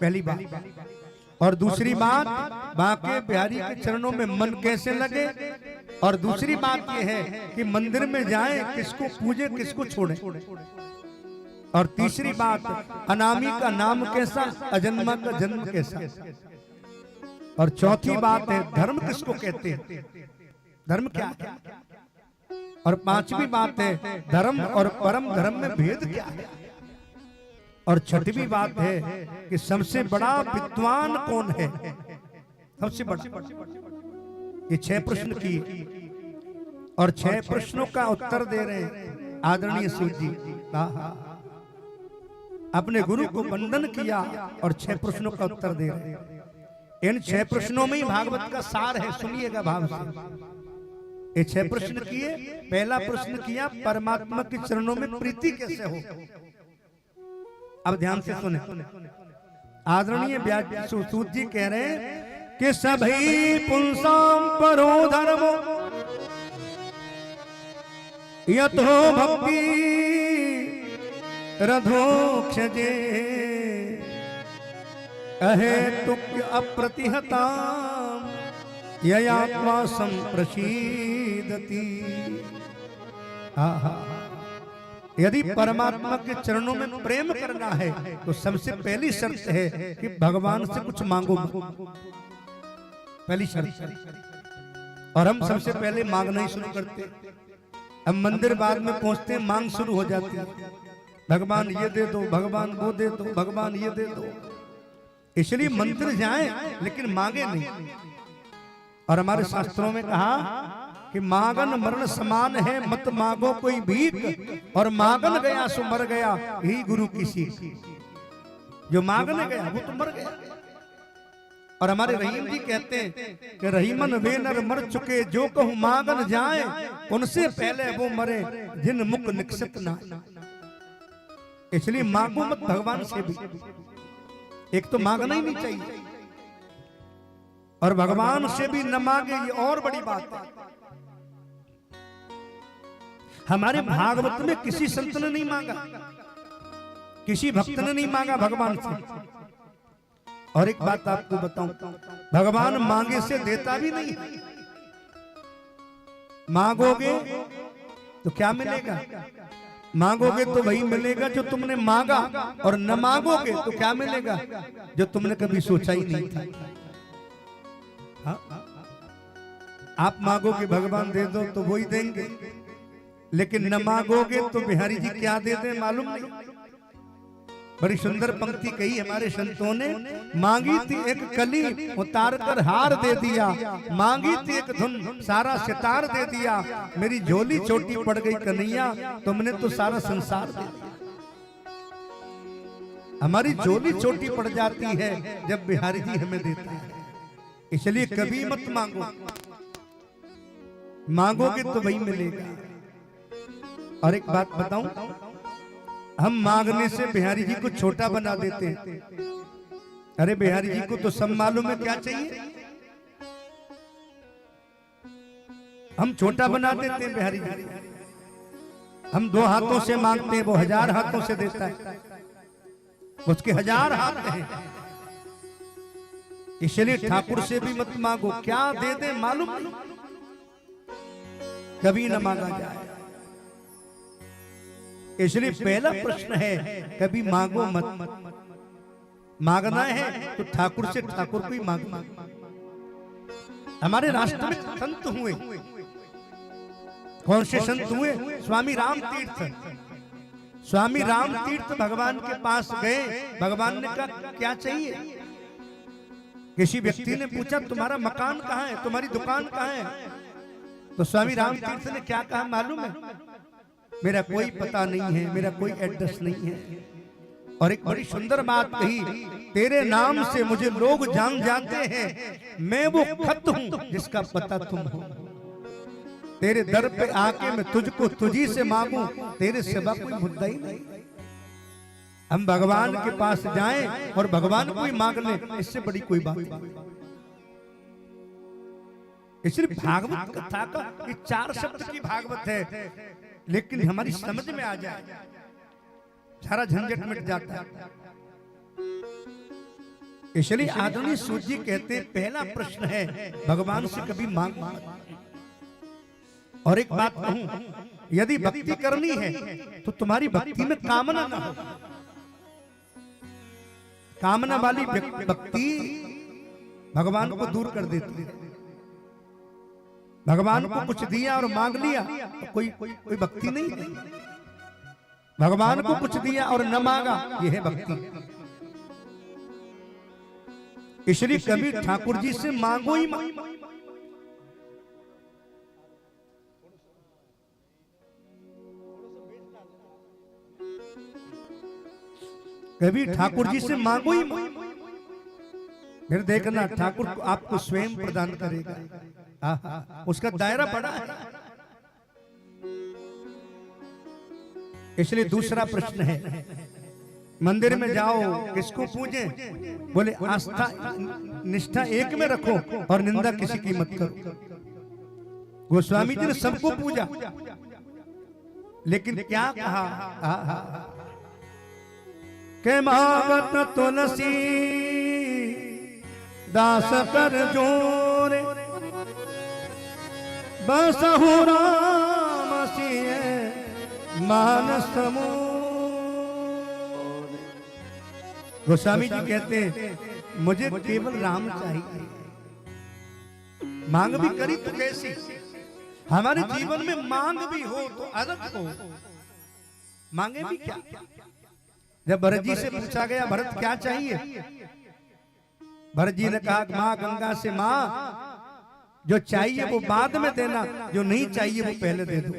पहली बात। और दूसरी बात, बांके बिहारी के चरणों में मन कैसे लगे। और दूसरी बात यह है कि मंदिर में जाएं, किसको पूजे किसको छोड़े। और तीसरी बात, अनामी का नाम कैसा, अजन्मा का जन्म कैसा। और चौथी बात है, धर्म किसको कहते हैं, धर्म क्या है। और पांचवी बात है, धर्म और परम धर्म में भेद क्या है। और छठवीं बात है कि सबसे बड़ा विद्वान कौन है, सबसे बड़ा। ये 6 प्रश्न किए और 6 प्रश्नों का उत्तर दे रहे हैं आदरणीय सूत जी। अपने गुरु को वंदन किया और 6 प्रश्नों का उत्तर दे रहे हैं। इन 6 प्रश्नों में ही भागवत का सार है, सुनिएगा भाव से। ये 6 प्रश्न किए। पहला प्रश्न किया, परमात्मा के चरणों में प्रीति कैसे हो। अब ध्यान से सुने, आदरणीय व्यास सूत जी कह रहे हैं कि सभी पुंसाम परो धर्मो यतो भक्ति रधोक्षजे अहेतुक्य अप्रतिहताम ययात्मा संप्रसीदति। यदि परमात्मा के चरणों में प्रेम करना है तो सबसे पहली शर्त है कि भगवान से कुछ मांगो, पहली शर्त। और हम सबसे पहले मांगना ही शुरू करते, अब मंदिर बाद में पहुंचते मांग शुरू हो जाती है। भगवान ये दे दो, भगवान वो दे दो, भगवान ये दे दो। इसलिए मंदिर जाएं लेकिन मांगे नहीं। और हमारे शास्त्रों में कहा कि मांगन मरण समान है, मत मांगो कोई भीख। और मांगन गया सो मर गया, यही गुरु की सीख। जो मांगने गया वो तो मर गया। और हमारे रहीम जी कहते हैं कि रहीमन वे नर मर चुके, जो कहूं मांगन जाए उनसे पहले वो मरे, जिन मुख निक्षित ना। इसलिए मांगो मत भगवान से भी। एक तो मांगना ही नहीं चाहिए, और भगवान से भी न मांगे, ये और बड़ी बात है। हमारे भागवत में किसी संत ने नहीं मांगा, किसी भक्त ने नहीं मांगा भगवान से। और एक बात आपको बताऊं, भगवान मांगे से देता भी नहीं। मांगोगे तो क्या मिलेगा, मांगोगे तो वही मिलेगा जो तुमने मांगा, और न मांगोगे तो क्या मिलेगा, जो तुमने कभी सोचा ही नहीं था। हाँ? आप मांगोगे भगवान दे दो तो वही देंगे, लेकिन न मांगोगे तो बिहारी जी क्या दे दे मालूम नहीं। बड़ी सुंदर पंक्ति कही हमारे संतों ने, मांगी थी एक कली उतार कर हार दे दिया, मांगी थी एक धुन सारा सितार दे दिया, मेरी झोली छोटी पड़ गई कन्हैया, तुमने तो सारा संसार दे दिया। हमारी झोली छोटी पड़ जाती है जब बिहारी जी हमें देता है। इसलिए कभी मत मांगो, मांगोगे तो वही मिलेगा। और एक बात बताऊं, हम मांगने से बिहारी जी को छोटा बना देते हैं। अरे बिहारी जी को तो सब मालूम है क्या चाहिए, हम छोटा बना देते हैं बिहारी जी। हम 2 हाथों से मांगते हैं, वो 1000 हाथों से देता है, उसके 1000 हाथ हैं। इसलिए ठाकुर से भी मत मांगो, क्या दे दे मालूम नहीं, कभी न मांगा जाए। इसलिए पहला प्रश्न है, कभी मांगो मत। मांगना है तो ठाकुर से ठाकुर को ही मांगो। हमारे राष्ट्र में संत हुए, कौन से संत हुए, स्वामी राम तीर्थ। स्वामी राम तीर्थ भगवान के पास गए, भगवान ने कहा क्या चाहिए। किसी व्यक्ति ने पूछा तुम्हारा मकान कहाँ है, तुम्हारी दुकान कहाँ है। तो स्वामी राम तीर्थ ने क्या कहा मालूम है, मेरा कोई पता नहीं है, मेरा कोई एड्रेस नहीं है। और एक बड़ी सुंदर बात कही, तेरे नाम से मुझे लोग जान जाते हैं, मैं वो खत हूं जिसका पता तुम हो। तेरे दर पे आके मैं तुझको तुझी से मांगू, तेरे सिवा कोई मुद्दा ही नहीं। हम भगवान के पास जाएं और भगवान को ही मांग लें, इससे बड़ी कोई बात नहीं। इसलिए भागवत कथा का ये 4 शब्द की भागवत है, लेकिन हमारी समझ में आ जाए सारा झंझट मिट जाता है। इसलिए आदरणीय सूत जी कहते हैं पहला प्रश्न है भगवान से कभी मांग मत। और एक बात कहूं, यदि भक्ति करनी है तो तुम्हारी भक्ति में कामना ना हो। कामना वाली भक्ति भगवान को दूर कर देती है। भगवान को कुछ दिया और मांग लिया तो कोई भक्ति नहीं है। भगवान को कुछ दिया और न मांगा, यह है भक्ति। इसलिए कभी ठाकुर जी से मांगो ही मत। कभी ठाकुर जी से मांगो ही मत। फिर देखना ठाकुर आपको स्वयं प्रदान करेगा। उसका दायरा बड़ा है। इसलिए दूसरा प्रश्न है, मंदिर में जाओ किसको पूजे? बोले आस्था निष्ठा एक में रखो और निंदा किसी की मत करो। गोस्वामी जी ने सबको पूजा, लेकिन क्या कहा? के मागत तुलसी दास कर जोरे, बसहु राम सिय मानस मोरे। गोस्वामी जी कहते हैं मुझे केवल राम चाहिए। मांग भी करी तो कैसी? हमारे जीवन में मांग भी हो तो अलग हो। मांगे भी क्या? जब भरत जी से पूछा गया भरत क्या चाहिए, भरत जी ने कहा माँ गंगा से माँ जो चाहिए वो बाद में देना, जो नहीं चाहिए वो पहले दे दो।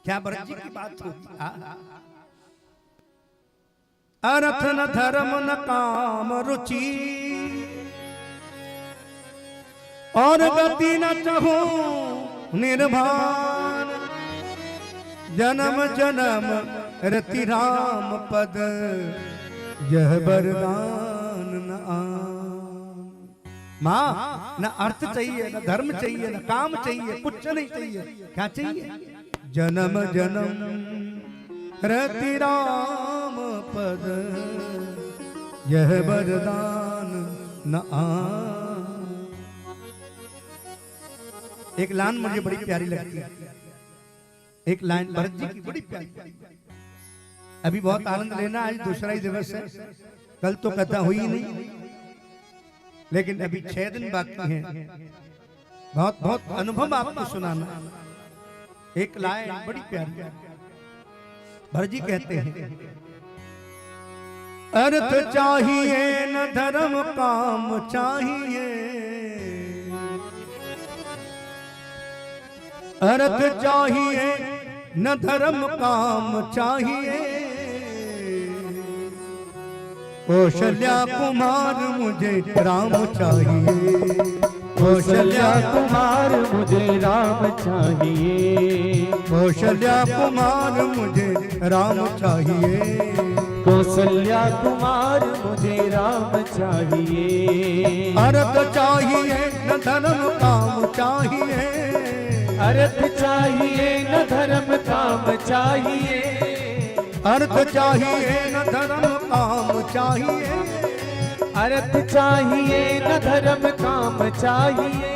क्या भरत जी की बात होती? अर्थ न धर्म न काम रुचि, और गति न चाहो निर्भान। जन्म जन्म रति राम पद, यह वरदान न आन। माँ न अर्थ चाहिए, न धर्म चाहिए, न काम चाहिए, कुछ नहीं चाहिए। क्या चाहिए? जन्म जन्म रति राम पद, यह वरदान न आन। एक लाइन मुझे बड़ी प्यारी लगती है। एक लाइन भरत जी की बड़ी प्यारी। अभी बहुत आनंद लेना, आज दूसरा ही दिवस है, कल तो कथा हुई नहीं, लेकिन अभी 6 दिन बाकी हैं। बहुत बहुत अनुभव आपको सुनाना। एक लाइन बड़ी प्यारी। भरत जी कहते हैं अर्थ चाहिए न धर्म काम चाहिए, अर्थ चाहिए न धर्म काम चाहिए। कौशल्या कुमार मुझे राम चाहिए, कौशल्या कुमार मुझे राम चाहिए, कौशल्या कुमार मुझे राम चाहिए, कौशल्या कुमार मुझे राम चाहिए। अर्थ चाहिए न धर्म काम चाहिए, अर्थ चाहिए न धर्म काम चाहिए, अर्थ चाहिए न धर्म काम चाहिए, अर्थ चाहिए न धर्म काम चाहिए।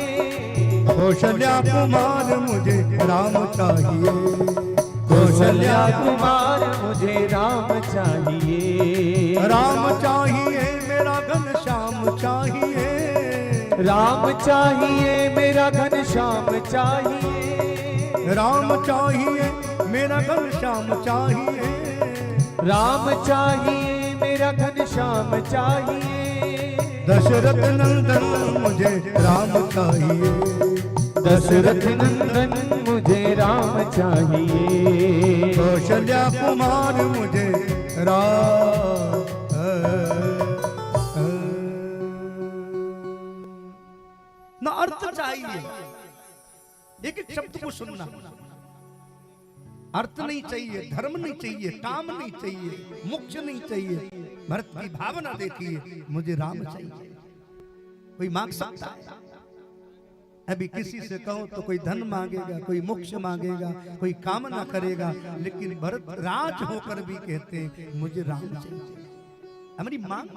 कौशल्या कुमार मुझे राम चाहिए, कौशल्या कुमार मुझे राम चाहिए। राम चाहिए मेरा घनश्याम चाहिए, राम चाहिए मेरा घनश्याम चाहिए, राम चाहिए मेरा घनश्याम चाहिए, राम चाहिए मेरा घनश्याम चाहिए। दशरथ नंदन मुझे राम चाहिए, दशरथ नंदन मुझे राम चाहिए। कौशल्या कुमार मुझे राम। ना अर्थ चाहिए, एक एक शब्द को सुनना। अर्थ नहीं चाहिए, धर्म नहीं चाहिए, काम नहीं चाहिए, मोक्ष नहीं चाहिए। भरत की भावना देखिए, मुझे राम चाहिए। कोई मांग सकता है? अभी किसी से कहो तो कोई धन मांगेगा, कोई मोक्ष मांगेगा, कोई कामना करेगा, लेकिन भरत राज होकर भी कहते हैं मुझे राम चाहिए। हमारी मांग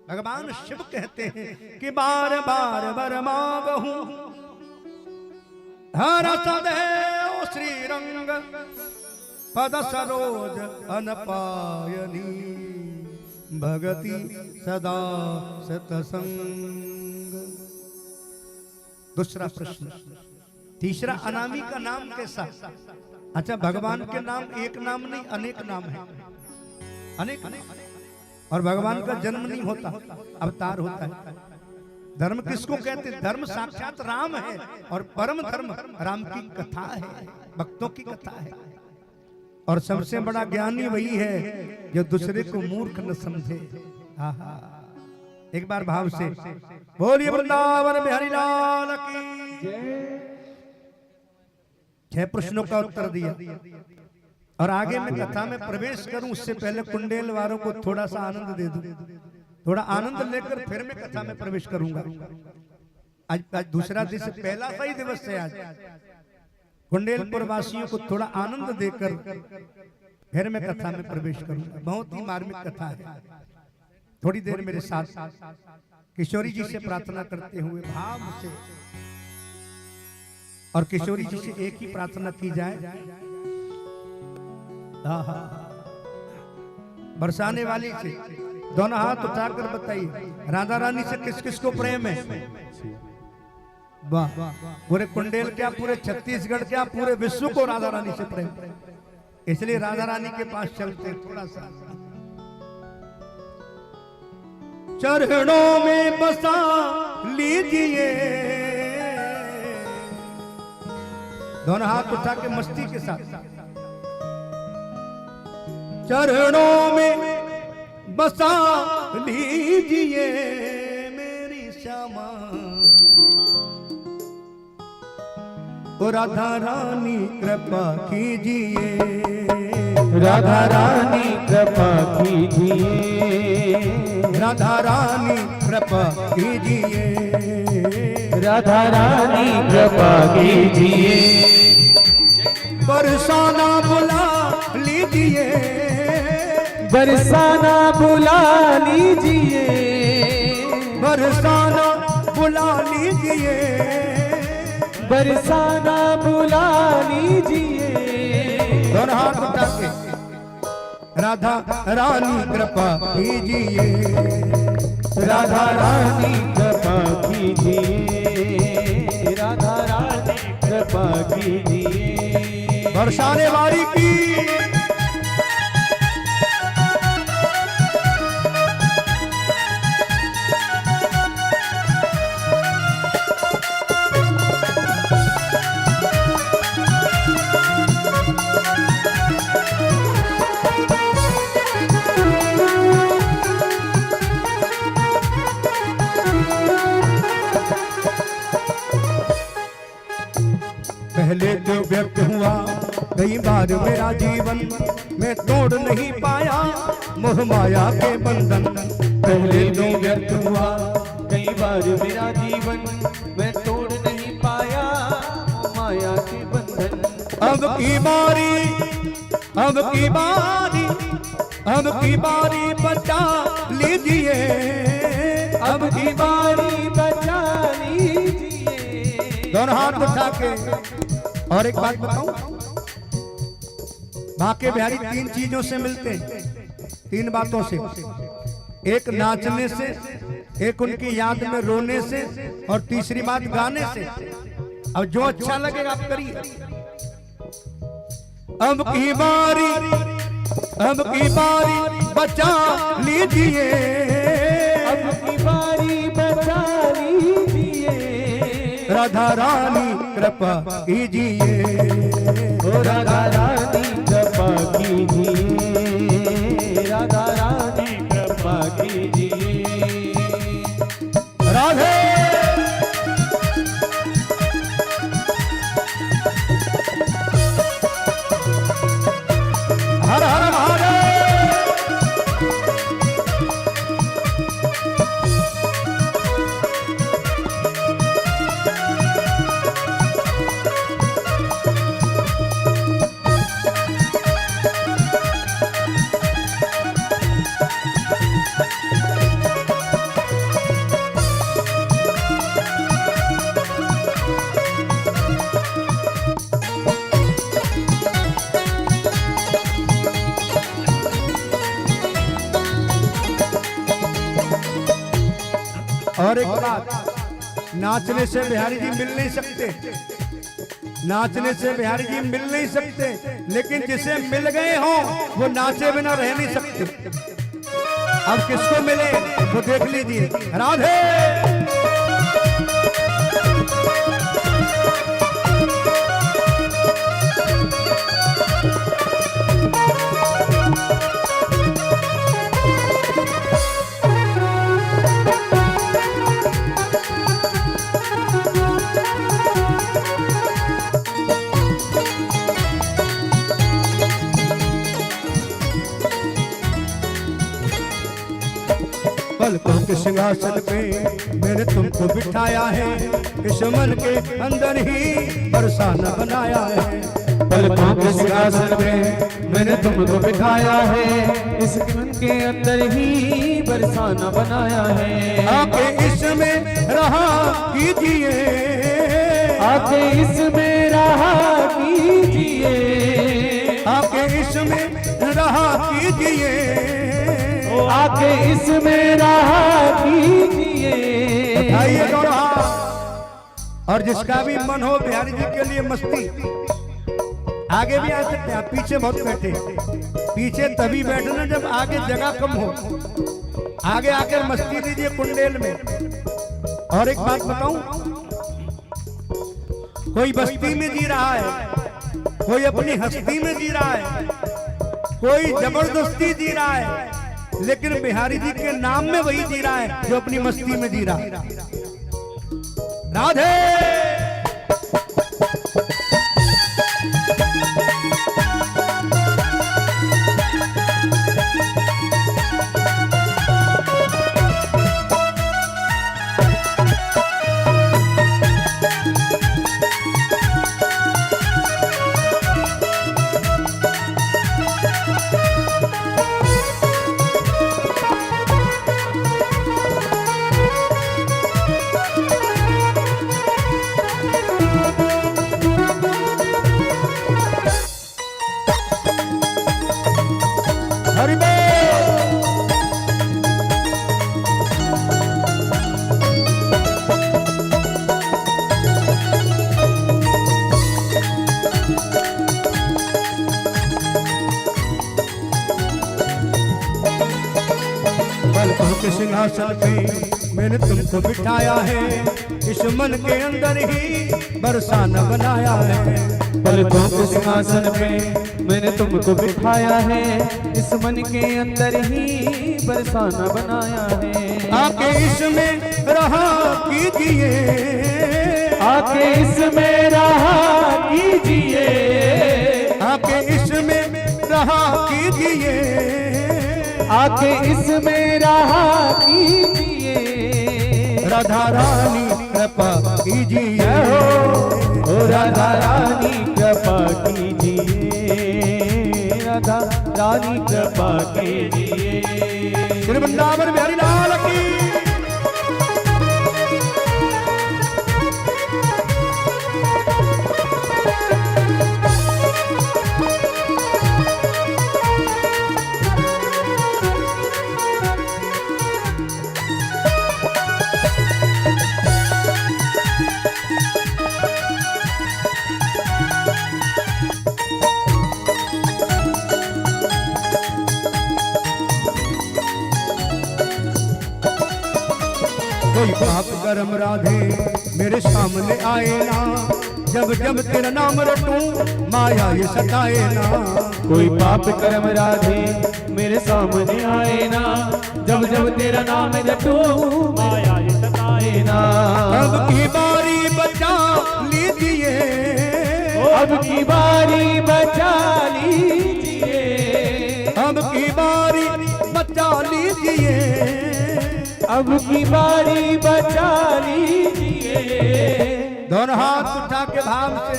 भगवान शिव कहते हैं कि बार बार वर मांगहूं हर सदैव श्रीरंग पद सरोज अनपायनी भगति सदा सतसंग। दूसरा प्रश्न। तीसरा, अनामी का नाम कैसा? अच्छा, भगवान के नाम एक नाम नहीं, अनेक नाम है, अनेक। और भगवान का जन्म नहीं होता, अवतार होता है। धर्म किसको कहते हैं? धर्म साक्षात राम है, और परम धर्म राम की कथा है, भक्तों की कथा है। और सबसे बड़ा ज्ञानी वही है जो दूसरे को मूर्ख न समझे। आहा, एक बार भाव से बोलिए वृंदावन बिहारी लाल की जय। 6 प्रश्नों का उत्तर दिया, और आगे मैं कथा में प्रवेश करूं उससे पहले कुंडेल वालों को थोड़ा सा आनंद दे दूं। थोड़ा आनंद लेकर फिर मैं कथा में प्रवेश करूंगा। आज दूसरा दिवस, पहला सा ही दिवस है आज। कुंडेलपुर वासियों को थोड़ा आनंद देकर फिर मैं कथा में प्रवेश करूंगा। बहुत ही मार्मिक कथा है। थोड़ी देर मेरे साथ किशोरी जी से प्रार्थना करते हुए भाव से, और किशोरी जी से एक ही प्रार्थना की जाए। बरसाने वाली से दोनों हाथ उठाकर बताइए, राधा रानी से किस किस को प्रेम है? वाह, पूरे कुंडेल क्या, पूरे छत्तीसगढ़ क्या, पूरे विश्व को राधा रानी से प्रेम। इसलिए राधा रानी के पास चलते थोड़ा सा। चरणों में बसा लीजिए, दोनों हाथ उठा के मस्ती के साथ। चरणों में बसा लीजिए मेरी श्यामा, ओ राधा रानी कृपा कीजिए, राधा रानी कृपा कीजिए, राधा रानी कृपा कीजिए, राधा रानी कृपा कीजिए। बरसाना बुला लीजिए, बरसाना बुला लीजिए, बरसाना बुला लीजिए, बरसाना बुला लीजिए। दोनों हाथ उठा के राधा रानी कृपा कीजिए, राधा रानी कृपा कीजिए, राधा रानी कृपा कीजिए। बरसाने वाली की पहले तो व्यक्त हुआ कई बार मेरा जीवन, मैं तोड़ नहीं पाया मोह माया के बंधन। पहले तो व्यर्थ हुआ कई बार मेरा जीवन, मैं तोड़ नहीं पाया माया के बंधन। अब की बारी, अब की बारी, अब की बारी बचा लीजिए, अब की बारी बचा लीजिए। दोनों हाथ उठा के। और एक बात बताऊं, बाके बिहारी 3 चीजों से मिलते हैं, 3 बातों से। एक नाचने से, एक उनकी याद में रोने से, और तीसरी बात गाने से। अब जो अच्छा लगेगा आप करिए। अब की बारी, अब की बारी बचा लीजिए, अब की बारी बचा लीजिए। राधा रानी कृपा कीजिए, ओ राधा रानी कृपा कीजिए, राधा रानी कृपा कीजिए। राधे हर हर महादेव। और एक बात, नाचने से बिहारी जी मिल नहीं सकते, नाचने से बिहारी जी मिल नहीं सकते, लेकिन जिसे मिल गए हो वो नाचे बिना रह नहीं सकते। अब किसको मिले वो देख लीजिए। राधे पलकों के सिंहासन पे मैंने तुमको बिठाया है, इस मन के अंदर ही बरसाना बनाया है। पलकों के सिंहासन पे मैंने तुमको बिठाया है, इस मन के अंदर ही बरसाना बनाया है। आके इसमें रहा कीजिए, आके इसमें रहा कीजिए, आके इसमें रहा कीजिए, आके इसमें रहा कीजिए। बताइए दोनों हाथ। और जिसका भी मन हो बिहारी जी के लिए मस्ती, आगे भी आ सकते हैं, पीछे बहुत बैठे, पीछे तभी बैठना जब आगे जगह कम हो, आगे आकर मस्ती लीजिए कुंडेल में। और एक बात बताऊं, कोई बस्ती में जी रहा है, कोई अपनी हस्ती में जी रहा है, कोई जबरदस्ती जी रहा है, लेकिन बिहारी जी के नाम में वही जी रहा है जो अपनी मस्ती में जी रहा है। राधे हरि बोल। पलकों के सिंहासन पे मैंने तुमको बिठाया है, इस मन के अंदर ही बरसाना बनाया है। पलकों के सिंहासन पे मैंने तुमको बिठाया है, इस मन के अंदर ही बरसाना बनाया है। आके इसमें रहा कीजिए, आके इसमें रहा कीजिए, आके इसमें रहा कीजिए, आके इसमें रहा कीजिए। राधा रानी कृपा कीजिए, ओ राधा रानी कृपा कीजिए, राधा रानी कृपा कीजिए। श्री वृंदावन बिहारी लाल की। कोई पाप कर्म राधे मेरे सामने आए ना, जब जब तेरा नाम रटूं माया ये सताए ना। कोई पाप कर्म राधे मेरे सामने आए ना, जब जब तेरा नाम जपूं माया ये सताए ना। अब की बारी बचा लीजिए, अब की बारी बचा लीजिए, अब की बारी बचा लीजिए, अब की बारी बचा लीजिए। दोनों हाथ उठा के भाव से,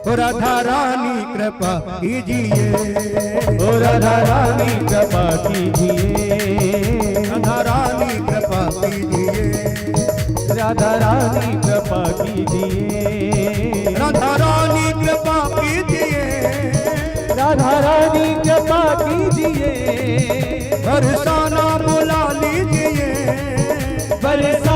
ओ राधा रानी कृपा कीजिए, ओ राधा रानी कृपा कीजिए, राधा रानी कृपा कीजिए, राधा रानी कृपा कीजिए, राधा रानी कृपा कीजिए, राधा रानी कृपा कीजिए। बरसाना बुला लीजिए, बरसाना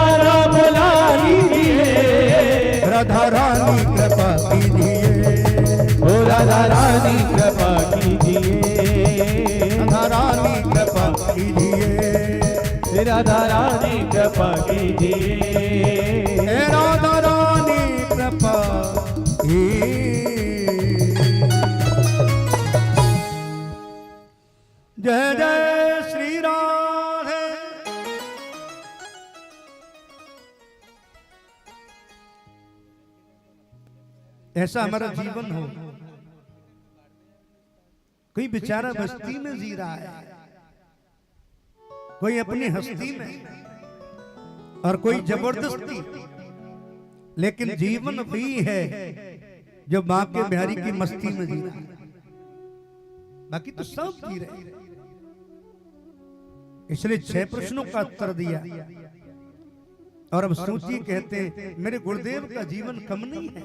कीजिए, राधा रानी कृपा कीजिए, राधा रानी कृपा जय जय श्री राधे। ऐसा हमारा जीवन हो। कोई बेचारा बस्ती में जी रहा है, कोई अपनी हस्ती में और कोई जबरदस्ती, लेकिन जीवन वही है जो मां के बिहारी की मस्ती में जी रहा है। बाकी तो सब जी रहे हैं। इसलिए 6 प्रश्नों का उत्तर दिया और अब सोचिए, कहते हैं मेरे गुरुदेव का जीवन कम नहीं है।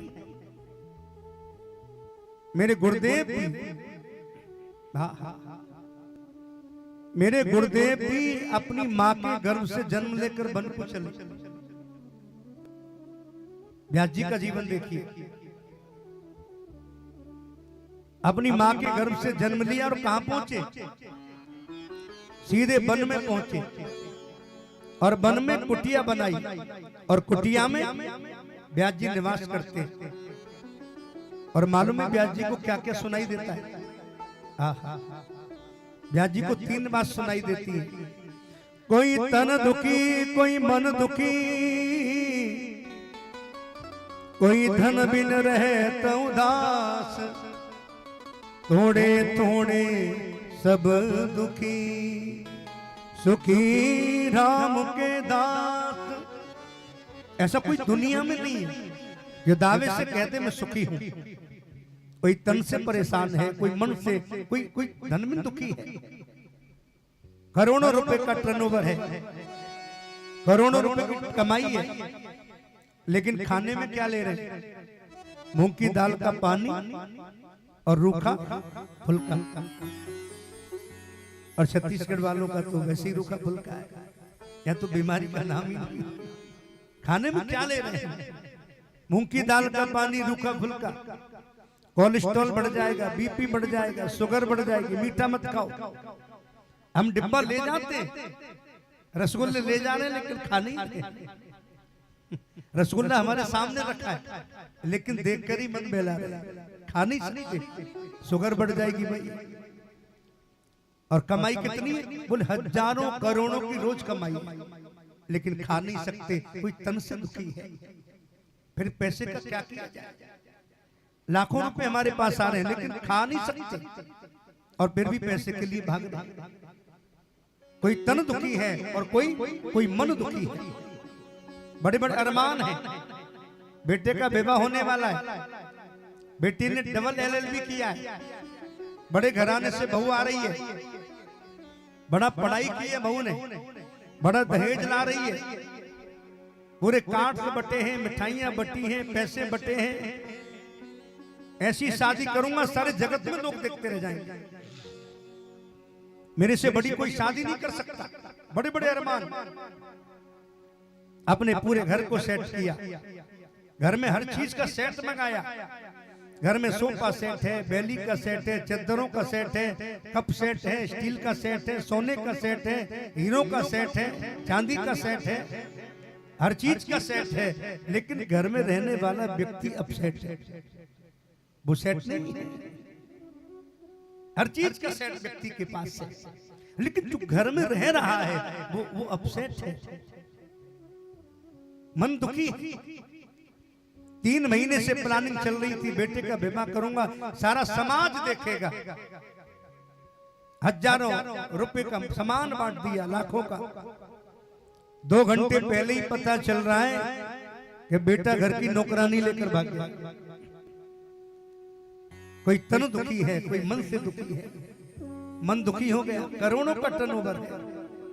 मेरे गुरुदेव भी, मेरे गुरुदेव भी अपनी मां के गर्भ से जन्म लेकर वन को चले। व्यास जी का जीवन देखिए, अपनी मां के गर्भ से जन्म लिया और कहां पहुंचे? सीधे वन में पहुंचे और वन में कुटिया बनाई और कुटिया में व्यास जी निवास करते। और मालूम है व्यास जी को क्या क्या सुनाई देता है? व्यास जी को 3 बात सुनाई देती है। कोई तन दुखी, कोई मन दुखी, कोई धन बिन रहे तो उदास, थोड़े थोड़े सब दुखी, सुखी राम के दास। ऐसा कोई दुनिया में नहीं है जो दावे से कहते मैं सुखी हूं। कोई तन से परेशान है, कोई मन से, कोई धन में दुखी है। करोड़ों रुपए का टर्नओवर है, करोड़ों रुपए की कमाई है, लेकिन खाने में क्या ले रहे हैं? मूंग की दाल का पानी और रूखा फुल्का। और छत्तीसगढ़ वालों का तो वैसे ही रूखा फुल्का है, या तो बीमारी का नाम ही नहीं। खाने में क्या ले रहे हैं? मूंग की दाल का पानी, रूखा फुल्का। कोलेस्ट्रॉल बढ़ जाएगा, बीपी बढ़ जाएगा, शुगर बढ़ जाएगी। मीठा मत खाओ। हम डिब्बा ले जाते हैं, रसगुल्ले ले जा रहे हैं, लेकिन खाने ही नहीं। रसगुल्ला हमारे सामने रखा है, लेकिन देखकर ही मन बहला रहा है। खा नहीं सकते, शुगर बढ़ जाएगी भाई। और कमाई कितनी है? बोले हजारों करोड़ों की रोज कमाई है, लेकिन खा नहीं सकते। कोई तन से दुखी है, फिर पैसे का क्या किया जाए? लाखों रुपए हमारे पास आ रहे हैं, लेकिन खा नहीं सकते, और फिर भी पैसे के लिए भाग रहे। कोई तन दुखी है और कोई मन दुखी है। बड़े बड़े अरमान है। बेटे का विवाह होने वाला है, बेटी ने डबल LLB किया है, बड़े घराने से बहू आ रही है, बड़ा पढ़ाई की है बहू ने, बड़ा दहेज ला रही है, पूरे कार्ड बटे हैं, मिठाइयां बटी हैं, पैसे बटे हैं। ऐसी शादी करूंगा सारे जगत में लोग देखते रह जाएंगे, मेरे से बड़ी कोई शादी नहीं कर सकता। बड़े बड़े अरमान। अपने पूरे घर को सेट किया, घर में हर चीज का सेट मंगाया। घर में सोफा सेट है, बेली का सेट है, चादरों का सेट है, कप सेट है, स्टील का सेट है, सोने का सेट है, हीरो का सेट है, चांदी का सेट है, हर चीज का सेट है। लेकिन घर में रहने वाला व्यक्ति अपसेट है, वो सेट नहीं है। हर चीज का सेट व्यक्ति के पास है, लेकिन जो घर में रह रहा है वो अपसेट है, मन दुखी। 3 महीने से प्लानिंग चल रही थी, बेटे का विवाह करूंगा, सारा समाज देखेगा। हजारों रुपए का सामान बांट दिया, लाखों का। 2 घंटे पहले ही पता चल रहा है कि बेटा घर की नौकरानी लेकर भाग गया। कोई तन दुखी है, कोई मन से दुखी है। मन दुखी हो गया, करोड़ों का टर्नओवर है,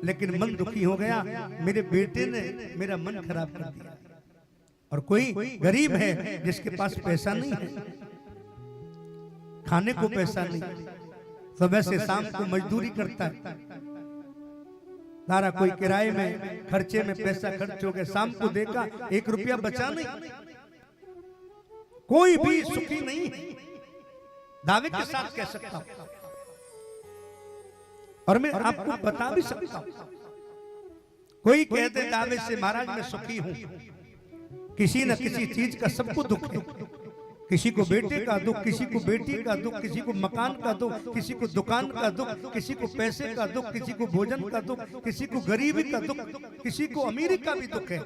लेकिन मन दुखी हो गया। मेरे बेटे ने मेरा मन खराब कर दिया। और कोई गरीब है जिसके पास पैसा नहीं है, खाने को पैसा नहीं, सुबह से शाम को मजदूरी करता है, सारा कोई किराए में खर्चे में पैसा खर्च हो गया। शाम को देखा 1 रुपया बचा नहीं। कोई भी सुखी नहीं है, दावे के साथ कह सकता हूं। और मैं आपको बता भी सकता हूं, कोई कहते दावे से महाराज मैं सुखी हूं, किसी न किसी चीज का सबको दुख है, किसी को बेटे का दुख, किसी को बेटी का दुख, किसी को मकान का दुख, किसी को दुकान का दुख, किसी को पैसे का दुख, किसी को भोजन का दुख, किसी को गरीबी का दुख, किसी को अमीरी का भी दुख है।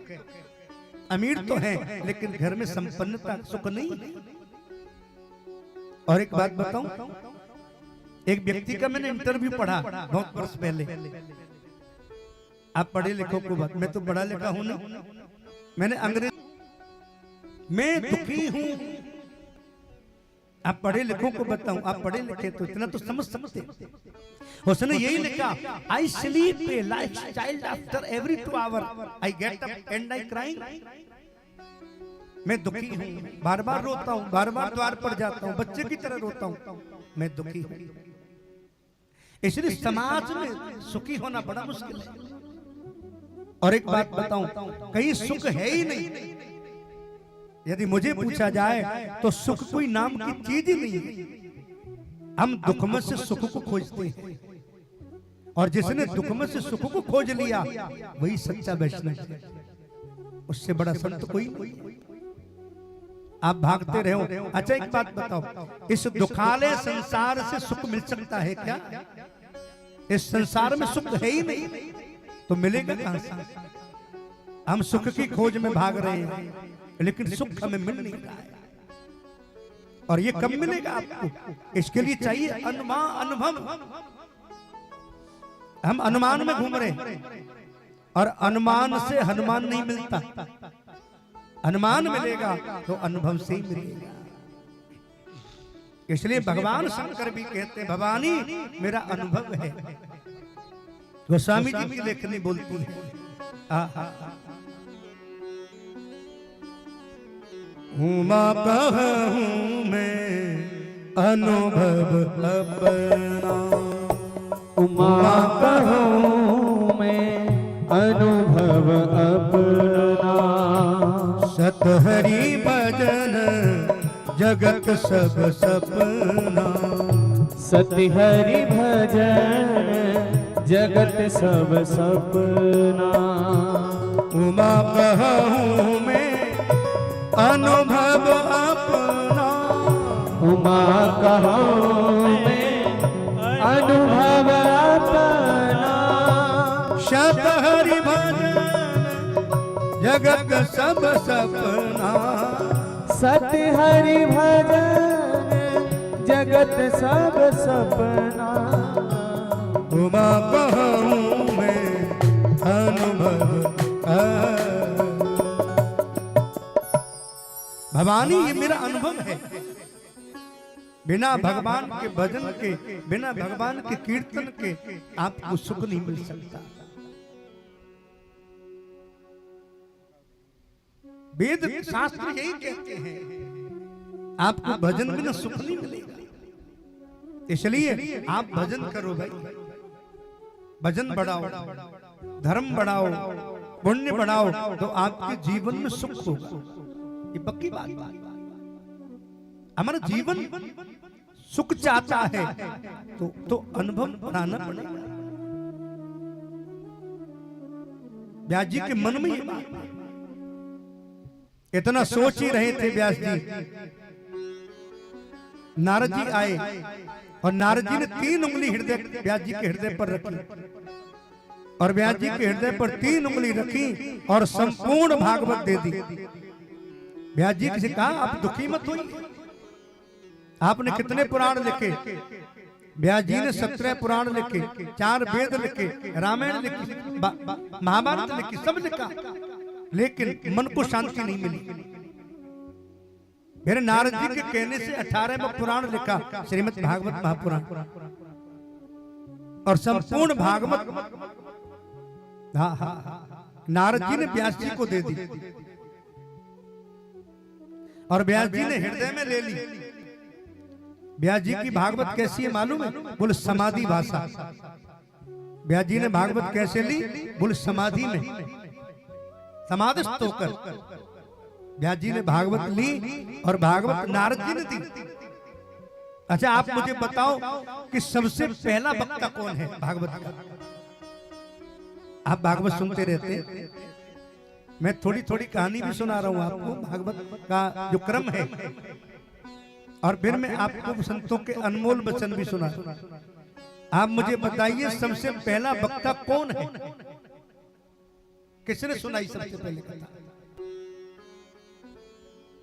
अमीर तो है लेकिन घर में संपन्नता सुख नहीं है। और एक बात बताऊं, एक व्यक्ति का मैंने इंटरव्यू पढ़ा बहुत वर्ष पहले। आप पढ़े लिखो को बात, मैं तो पढ़ा लिखा हूं ना, मैंने अंग्रेज मैं दुखी हूं। आप पढ़े लिखों को बताऊं, आप पढ़े लिखे तो इतना तो समझ सकते। उसने यही लिखा, I sleep like child after every 2 hour I get up and I crying. मैं दुखी हूं, बार बार रोता हूं, बार बार द्वार पर जाता हूं, बच्चे की तरह रोता हूं, मैं दुखी हूं। इसलिए समाज में सुखी होना बड़ा मुश्किल है। और एक बात बताऊं, कहीं सुख है ही नहीं। यदि मुझे पूछा जाए तो सुख कोई नाम की चीज ही नहीं है। हम दुख में से सुख को खोजते हैं, और जिसने दुख में से सुख को खोज लिया वही सच्चा वैष्णव है। उससे बड़ा संत कोई नहीं। आप भागते रहो। अच्छा एक बात बताओ, इस दुखालय संसार से सुख मिल सकता है क्या? इस संसार में सुख है ही नहीं, तो मिलेगा कहां से? हम सुख की खोज में भाग रहे हैं लेकिन सुख हमें मिल नहीं रहा है। और ये कब मिलेगा आपको? इसके लिए चाहिए अनुभव। हम अनुमान में घूम रहे हैं, और अनुमान से हनुमान नहीं मिलता। अनुमान मिलेगा तो अनुभव से ही मिलेगा। इसलिए भगवान शंकर भी कहते हैं, भवानी मेरा अनुभव है। गोस्वामी जी की लेखनी बोलती है, उमा कहूं मैं अनुभव अपना, उमा कहूं मैं अनुभव अपना। सतहरि भजन जगत सब सपना, सतहरि भजन जगत सब सपना। उमा कहूं मैं अनुभव अपना, उमा कहूं मैं अनुभव अपना। सतहरि भजन जगत सब सपना, सतहरि भजन जगत सब सपना। उमा कहूं मैं अनुभव भवानी ये मेरा अनुभव है। बिना भगवान के भजन के, बिना भगवान के कीर्तन के आपको सुख नहीं मिल सकता। वेद शास्त्र यही कहते हैं, आपको भजन बिना सुख नहीं मिलेगा। इसलिए आप भजन करो भाई, भजन बढ़ाओ, धर्म बढ़ाओ, पुण्य बढ़ाओ, तो आपके जीवन में सुख होगा। ये पक्की बात। हमारा जीवन सुख चाहता है तो अनुभव बढ़ाना पड़ेगा। व्यास जी के मन में ये बात इतना सोच ही रहे थे। व्यास जी, नारद जी आए और नारद जी ने 3 उंगली हृदय व्यास जी के हृदय पर रखी, और व्यास जी के हृदय पर 3 उंगली रखी और संपूर्ण भागवत दे दी। व्यास जी से कहा, आप दुखी मत होइए। आपने कितने पुराण लिखे? व्यास जी ने 17 पुराण लिखे, 4 वेद लिखे, रामायण लिखी, महाभारत लिखी, सब लिखा, लेकिन मन को शांति नहीं मिली। मेरे नारद जी के कहने से 18वां पुराण लिखा, श्रीमद् भागवत महापुराण, और संपूर्ण भागवत नारद जी ने व्यास जी को दे दी, और व्यास जी ने हृदय में ले ली। व्यास जी की भागवत कैसी है मालूम है? बोले समाधि भाषा। व्यास जी ने भागवत कैसे ली? बोले समाधि में, समाधिस्थ होकर व्यास जी ने भागवत ली, और भागवत नारद जी ने दी। अच्छा आप मुझे बताओ कि सबसे पहला वक्ता कौन है भागवत का? आप भागवत सुनते रहते हैं, मैं थोड़ी थोड़ी कहानी भी सुना रहा हूं आपको भागवत का जो क्रम है, और फिर मैं आपको संतों के अनमोल वचन भी सुना। आप मुझे बताइए सबसे पहला वक्ता कौन है? किसने सुनाई सबसे पहले कथा?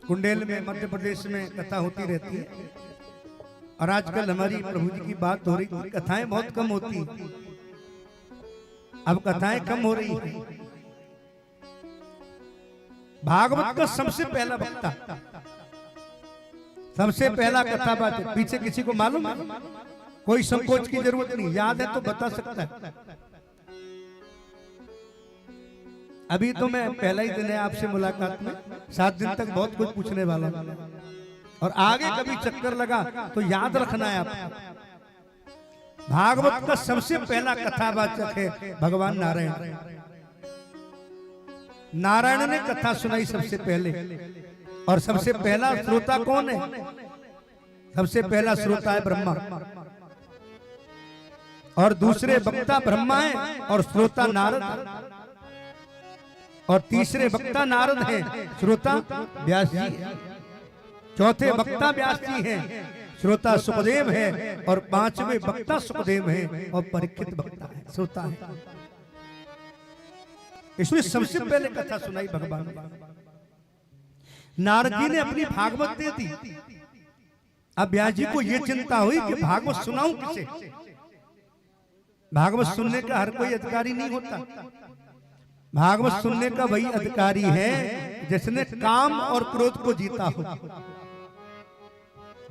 कुंडेल में मध्य प्रदेश में कथा होती रहती है, और आजकल हमारी प्रभु जी की बात हो रही थी, कथाएं बहुत कम होती हैं। अब कथाएं कम हो रही है। भागवत का सबसे पहला वक्ता, सबसे पहला कथावाचक है, पीछे किसी को मालूम है? कोई संकोच की जरूरत नहीं, याद है तो बता सकता है। अभी तो मैं पहला ही दिन है आपसे मुलाकात में, 7 दिन तक बहुत कुछ पूछने वाला हूं, और आगे कभी चक्कर लगा तो याद रखना है आपको। भागवत का सबसे पहला कथावाचक है भगवान नारायण। नारायण ने कथा सुनाई सबसे पहले, और सबसे पहला श्रोता कौन है? सबसे पहला श्रोता है ब्रह्मा, और दूसरे वक्ता ब्रह्मा है और श्रोता नारद, और तीसरे वक्ता नारद है, श्रोता व्यास जी है, चौथे वक्ता व्यास जी हैं, श्रोता सुखदेव है, और 5वें वक्ता सुखदेव है, और परीक्षित वक्ता है, श्रोता है। इसलिए सबसे पहले कथा सुनाई भगवान ने। नारद जी ने अपनी भागवत दे दी। अब व्यास जी को यह चिंता हुई कि भागवत सुनाऊं किसे? भागवत सुनने का हर कोई अधिकारी नहीं होता। भागवत सुनने का वही अधिकारी है जिसने काम और क्रोध को जीता हो।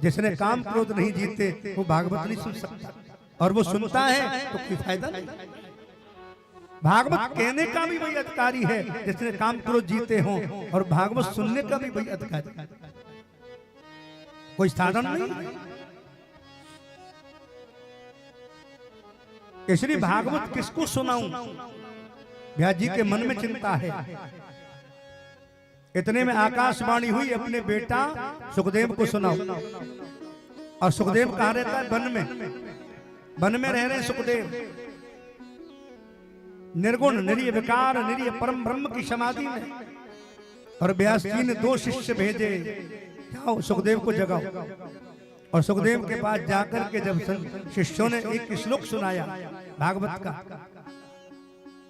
जिसने काम क्रोध नहीं जीते वो भागवत नहीं सुन सकता, और वो सुनता है तो कोई फायदा नहीं। भागवत कहने का भी वही अधिकारी है जिसने काम क्रोध जीते हो, और भागवत सुनने का भी वही अधिकारी, कोई साधन नहीं। इसलिए भागवत किसको सुनाऊं? व्यास जी के मन में चिंता है। इतने में आकाशवाणी हुई, अपने बेटा सुखदेव को सुनाओ। और सुखदेव कहाँ रहता है? वन में। वन में रह रहे सुखदेव, निर्गुण निरीय विकार निरीय परम ब्रह्म की समाधि में। और व्यास जी ने 2 शिष्य भेजे, जाओ सुखदेव को जगाओ। और सुखदेव के पास जाकर के जब शिष्यों ने एक श्लोक सुनाया भागवत का,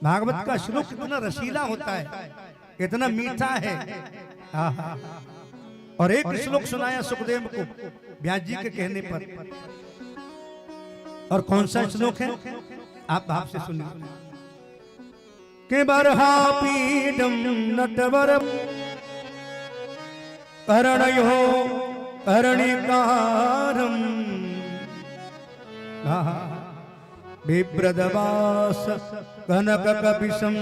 भागवत का श्लोक इतना रसीला होता है, इतना मीठा है। और एक श्लोक सुनाया सुखदेव को व्यास जी के कहने पर। और कौन सा श्लोक है आप भाव से सुनिए। के बर्हापीडम नटवर करणयो करणिकारम बिभ्रदवास कनक कपिशम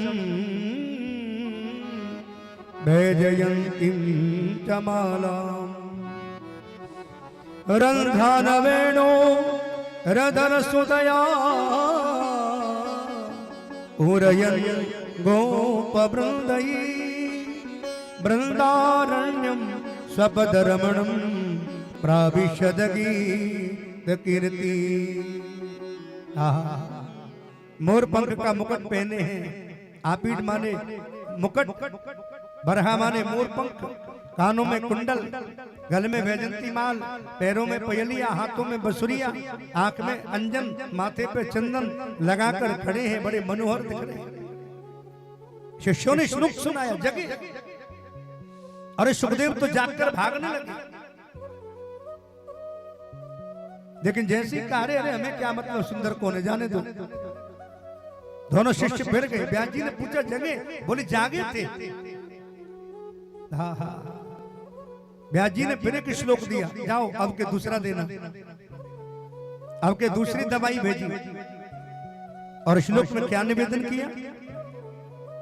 वैजयन्तीं च मालाम् रन्धानवेणो रदनसुदया उरयन् गोपवृन्दै बृन्दारण्यं स्वपदरमणं प्राविशदगीतकीर्ति। मोर पंख का मुकुट पहने हैं, आपीड माने मुकुट, बरहा माने मोर पंख, कानों में कुंडल, गले में वैजंती माल, पैरों में पयलिया, हाथों में बसुरिया, आंख में अंजन, माथे पे चंदन लगाकर खड़े हैं, बड़े मनोहर दिख रहे हैं। शिष्यों ने श्लोक सुनाया, जगे। अरे सुखदेव तो जागकर भागने लगे। लेकिन जैसे ही कहा, अरे हमें क्या मतलब सुंदर कौन है, जाने दो। दोनों शिष्य फिर गए। व्यास जी ने पूछा, जगे? बोले जागे थे। हाँ हाँ। व्यास जी ने फिर एक श्लोक दिया, जाओ अब के दूसरा देना। अब के दूसरी दवाई भेजी। और श्लोक में क्या निवेदन किया?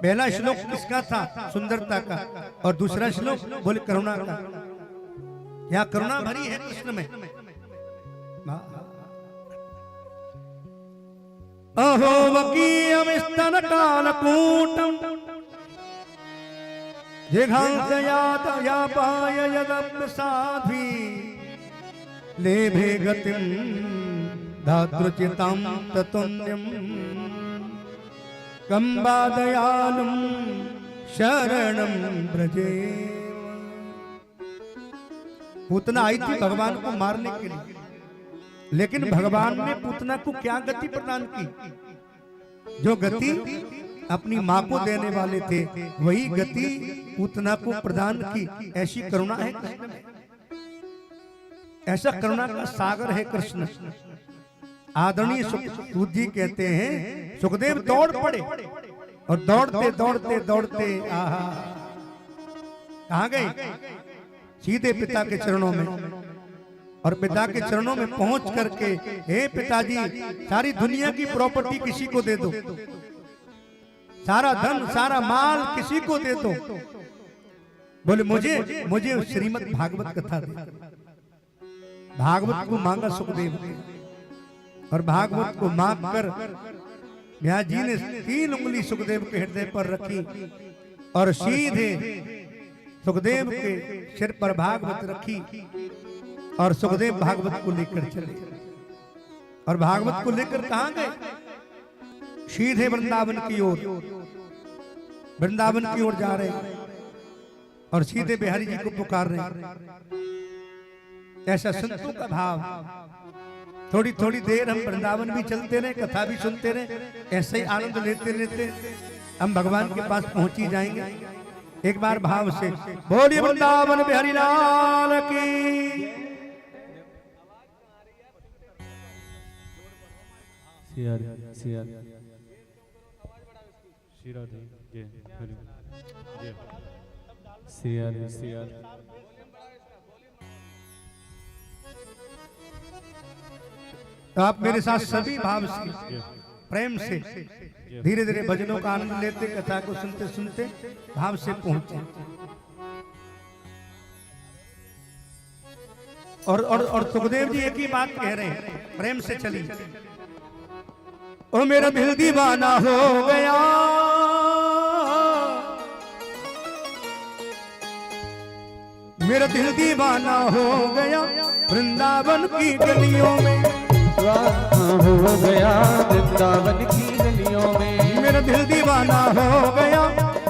पहला श्लोक किसका था? सुंदरता का। और दूसरा श्लोक बोले करुणा का। क्या करुणा भरी है कृष्ण में। अहो वकीयम स्तन कालकूटम जिघांसयात यापाय यदप्रसाद्भि लेभे गतिम धातृचितां ततुल्यं कंबा दयालुं शरणं ब्रजे। पूतना आई थी भगवान को मारने के लिए, लेकिन भगवान ने पूतना को क्या गति प्रदान की? जो गति अपनी मां को देने वाले थे वही गति पूतना को प्रदान की। ऐसी करुणा है कृष्ण में, ऐसा करुणा का सागर है कृष्ण। आदरणीय सुखदेव जी कहते हैं सुखदेव दौड़ पड़े और दौड़ते दौड़ते दौड़ते आहा कहां गए? सीधे पिता के चरणों में। और पिता के चरणों में पहुंच करके, हे पिताजी, सारी दुनिया की प्रॉपर्टी किसी को दे दो, सारा धन सारा माल किसी को दे दो, बोले मुझे श्रीमद् भागवत कथा दे। भागवत को मांगा सुखदेव ने, और भागवत को मांग कर ब्यास जी ने 3 उंगली सुखदेव के हृदय पर रखी और सीधे सुखदेव के सिर पर भागवत रखी और सुखदेव भागवत को लेकर चले। और भागवत को लेकर कहां गए? सीधे वृंदावन की ओर, वृंदावन की ओर जा रहे और सीधे बिहारी जी को पुकार रहे। ऐसा संतों का भाव। थोड़ी थोड़ी देर हम वृंदावन भी चलते रहे, कथा भी सुनते रहे, ऐसे ही आनंद लेते लेते हम भगवान के पास पहुंच ही जाएंगे। एक बार भाव से बोलिए वृंदावन बिहारी लाल की। तो आप मेरे साथ सभी भाव से प्रेम से धीरे धीरे भजनों का आनंद लेते, कथा को सुनते सुनते भाव से पहुंचे। और सुखदेव जी एक ही बात कह रहे हैं, प्रेम से चली। ओ मेरा दिल दीवाना हो गया, मेरा दिल दीवाना हो गया वृंदावन की गलियों में, हो गया वृंदावन की गलियों में। मेरा दिल दीवाना हो गया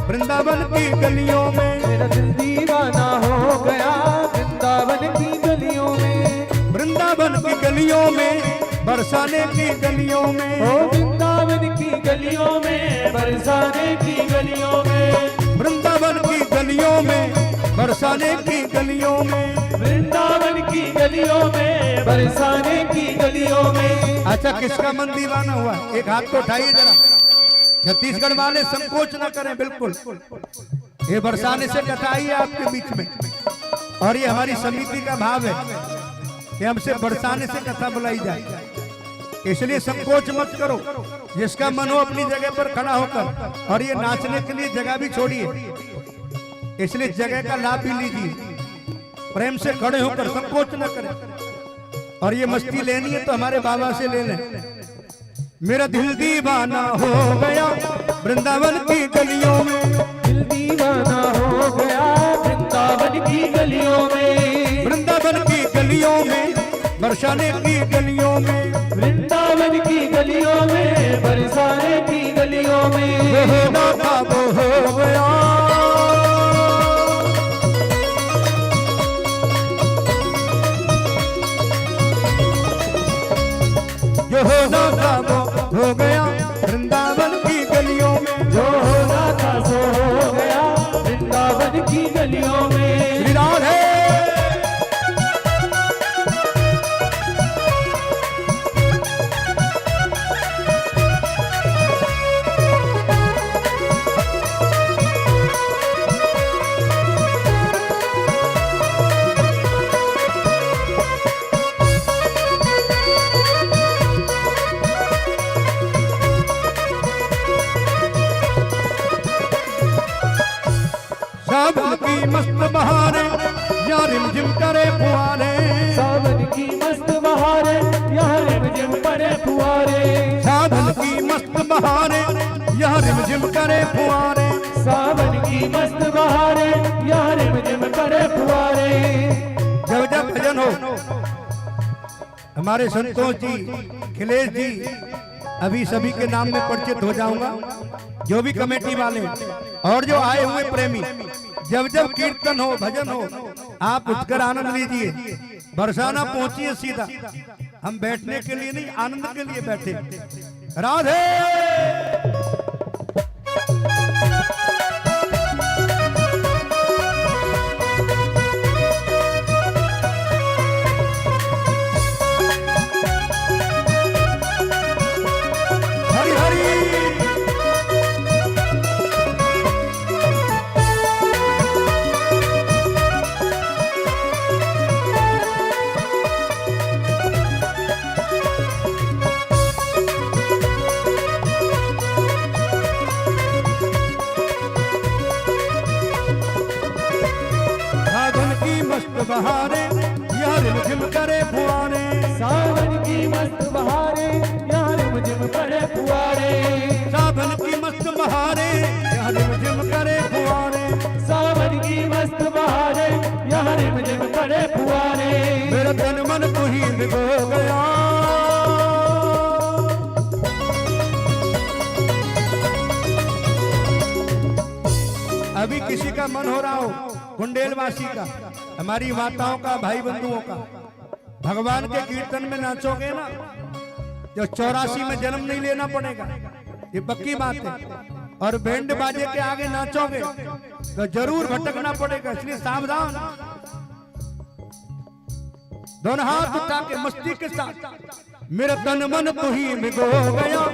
वृंदावन की गलियों में, मेरा दिल दीवाना हो गया वृंदावन की गलियों में। वृंदावन की गलियों में बरसाने की गलियों में, ओ वृंदावन की गलियों में बरसाने की गलियों में। वृंदावन की गलियों में बरसाने की गलियों में, वृंदावन की गलियों में बरसाने की गलियों में। अच्छा, किसका मन दीवाना हुआ? एक हाथ को उठाइए जरा। छत्तीसगढ़ वाले संकोच न करें बिल्कुल। ये बरसाने से कथा आई है आपके बीच में, और ये हमारी समिति का भाव है कि हमसे बरसाने से कथा बुलाई जाए, इसलिए संकोच मत करो। जिसका मन हो अपनी जगह पर खड़ा होकर, और ये नाचने के लिए जगह भी छोड़िए, इसलिए जगह का लाभ भी लीजिए। प्रेम से खड़े होकर संकोच न करें। और ये मस्ती लेनी है तो हमारे बाबा से ले लें। मेरा दिल दीवाना हो गया वृंदावन की गलियों में, दिल दीवाना हो गया वृंदावन की गलियों में। वृंदावन की गलियों में बरसाने की गलियों में, वृंदावन की गलियों में बरसाने की गलियों में। वो नाता वो हो गया, जो होना था वो हो गया वृंदावन की गलियों में, जो होना था सो हो गया वृंदावन की गलियों में। श्री राधे। सावन की मस्त बहारे या रिमझिम करे फुहारे, सावन की मस्त बहारे यहाँ रिमझिम पड़े फुहारे। सावन की मस्त बहारे या रिमझिम करे फुहारे, सावन की मस्त बहारे यहाँ रिमझिम पड़े फुहारे। जब जब भजन हो हमारे संतोष जी, खिलेश जी, अभी सभी के नाम में परिचित हो जाऊंगा, जो भी कमेटी वाले और जो आए हुए प्रेमी, जब जब कीर्तन हो, भजन हो, आप उठकर आनंद लीजिए। बरसाना पहुंचिए सीधा, हम बैठने के लिए नहीं, आनंद के लिए बैठे। राधे बहारे यार रिमझिम करे फुआरे, सावन की मस्त बहारे यार रिमझिम करे फुआरे, सावन की मस्त बहारे यार रिमझिम करे फुआरे, सावन की मस्त बहारे यार रिमझिम करे फुआरे। मेरा तन मन तू ही भिगो गया, अभी किसी का मन हो रहा हो, कुंडेलवासी का, हमारी माताओं का, भाई बंधुओं का, भगवान के कीर्तन में नाचोगे ना, जो 84 में जन्म नहीं लेना पड़ेगा, ये पक्की बात है। और बैंड बाजे के आगे नाचोगे तो जरूर भटकना पड़ेगा, इसलिए सावधान। दोनों हाथ उठा के मस्ती के साथ, मेरा तन मन तू ही भिगो गया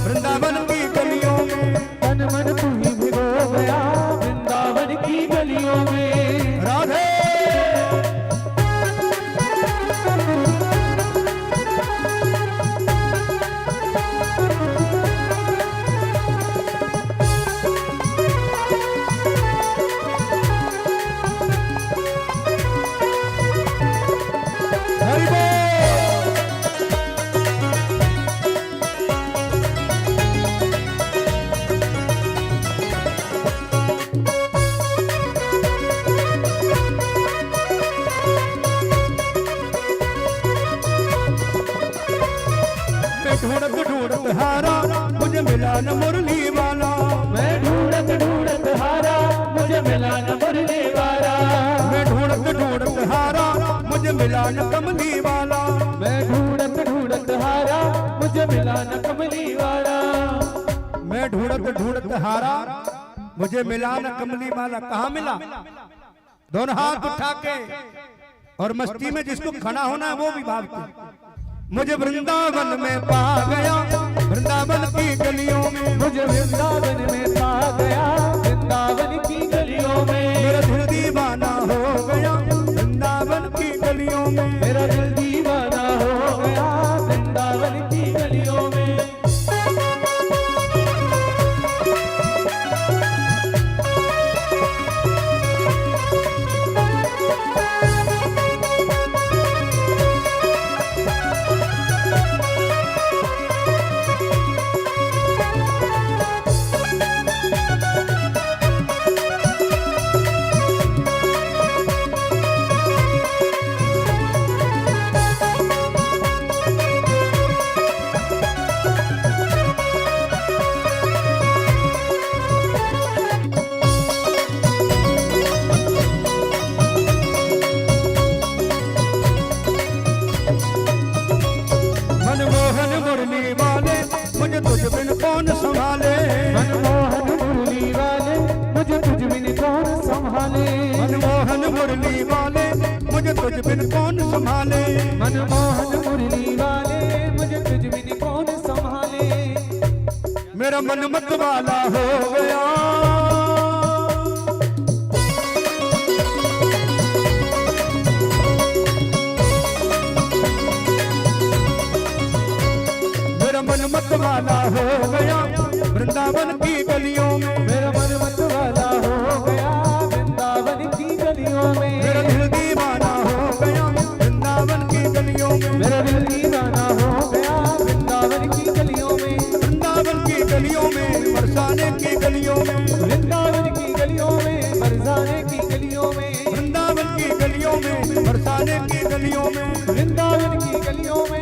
वृंदावन की गलियों में, तन मन तू ही भिगो गया वृंदावन की गलियों में। राधे ढूंढत ढूंढत हारा मुझे मिला न मुरली वाला, मैं ढूंढत ढूंढत हारा मुझे मिला न मुरली वाला, मैं ढूंढत ढूंढत हारा मुझे मिला न कमली वाला, मैं ढूंढत ढूंढत हारा मुझे मिला न कमली वाला, मैं ढूंढत ढूंढत हारा मुझे मिला न कमली वाला। कहाँ मिला? दोनों हाथ उठा के और मस्ती में जिसको खड़ा होना है वो भी भाव के, मुझे वृंदावन में पा गया वृंदावन की गलियों में, मुझे वृंदावन में पा गया वृंदावन की गलियों में, मेरा दिल दीवाना हो गया वृंदावन की गलियों में, मेरा दिल दीवाना हो गया वृंदावन की गलियों में। मनमोहन मुरली वाले मुझे तुझ बिन कौन संभाले, मनमोहन मुरली वाले मुझे तुझ बिन कौन संभाले, मनमोहन मुरली वाले मुझे तुझ बिन कौन संभाले, मनमोहन मुरली वाले मुझे तुझ बिन कौन संभाले, मेरा मन मत वाला हो गया, मन मत वाला हो गया वृंदावन की गलियों में, मेरा मन मत वाला हो गया वृंदावन की गलियों में, मेरा दिल दीवाना हो गया वृंदावन की गलियों में, मेरा दिल दीवाना हो गया वृंदावन की गलियों में, वृंदावन की गलियों में बरसाने की गलियों में, वृंदावन की गलियों में बरसाने की गलियों में, वृंदावन की गलियों में बरसाने की गलियों में, वृंदावन की गलियों में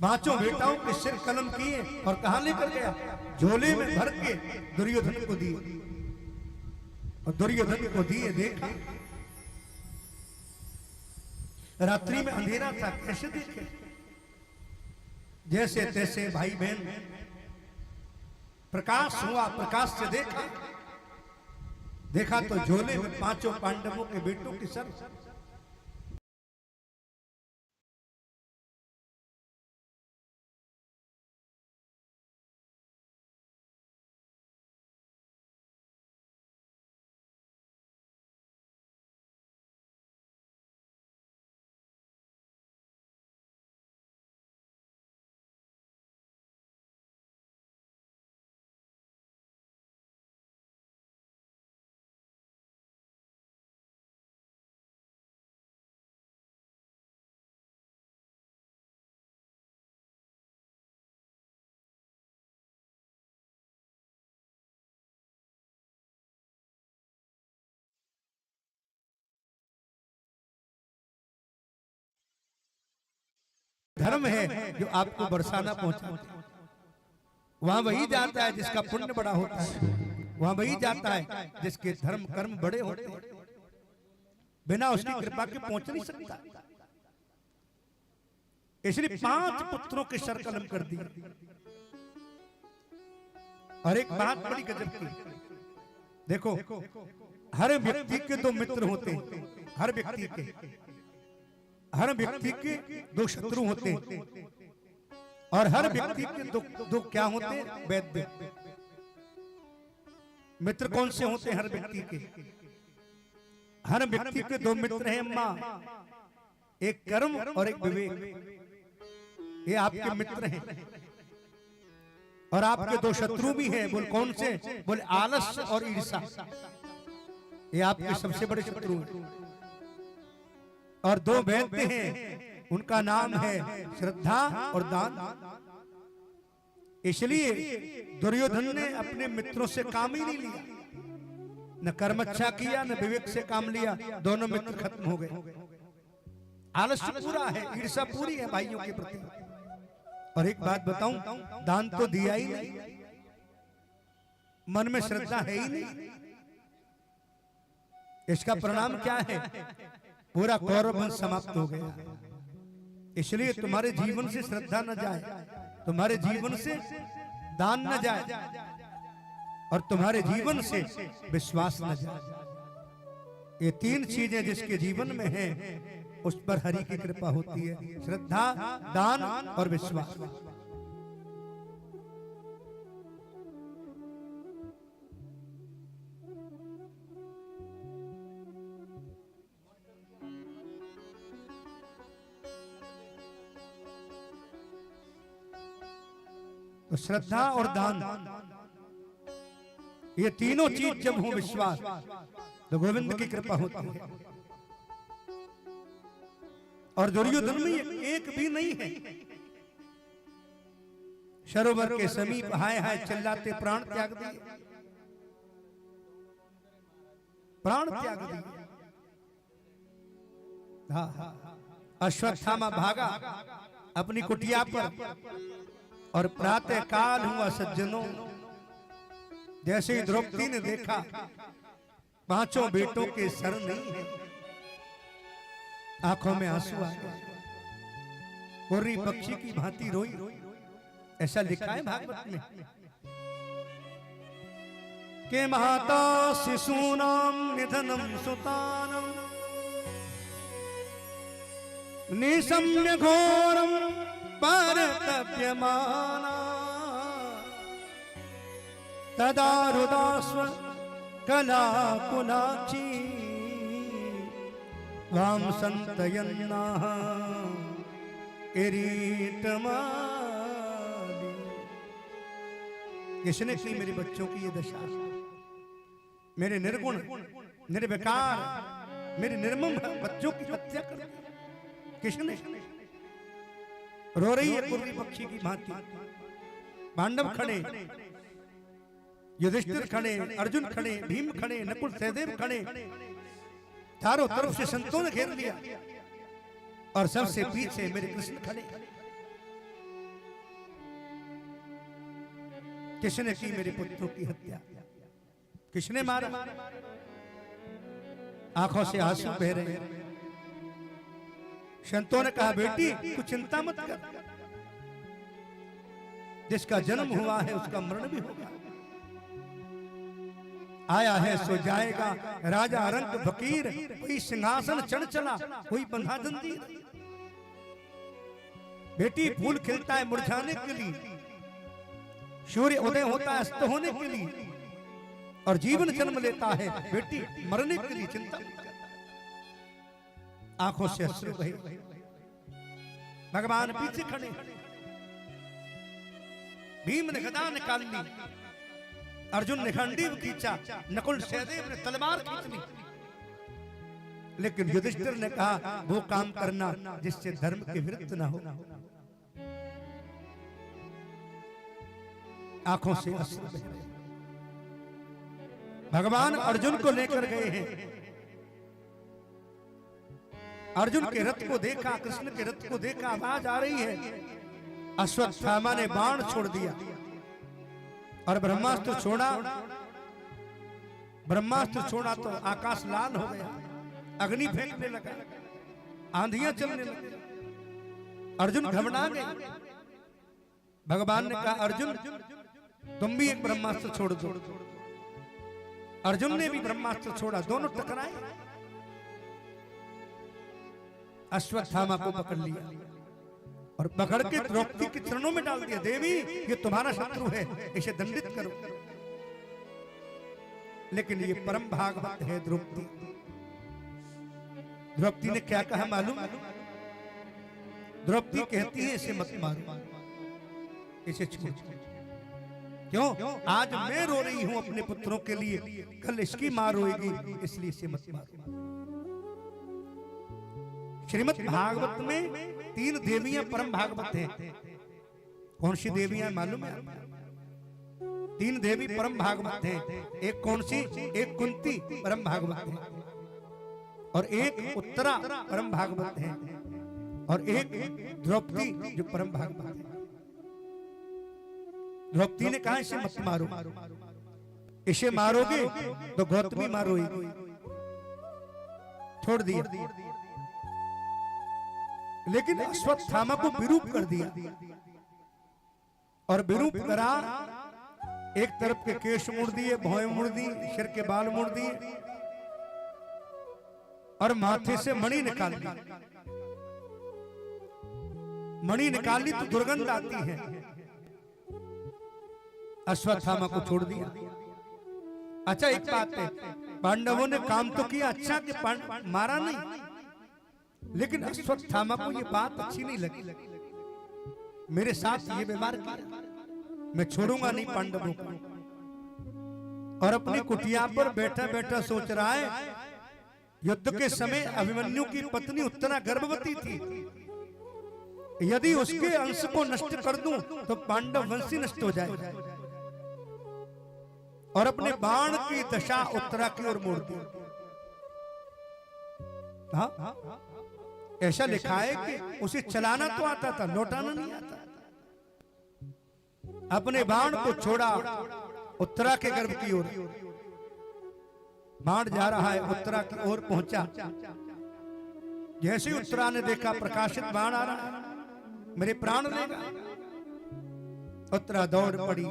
पांचों बेटाओं के सिर कलम किए और कहां लेकर गया? झोले में भर के दुर्योधन को दिए। और दुर्योधन को दिए, देखा रात्रि में अंधेरा था, कैसे देखे? जैसे तैसे भाई बहन, प्रकाश हुआ, प्रकाश से देखा तो झोले में पांचों पांडवों के बेटों के सर। धर्म है जो आपको बरसाना पहुंचाता है। वहां वही जाता है जिसका पुण्य बड़ा होता है, वहां वही जाता है जिसके धर्म कर्म बड़े होते हैं। बिना उसकी कृपा के पहुंच नहीं सकता। इसलिए 5 पुत्रों के सर कलम कर दिए। और एक बात बड़ी गजब की, देखो हर व्यक्ति के 2 मित्र होते हैं, हर व्यक्ति के 2 शत्रु होते हैं, और हर व्यक्ति के दो क्या होते हैं? वैद्य। मित्र कौन से होते हैं हर व्यक्ति के? हर व्यक्ति के 2 मित्र हैं मां, एक कर्म और एक विवेक। ये आपके मित्र हैं। और आपके 2 शत्रु भी हैं। बोल कौन से? बोले आलस्य और ईर्षा। ये आपके सबसे बड़े शत्रु हैं। और 2 वैद्य हैं, उनका नाम है श्रद्धा और दान। इसलिए दुर्योधन ने अपने मित्रों से काम ही नहीं लिया, न कर्म अच्छा किया न विवेक से काम लिया। दोनों मित्र खत्म हो गए। आलस्य पूरा है, ईर्षा पूरी है भाइयों के प्रति। और एक बात बताऊं, दान तो दिया ही नहीं, मन में श्रद्धा है ही नहीं। इसका परिणाम क्या है? पूरा कौरव वंश समाप्त हो गया। इसलिए तुम्हारे जीवन से श्रद्धा न जाए, तुम्हारे जीवन से दान न जाए, और तुम्हारे जीवन से विश्वास न जाए। ये 3 चीजें जिसके जीवन में हैं, उस पर हरि की कृपा होती है। श्रद्धा, दान और विश्वास। तो श्रद्धा और दान, ये तीनों चीज जब हो विश्वास, तो गोविंद की कृपा होती है। और दुर्योधन में एक भी नहीं है। सरोवर के समीप हाय हाय चिल्लाते प्राण त्याग दिए, प्राण त्याग दिए। अश्वत्थामा भागा अपनी कुटिया पर, और प्रातः काल हुआ सज्जनों, जैसे ही द्रौपदी ने देखा 5 बेटों के सर नहीं है, आंखों में आंसू आ गए। कोर्री पक्षी की भांति रोई, ऐसा लिखा है भागवत में के महाता शिशूनाम निधनम सुतानम निशम्य घोरम परतप्यमाना तदा रुदास्व कला कुलाची वाम संतयन्ना इरीतमाली। किसने की मेरे बच्चों की ये दशा? मेरे निर्गुण, निर्विकार, मेरे निर्मम बच्चों की हत्या कर किसने? रो रही है कुर्री पक्षी की भांति। पांडव खड़े, युधिष्ठिर खड़े, अर्जुन खड़े, भीम खड़े, नकुल सहदेव खड़े, चारों तरफ से संतों ने घेर लिया, और सबसे पीछे मेरे कृष्ण खड़े। किसने की मेरे पुत्रों की हत्या, किसने मारा? आंखों से आंसू बह रहे हैं। संतों ने कहा बेटी तू चिंता मत कर, जिसका जन्म हुआ है उसका मरण भी होगा। आया है सो जाएगा, राजा रंग फकीर, कोई सिंहासन चढ़ चला, कोई बंधा जंजीर। बेटी फूल खिलता है मुरझाने के लिए, सूर्य उदय होता है अस्त होने के लिए, और जीवन जन्म लेता है बेटी मरने के लिए। चिंता मत कर। आंखों से अश्रु बहे। भगवान पीछे खड़े, भीम ने गदा निकाल ली, अर्जुन ने खंडीव खींचा, नकुल सहदेव ने तलवार खींच ली, लेकिन युधिष्ठिर ने कहा वो काम करना जिससे धर्म के विरुद्ध ना हो। आंखों से अश्रु बह रहे। भगवान अर्जुन को लेकर गए हैं। अर्जुन के रथ को देखा, कृष्ण के रथ को देखा, आवाज आ रही है। अश्वत्थामा ने बाण छोड़ दिया और ब्रह्मास्त्र छोड़ा। ब्रह्मास्त्र छोड़ा तो आकाश लाल हो गया, अग्नि फेंकने लगा, आंधियां चलने लगी। अर्जुन घबरा गए। भगवान ने कहा अर्जुन तुम भी एक ब्रह्मास्त्र छोड़ दो। अर्जुन ने भी ब्रह्मास्त्र छोड़ा, दोनों टकराए। अश्वत्थामा को पकड़ लिया और पकड़ के द्रौपदी के चरणों में डाल दिया। देवी ये तुम्हारा शत्रु है, इसे दंडित करो। लेकिन ये परम भागवत है द्रौपदी। द्रौपदी ने क्या कहा मालूम? द्रौपदी कहती है इसे मत मारो, इसे छोड़। क्यों? आज मैं रो रही हूं अपने पुत्रों के लिए, कल इसकी मां रोएगी, इसलिए इसे मत मारो। श्रीमद् भागवत में 3 देवियां परम भागवत हैं। कौन सी देवियां मालूम है? 3 देवी परम भागवत हैं। एक कौन सी? एक कुंती परम भागवत है, और एक उत्तरा परम भागवत है, और एक द्रौपदी जो परम भागवत है। द्रौपदी ने कहा इसे मत मारो, इसे मारोगे तो गौतमी मारोगी। छोड़ दिया। लेकिन अश्वत्थामा को विरूप कर दिया, और विरूप करा। एक तरफ के केश मुड़ दिए, भौएं मुड़ दी, सिर के बाल मुड़ दिए, और माथे से मणि निकाल दी। मणि निकाली तो दुर्गंध आती है। अश्वत्थामा को छोड़ दिया। अच्छा एक बात है, पांडवों ने काम तो किया अच्छा कि मारा नहीं, लेकिन अश्वत्थामा को ये बात अच्छी नहीं लगी। मेरे साथ ये व्यवहार किया, मैं छोड़ूंगा नहीं पांडवों को। और अपनी कुटिया पर बैठा बैठा सोच रहा है, युद्ध के समय अभिमन्यु की पत्नी उत्तरा गर्भवती थी। यदि उसके अंश को नष्ट कर दूं तो पांडव वंश नष्ट हो जाएगा। और अपने बाण की दशा उत्तरा की ओर मोड़ दी। ऐसा लिखा है कि उसे चलाना तो आता था, लौटाना नहीं आता। अपने बाण को छोड़ा उत्तरा के गर्भ की ओर। बाण जा रहा है, उत्तरा की ओर पहुंचा। जैसे ही उत्तरा ने देखा प्रकाशित बाण आ रहा है, मेरे प्राण लेगा, उत्तरा दौड़ पड़ी।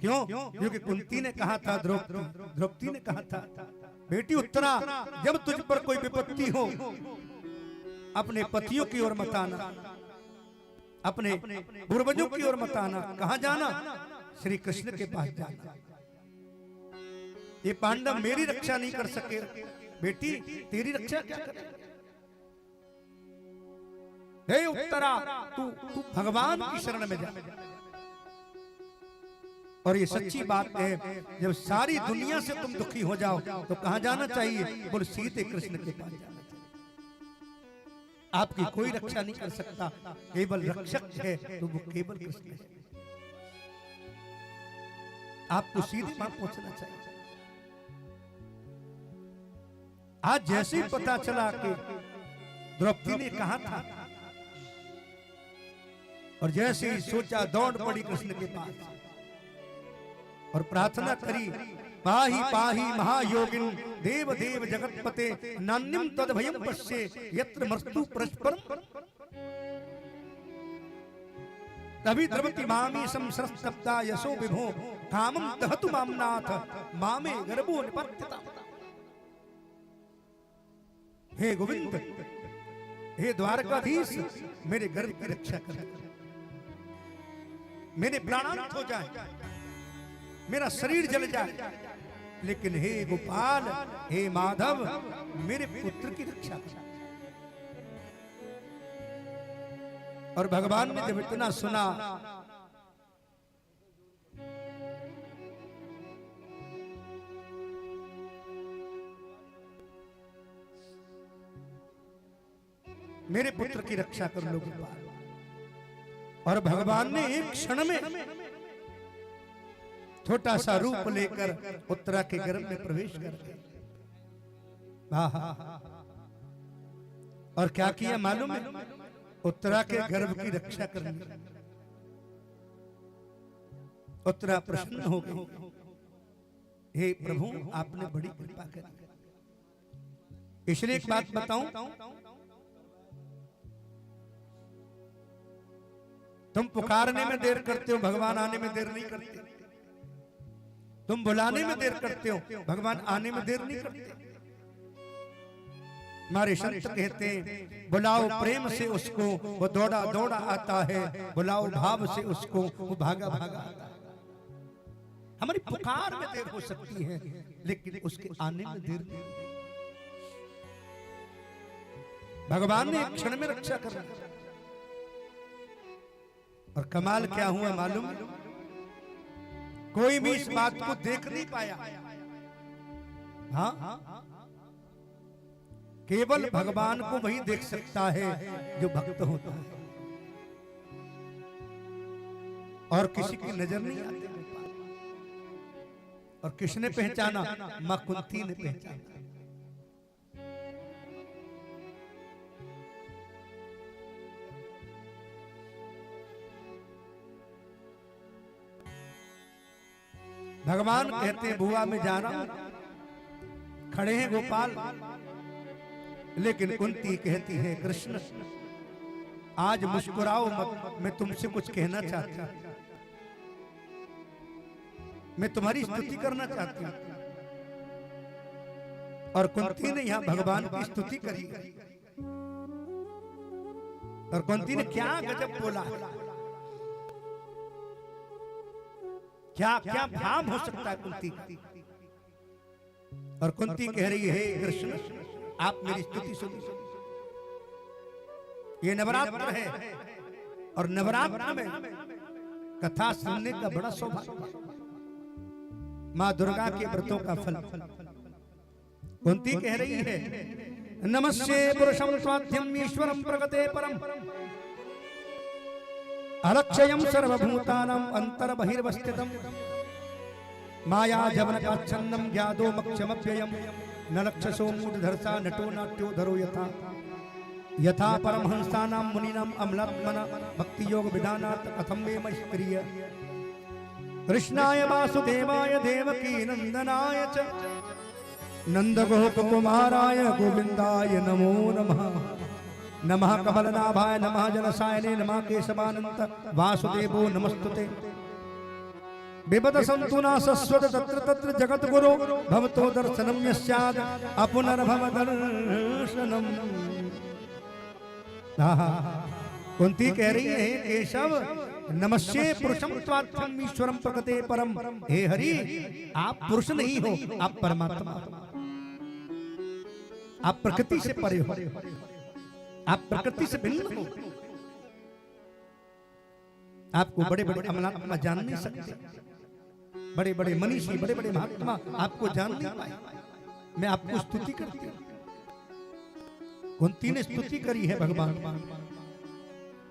क्यों? क्योंकि कुंती ने कहा था, द्रौपदी ने कहा था, बेटी उत्तरा जब तुझ पर कोई विपत्ति हो अपने पतियों की ओर मत आना, अपने पूर्वजों की ओर मत आना। कहां जाना? श्री कृष्ण के पास जाना। ये पांडव मेरी रक्षा नहीं कर सके, बेटी तेरी रक्षा क्या करे? हे उत्तरा तू भगवान की शरण में जा। और ये सच्ची बात है, जब सारी दुनिया से तुम दुखी हो जाओ तो कहां जाना चाहिए? बोल सीधे कृष्ण के पास जाना चाहिए। आपकी कोई रक्षा नहीं कर सकता, केवल रक्षक है तो वो केवल कृष्ण है। आपको सीधे वहां पहुंचना चाहिए। आज जैसे ही पता चला कि द्रौपदी ने कहा था, और जैसे ही सोचा दौड़ पड़ी कृष्ण के पास। और प्रार्थना करी, पाहि पाहि महायोगिन देव देव जगतपते नान्यम तद भयम पश्ये यत्र मस्तु परस्परम। तभी द्रवति मामी संसृष्टप्ता यशो विभो कामं दहतु मामनाथ मामे गर्भो निपत्यता। हे गोविंद, हे द्वारकाधीश, मेरे गर्भ की रक्षा कर, मेरे प्राणांत हो जाए, मेरा शरीर जल जाए, लेकिन हे गोपाल, हे माधव, मेरे पुत्र की रक्षा कर। और भगवान ने जब इतना सुना, मेरे पुत्र की रक्षा कर लो गोपाल। और भगवान ने एक क्षण में छोटा सा रूप लेकर उत्तरा के गर्भ में प्रवेश कर गए। और क्या किया मालूम है? उत्तरा के गर्भ की रक्षा करनी। उत्तरा प्रसन्न हो गई, हे प्रभु आपने बड़ी कृपा करी। इसलिए एक बात बताऊं, तुम पुकारने में देर करते हो, भगवान आने में देर नहीं करते। तुम बुलाने में देर करते हो, भगवान आने में देर नहीं करते। हमारे संत कहते हैं, बुलाओ प्रेम से उसको, वो दौड़ा दौड़ा आता है, बुलाओ भाव से उसको, वो भागा भागा आता है। हमारी पुकार में देर हो सकती है, लेकिन उसके आने में देर नहीं। भगवान ने एक क्षण में रक्षा करना। और कमाल क्या हुआ मालूम? कोई भी इस बात को देख नहीं पाया। हाँ, केवल भगवान को वही देख सकता है जो भक्त होता है, और किसी की नजर नहीं आती। और किसने पहचाना? मां कुंती ने पहचाना। भगवान कहते हैं, बुआ में जा रहा हूं, खड़े हैं गोपाल, लेकिन कुंती कहती है, कृष्ण आज मुस्कुराओ मत, मैं तुमसे कुछ कहना चाहती हूं, मैं तुम्हारी स्तुति करना चाहती हूं। और कुंती ने यहां भगवान की स्तुति करी। और कुंती ने क्या गजब बोला, क्या क्या भाव हो सकता है कुंती का। और कुंती कह रही है, कृष्ण आप मेरी स्तुति सुनिए। ये नवरात्र है, और नवरात्र में कथा सुनने का बड़ा सौभाग्य, मां दुर्गा के व्रतों का फल। कुंती कह रही है, नमस्ते पुरुषं स्वाध्यम ईश्वरं प्रगते परम अलक्षयं सर्वभूतानां अंतर बहिर्वस्थितम् माया जवनकाच्छन्नं ज्ञादो मक्षमव्ययम् न लक्षसो मूढधर्षा नटो नाट्यो धरो यथा यथा परमहंसानां मुनीनां अमलात्मना भक्ति योग विधानात् कथं मे मस्त्रिय कृष्णाय वासुदेवाय देवकी नंदनाय च नंदगोपकुमाराय गोविंदाय नमो नमः। नमः कमलनाभाय नमः जनसायने नमः केशवानंत वासुदेवो नमस्तुते। बिबद संतुना सस्वत तत्र तत्र जगत गुरु भवतो दर्शनम यस्याद अपुनर्भव दर्शनम। कुंती कह रही है, केशव नमस्ते पुरुषम त्वात्मं ईश्वरं प्रकृते परम। हे हरि, आप पुरुष नहीं हो, आप परमात्मा, आप प्रकृति से परे हो, आप प्रकृति से भिन्न हो। आपको बड़े बड़े अमलात्मा जान नहीं सकते, बड़े बड़े मनीषी, बड़े बड़े महात्मा आपको जान नहीं पाए। मैं आपको स्तुति करती हूँ। कुंती ने स्तुति करी है भगवान,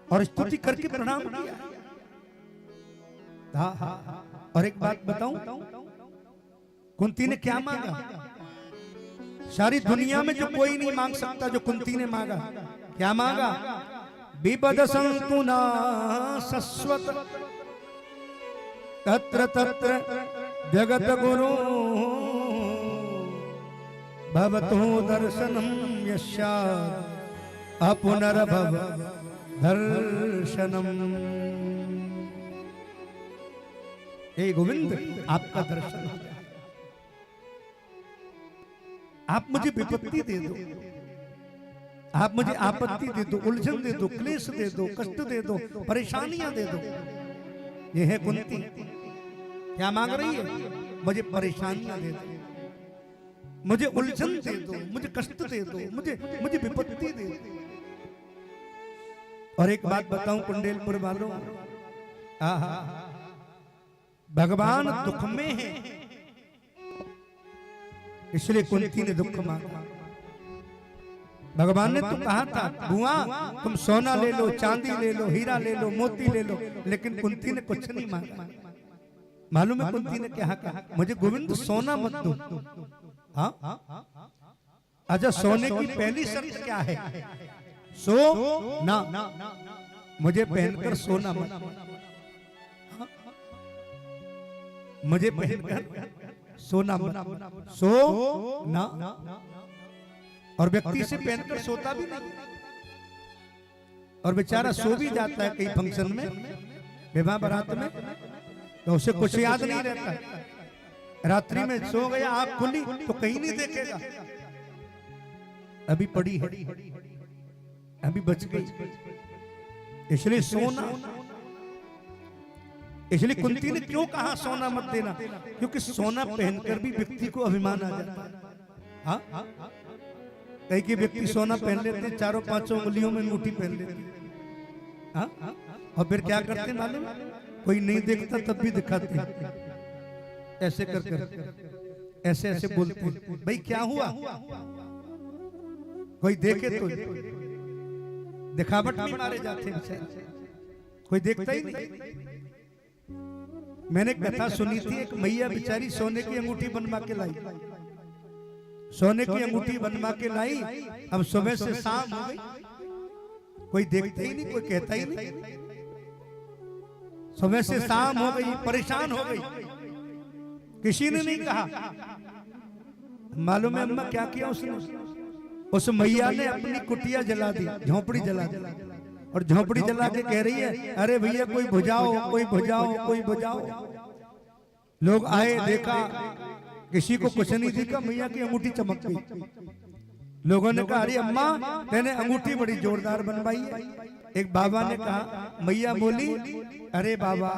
और स्तुति करके प्रणाम किया। और एक बात बताऊं, कुंती ने क्या मांगा? सारी दुनिया में जो कोई नहीं मांग सकता जो कुंती ने मांगा। क्या मांगा? बिबद संतुना सस्वत तत्र तत्र जगत गुरु भवतो दर्शनम यस्या अपुनर्भव दर्शनम। हे गोविंद, आपका दर्शन हो जाए। आप मुझे विपत्ति दे दो, आप मुझे आपत्ति दे दो, उलझन दे दो, क्लेश दे दो, कष्ट दे दो, परेशानियां दे दो। ये है कुंती, क्या मांग रही है? मुझे परेशानियां दे दो, मुझे उलझन दे दो, मुझे कष्ट दे दो, मुझे विपत्ति दे दो। और एक बात बताऊं कुंडेलपुर वालों, भगवान दुख में है, इसलिए कुंती ने दुख मांगा। भगवान ने तो कहा था बुआ तुम सोना ले लो, चांदी ले लो, हीरा ले लो, मोती ले लो, लेकिन कुंती ने कुछ नहीं मांगा। मालूम है कुंती ने क्या कहा? मुझे गोविंद सोना मत दो। हाँ, अच्छा सोने की पहली शर्त क्या है? सो ना, मुझे पहनकर सोना मत, मुझे पहनकर सोना मत, सो ना। और व्यक्ति से पहनकर सोता भी नहीं, और बेचारा सो भी जाता है कई फंक्शन में, विवाह बारात में, तो उसे कुछ याद नहीं रहता। रात्रि में सो गया, आंख खुली तो कहीं नहीं देखेगा, अभी पड़ी है, अभी बच गई। इसलिए सोना, इसलिए कुंती ने क्यों कहा सोना मत देना? क्योंकि सोना पहनकर भी व्यक्ति को अभिमान आ जाता है। हाँ, कई के व्यक्ति सोना पहन लेते, चारों पांचों उंगलियों में अंगूठी पहन लेते। हाँ, और फिर क्या करते मालूम? कोई नहीं देखता तब भी दिखाते, ऐसे कर ऐसे ऐसे बोलते, भाई क्या हुआ? कोई देखे तो दिखावट में मारे जाते हैं, कोई देखता ही नहीं। मैंने कथा सुनी थी, एक मैया बेचारी सोने की अंगूठी बनवा के लाई, सोने की अंगूठी बनवा के लाई। अब सुबह से शाम हो गई, कोई देखता ही नहीं, कोई कहता ही नहीं। सुबह से शाम हो गई, परेशान हो गई, किसी ने नहीं कहा। मालूम है अम्मा क्या किया उसने? उस मैया ने अपनी कुटिया जला दी, झोपड़ी जला दी, और झोपड़ी जला के कह रही है अरे भैया कोई बुझाओ, कोई बुझाओ, कोई बुझाओ। लोग आए, देखा, किसी को कुछ नहीं दिखा, मैया की अंगूठी चमक गई। लोगों ने कहा अरे अम्मा मैंने अंगूठी बड़ी जोरदार बनवाई है। एक बाबा ने कहा, मैया बोली अरे बाबा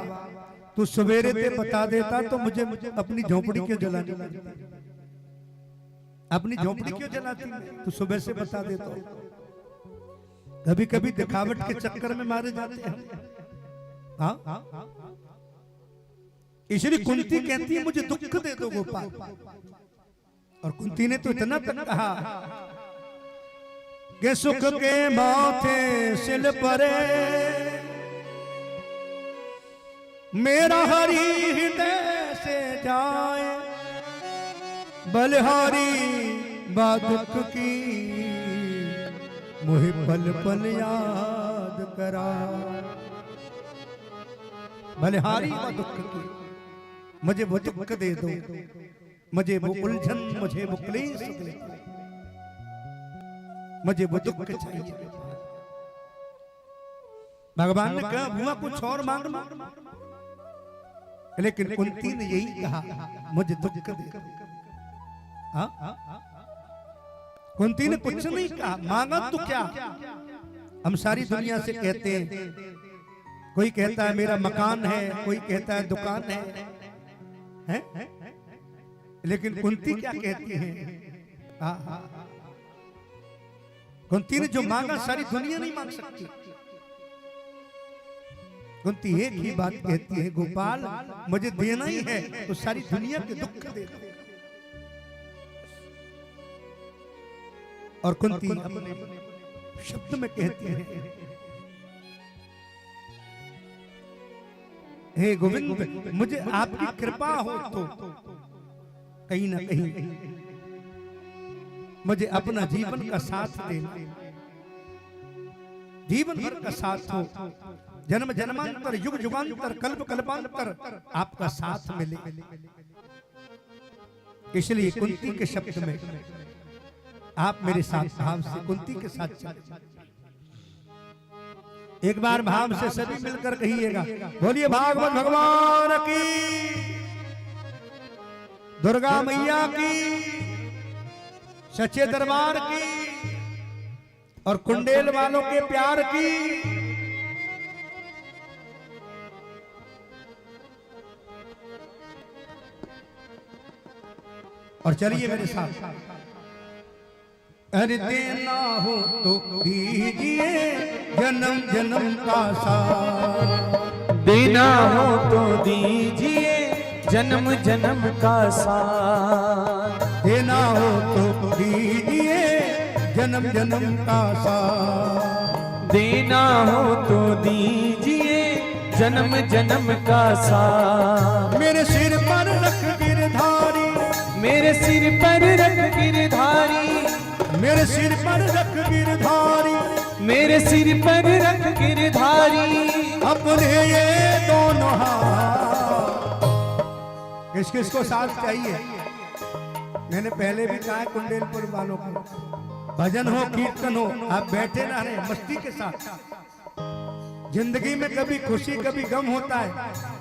तू सवेरे ते बता देता तो मुझे अपनी झोपड़ी क्यों जलानी पड़ती? अपनी झोपड़ी क्यों जलाती? तू सुबह से बता देता। कभी कभी दिखावट के चक्कर में मारे जाते हैं। हाँ, इसलिए कुंती कहती है मुझे दुख दे दो गोपाल। और कुंती ने तो इतना तक कहा कि सुख के माथे सिल परे मेरा हरि हृदय से जाए, बलिहारी बादुख की मुझे पल पल याद करा। बलिहारी बादुख की मुझे वो दुख दे दो, मुझे वो उलझन, मुझे वो क्लेश दे दो, मुझे वो दुख चाहिए। भगवान ने कहा बुआ कुछ और मांग लो, लेकिन कुंती ने यही कहा मुझे दुख दे दो। कुंती ने कुछ नहीं कहा, मांगा तो क्या? हम सारी दुनिया से कहते हैं, कोई कहता है मेरा मकान है, कोई कहता है दुकान है? लेकिन कुंती क्या कहती है? कुंती ने जो मांगा सारी दुनिया नहीं मांग सकती। कुंती एक ही बात कहती है गोपाल मुझे देना ही है तो सारी दुनिया के दुख दे दो। और कुंती अपने शब्द में कहती है हे गोविंद मुझे आपकी कृपा हो तो कहीं ना कहीं मुझे अपना जीवन का साथ देना, जीवन भर का साथ हो, जन्म जन्मांतर, युग युगांतर, कल्प कल्पांतर आपका साथ मिले। इसलिए कुंती के शब्द में आप मेरे साथ भाव से कुंती के साथ चले। एक बार भाव से सभी मिलकर कहिएगा, बोलिए भागवत भगवान की, दुर्गा मैया की, सच्चे दरबार की और कुंडेल वालों के प्यार की। और चलिए मेरे साथ, अरे देना हो तो दीजिए जन्म जन्म का साथ, देना हो तो दीजिए जन्म जन्म का साथ, देना हो तो दीजिए जन्म जन्म का साथ, देना हो तो दीजिए जन्म जन्म का साथ। मेरे सिर पर रख गिरधारी, मेरे सिर पर रख गिरधारी, मेरे सिर पर रख गिरधारी, मेरे सिर पर रख गिरधारी, अपने ये दोनों हाथ। किस किस को साथ चाहिए? मैंने पहले भी कहा है कुंडेलपुर वालों को, भजन हो कीर्तन हो, आप बैठे ना रहे, मस्ती के साथ। जिंदगी में कभी खुशी कभी गम होता है,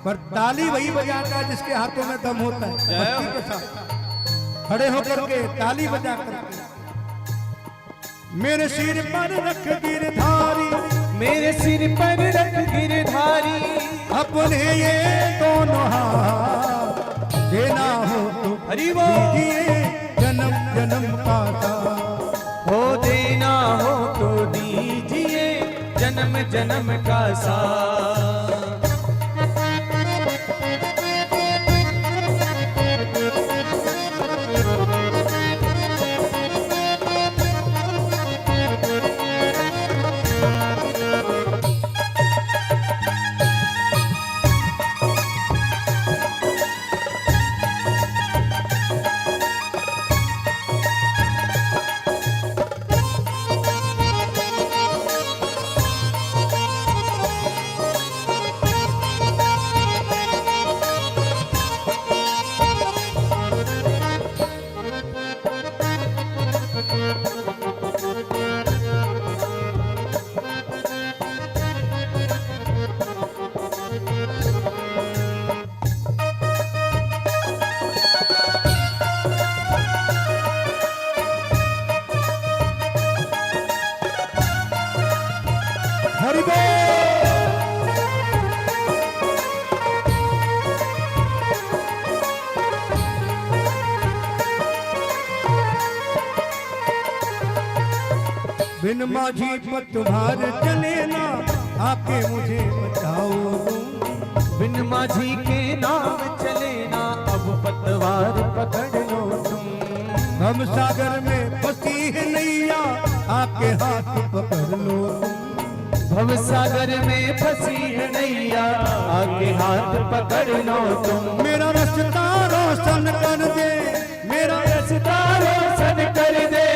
पर ताली वही बजाता है जिसके हाथों में दम होता है। मस्ती के साथ खड़े होकर के ताली बजा करके, मेरे सिर पर रख गिरधारी, मेरे सिर पर रख गिरधारी, अपने ये दोनों हाथ, देना हो तो दीजिए जन्म जन्म का साथ, हो देना हो तो दीजिए जन्म जन्म का साथ। हरि बोल। बिन माझी पतवार चले ना, आके मुझे बचाओ तुम, बिन माझी के नाम चले ना, अब पतवार पकड़ लो तुम। हम सागर में फंसी है नैया, आके हाथ पकड़ लो तुम, भव सागर में फंसी है नैया, आके हाथ पकड़ लो तुम। मेरा रास्ता रोशन कर दे, मेरा रास्ता रोशन कर दे,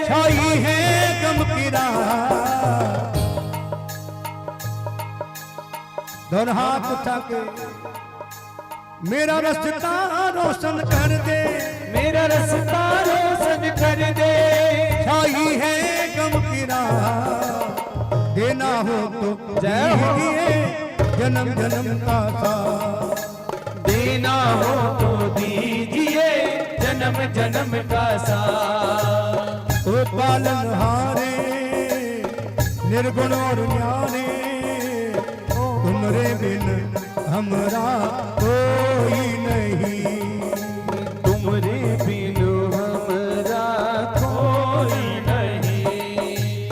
छाई है गम की रात। दोनों हाथ उठा के, मेरा रास्ता रोशन कर दे, मेरा रास्ता रोशन कर दे, छाई है गम की रात। देना हो तो दीजिए जन्म जन्म का साथ, देना हो तो दीजिए जन्म जन्म का साथ। ओ पालनहारे निर्गुण और न्यारे, तुमरे बिन हमरा कोई नहीं, तुमरे बिन हमरा कोई नहीं।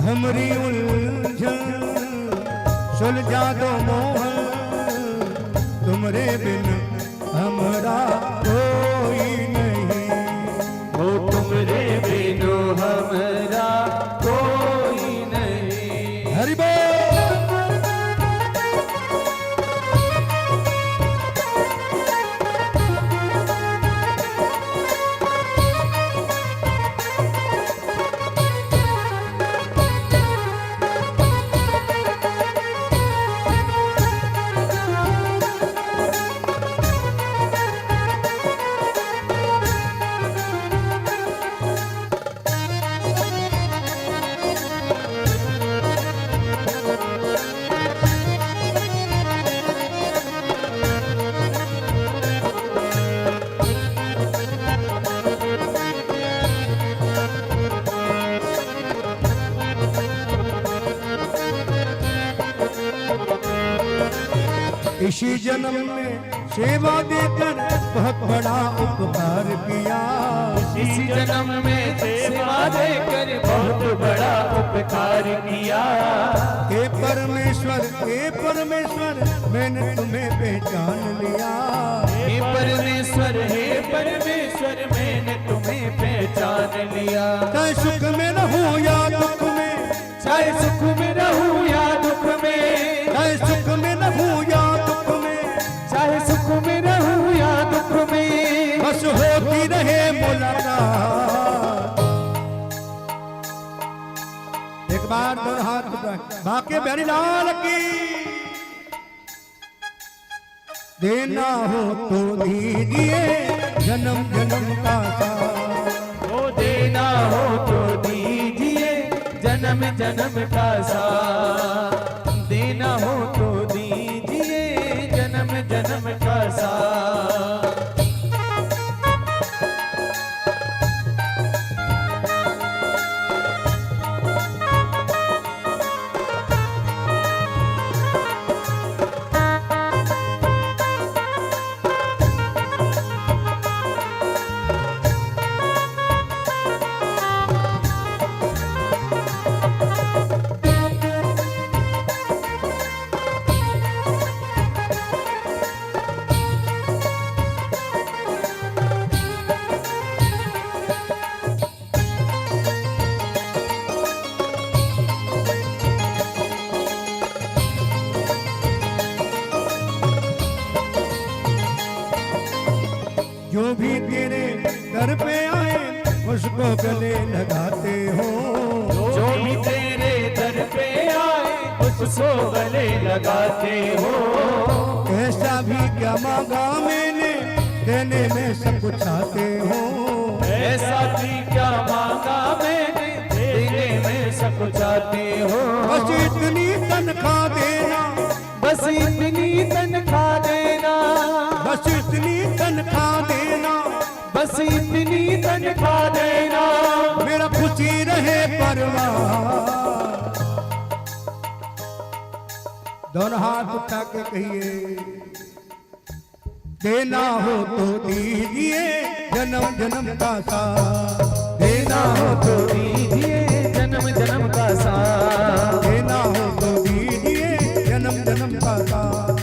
हमरी उलझन सुलझा दो मोहन, तुमरे बिन हमरा कोई नहीं, हो तुमरे बिन हमरा कोई नहीं। हरि बोल। इसी जन्म में सेवा देकर बहुत बड़ा उपकार किया। इसी जन्म में सेवा देकर बहुत बड़ा उपकार किया। हे परमेश्वर मैंने तुम्हें पहचान लिया। हे परमेश्वर मैंने तुम्हें पहचान लिया। चाहे सुख में रहूं या दुख में, चाहे सुख में रहूं या दुख में, चाहे सुख में रहूं या दुख में, चाहे सुख में रहूं या दुख में, बस होती रहे मुलाकात। एक बार दोनों हाथ उठाए, बाके बिहारी लाल की। देना हो तो दीजिए जन्म जन्म का साथ, वो देना हो तो दीजिए जन्म जन्म का साथ। देना हो तो दीजिए जन्म जन्म का साथ। जो भी तेरे घर पे आए उसको गले लगाते हो। जो भी तेरे दर पे आए उसको गले लगाते हो। ऐसा भी क्या मांगा मैंने देने में सब कुछ आते हो। ऐसा भी क्या मांगा मैंने देने में सब कुछ आते हो। बस इतनी तनख्वाह देना, बस इतनी तनख्वाह देना, बस इतनी तनख्वाह देना, बस इतनी तनख्वाह देना, मेरा खुशी रहे परवाह। दोनों हाथ उठा के कहिए, देना हो तो दीजिए जन्म जन्म का साथ। देना हो तो दीजिए जन्म जन्म का साथ। देना हो तो दीजिए जन्म जन्म का साथ।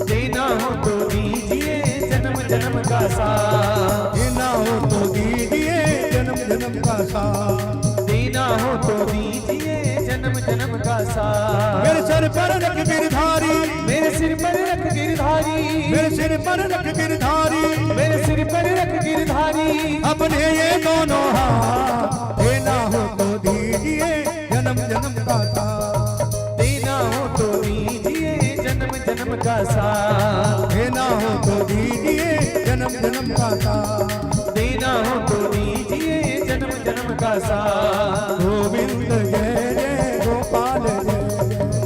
देना हो तो दीजिए जन्म जन्म का साथ। देना हो तो दीजिए जन्म जन्म का साथ। देना हो तो दीजिए जन्म जन्म का साथ। मेरे सर पर रख गिरधारी, मेरे सिर पर रख गिरधारी, मेरे सिर पर रख गिरधारी, मेरे सिर पर रख गिरधारी, अपने ये दोनों हाथ। देना हो तो दीजिए जन्म जन्म का साथ। देना हो तो दीजिए जन्म जन्म का साथ। देना हो तो दीजिए जन्म जन्म का साथ। देना हो तो दीजिए जन्म जन्म का साथ। गोविंद जय जय गोपाल जय जय,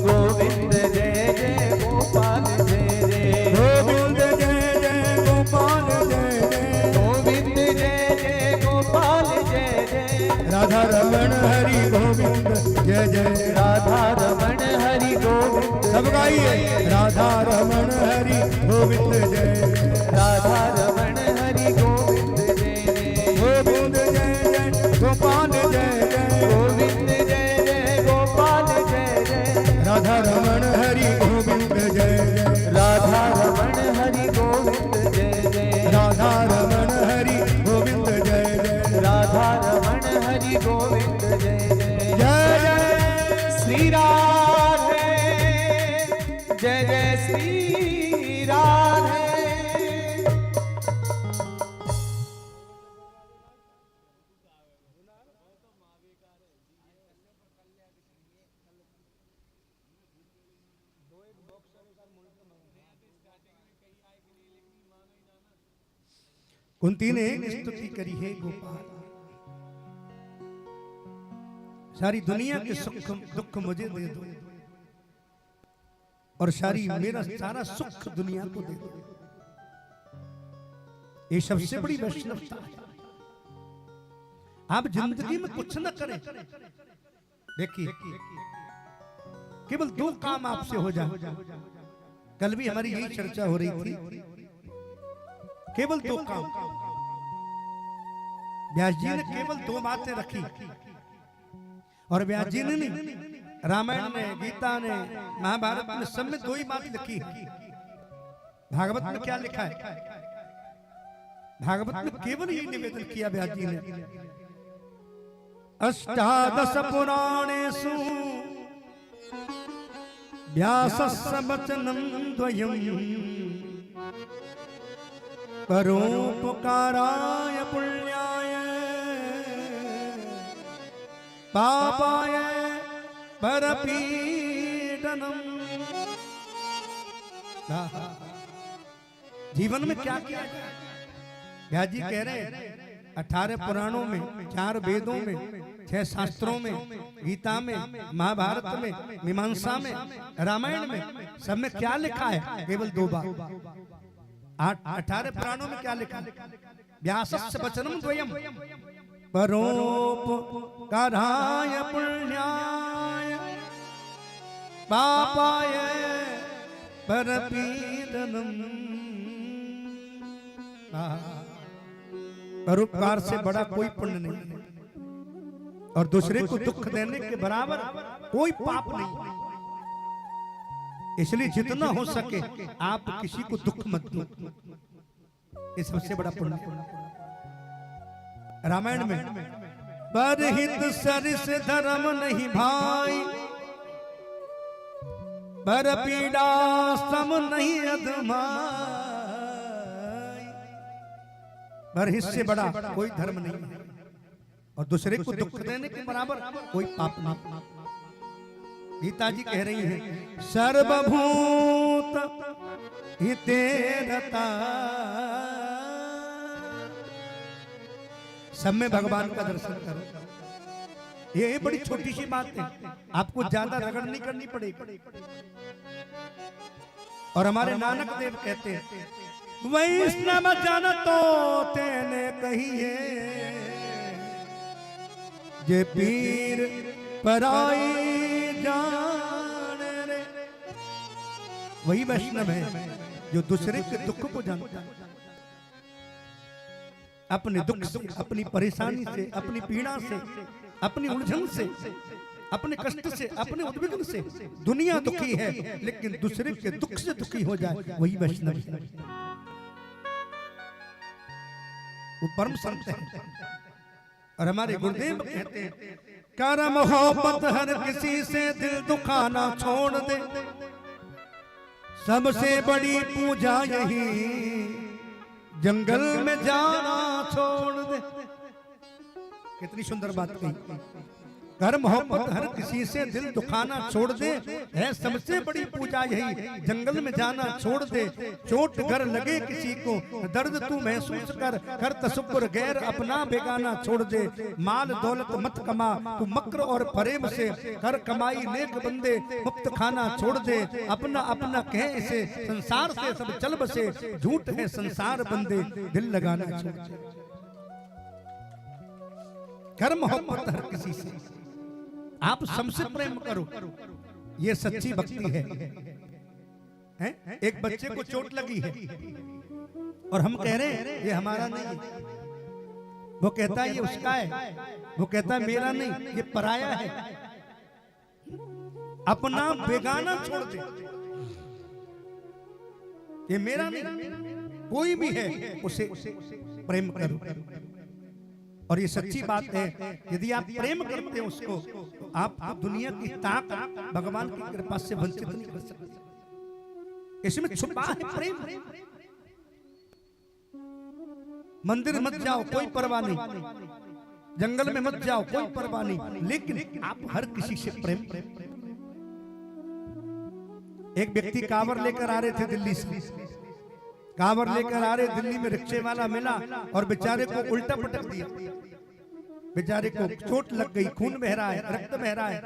गोविंद जय जय गोपाल जय जय, गोविंद जय जय गोपाल जय जय, गोविंद जय जय गोपाल जय जय, राधा रमण हरि गोविंद जय जय, राधा रमण हरि गोविंद। सब गाइए, राधा रमण हरि गोविंद जय जय, राधा रमण हरि गोविंद जय जय, गोविंद जय जय गोपाल जय जय, गोविंद जय जय गोपाल जय जय, राधा रमण हरि गोविंद जय जय, राधा रमण हरि गोविंद जय जय, राधा रमण हरि गोविंद जय जय, राधा रमण हरि गोविंद जय जय। जय जय श्री राधे, जय जय श्री राधे। कुंती ने स्तुति करी है गोपाल, सारी दुनिया के सुख दुख मुझे दे दो और सारी मेरा सारा सुख दुनिया को दे दो। ये सबसे बड़ी वैष्णवता है। आप जिंदगी में कुछ न करें, देखिए केवल दो काम आपसे हो जाए, कल भी हमारी यही चर्चा हो रही थी। केवल दो काम, व्यास जी ने केवल दो बातें रखी, और व्यास जी ने नहीं, रामायण में, गीता ने, महाभारत में, सब में दो ही बात लिखी है। भागवत में क्या लिखा है? भागवत में केवल यही निवेदन किया व्यास जी ने, अष्टादश पुराणेषु व्यासस्य वचनं द्वयम् परोपकाराय पुण्याय पापाय परपीडनम्। जीवन में क्या किया जाए? व्यास जी कह रहे हैं 18 पुराणों में, 4 वेदों में, 6 शास्त्रों में, गीता में, महाभारत में, मीमांसा में, रामायण में, सब में क्या लिखा है? केवल दो बात। 18 पुराणों में क्या लिखा? व्यासस्य वचनं द्वयम् परोपकाराय पुण्याय पापाय परपीडनम्। परोपकार से बड़ा कोई पुण्य नहीं, और दूसरे को दुख देने के बराबर कोई पाप नहीं। इसलिए जितना हो सके आप किसी को दुख मत दो, ये सबसे बड़ा पुण्य। रामायण में परहित सरिस धर्म नहीं भाई, पर पीड़ा सम नहीं अधमाई। परहित से बड़ा कोई धर्म नहीं है, और दूसरे को दुख देने के बराबर कोई पाप नहीं। गीता जी कह रही है सर्वभूत हिते रता, सब में भगवान का दर्शन करो। ये बड़ी छोटी सी बात है, आपको ज्यादा रगड़ नहीं करनी पड़ेगी। और हमारे नानक देव कहते हैं वैष्णव जन तो तेने कहिए, जे पीर पराई जाने रे। वही वैष्णव है जो दूसरे के दुख को जानता है, अपने दुख से, अपनी परेशानी से, अपनी पीड़ा से, अपनी उलझन से, अपने कष्ट से, अपने उद्विग्न से। दुनिया दुखी है लेकिन दूसरे के दुख से दुखी हो जाए, वही वैष्णव है, वो परम संत है। और हमारे गुरुदेव कहते हैं कर मोहब्बत हर किसी से दिल दुखाना छोड़ दे, सबसे बड़ी पूजा यही जंगल में जाना छोड़ दे। कितनी सुंदर बात कही। कर मोहब्बत हर किसी से दिल दुखाना छोड़ दे, है सबसे बड़ी पूजा यही जंगल में जाना छोड़ दे। चोट घर लगे किसी को दर्द तू महसूस कर, कर तसव्वुर गैर अपना बेगाना छोड़ दे। माल दौलत मत कमा तू मक्र और फरेब से, कर कमाई नेक बंदे मुफ्त खाना छोड़ दे। अपना अपना कहे इसे संसार से सब चल बसे, झूठ है संसार बंदे दिल लगाना छोड़ दे। कर मोहब्बत हर किसी से, आप सबसे प्रेम करो, ये सच्ची भक्ति है। एक बच्चे को चोट लगी है और हम कह रहे हैं ये हमारा नहीं है, वो कहता है ये उसका है, वो कहता है मेरा नहीं, ये पराया है। अपना बेगाना छोड़ दे, ये मेरा नहीं, कोई भी है उसे प्रेम करो। और ये सच्ची बात है, यदि आप प्रेम करते हैं उसको तो आप दुनिया की ताकत भगवान की कृपा से वंचित नहीं कर सकते। इसमें छुपा है प्रेम। मंदिर मत जाओ कोई परवाह नहीं, जंगल में मत जाओ कोई परवाह नहीं, लेकिन आप हर किसी से प्रेम। एक व्यक्ति कांवर लेकर आ रहे थे दिल्ली से, कांवर लेकर आ रहे, दिल्ली में रिक्शे वाला मिला और बेचारे को उल्टा पटक दिया। बेचारे को चोट लग गई, खून बह रहा है, रक्त बह रहा है,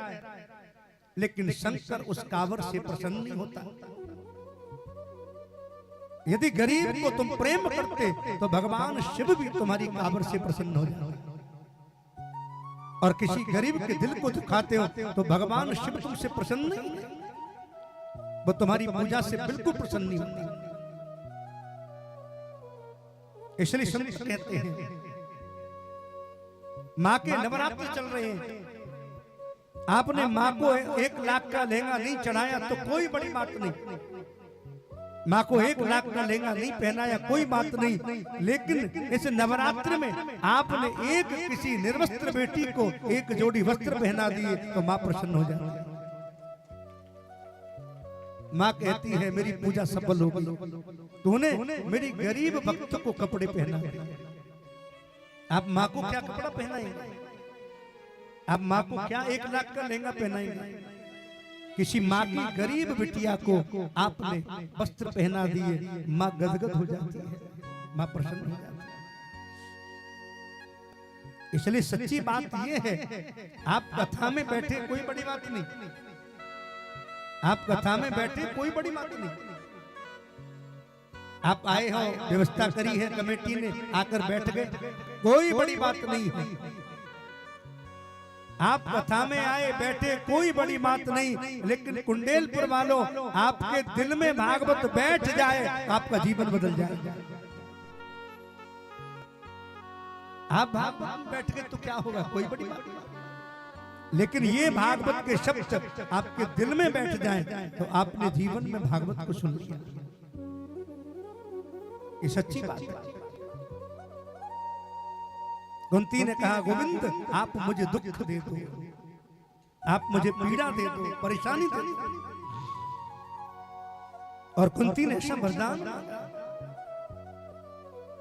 लेकिन शंकर उस कांवर से प्रसन्न नहीं होता। यदि गरीब को तुम प्रेम करते तो भगवान शिव भी तुम्हारी कांवर से प्रसन्न हो जाते। और किसी गरीब के दिल को दुखाते हो तो भगवान शिव तुमसे प्रसन्न नहीं। वो तुम्हारी पूजा से बिल्कुल प्रसन्न नहीं होती। इसलिए संत कहते हैं माँ के नवरात्र चल रहे हैं, आपने माँ को 1 लाख का लहंगा नहीं चढ़ाया तो कोई बड़ी बात नहीं, माँ को 1 लाख का लहंगा नहीं पहनाया कोई बात नहीं, लेकिन इस नवरात्र में आपने एक किसी निर्वस्त्र बेटी को 1 जोड़ी वस्त्र पहना दिए तो माँ प्रसन्न हो जाती है। माँ कहती है मेरी पूजा सफल होगी, तूने मेरी गरीब भक्त को कपड़े पहना दिए। आप माँ को क्या कपड़ा पहनाएंगे? आप माँ को क्या 1 लाख का लहंगा पहनाएंगे? किसी माँ की गरीब बिटिया को आपने वस्त्र पहना दिए, माँ गदगद हो जाती है, माँ प्रसन्न हो जाती है। इसलिए सच्ची बात यह है, आप कथा में बैठे कोई बड़ी बात नहीं, आप कथा में बैठे कोई बड़ी बात नहीं, आप आए हो, व्यवस्था करी है कमेटी ने, आकर बैठ गए, कोई बड़ी बात नहीं है। आप कथा में आए बैठे कोई बड़ी बात नहीं, लेकिन कुंडेलपुर वालों आपके दिल में भागवत बैठ जाए, आपका जीवन बदल जाएगा। आप भागवत बैठ गए तो क्या होगा, कोई बड़ी बात नहीं, लेकिन ये भागवत के शब्द आपके दिल में बैठ जाए तो आपने जीवन में भागवत को सुन लिया। ये सच्ची बात है। कुंती ने कहा गोविंद आप मुझे दुख दे दो, आप मुझे पीड़ा दे दो, परेशानी दे दो, और कुंती ने ऐसा वरदान,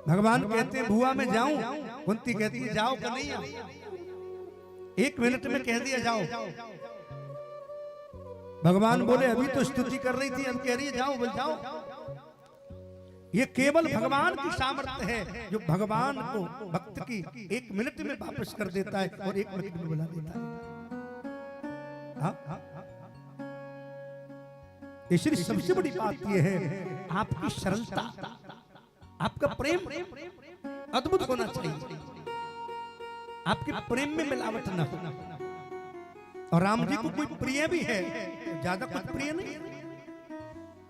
भगवान कहते हैं बुआ मैं जाऊं, कुंती कहती है जाओ कि नहीं, 1 मिनट में कह दिया जाओ। भगवान बोले अभी तो स्तुति कर रही थी, अब कह रही है जाओ, बोल जाओ। ये केवल भगवान की सामर्थ्य है जो भगवान को भक्त की 1 मिनट में वापस कर देता है और 1 मिनट में बुला देता है। इसलिए सबसे बड़ी बात यह है आपकी सरलता, आपका प्रेम अद्भुत होना चाहिए, आपके प्रेम में मिलावट न हो। और राम जी को कोई प्रिय भी है, ज्यादा कुछ प्रिय नहीं है।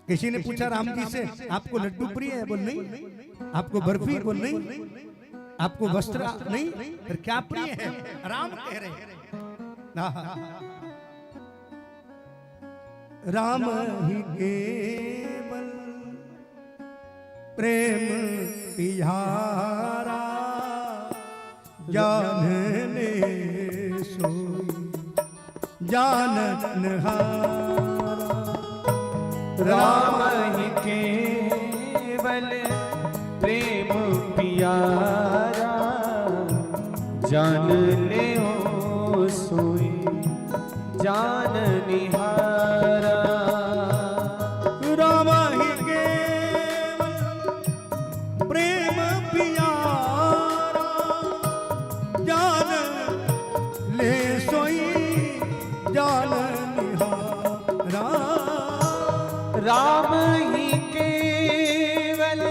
किसी ने पूछा राम जी से आपको लड्डू प्रिय है, बोल नहीं, आपको बर्फी, बोल नहीं, आपको वस्त्र नहीं, फिर क्या प्रिय है? राम कह रहे हैं राम ही केवल प्रेम पियारा, जानने सोई जाननहारा। राम ही केवल प्रेम पियारा, जान ले हो सोई जाननिहारा। राम ही केवल प्रेम पियारा, जान ले सोई जाननिहारा। राम ही केवल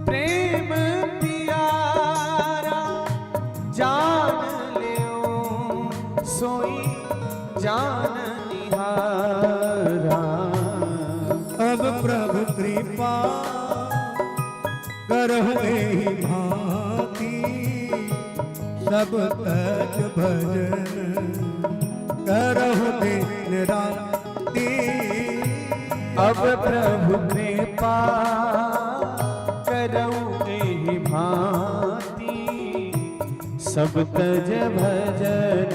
प्रेम पियारा, जान ले सोई जाननिहारा। अब प्रभु कृपा करहु एहि भांति, सब तज भजन करहु दिन राति। अब प्रभु कृपा करऊ एहि भांति, सब तज भजन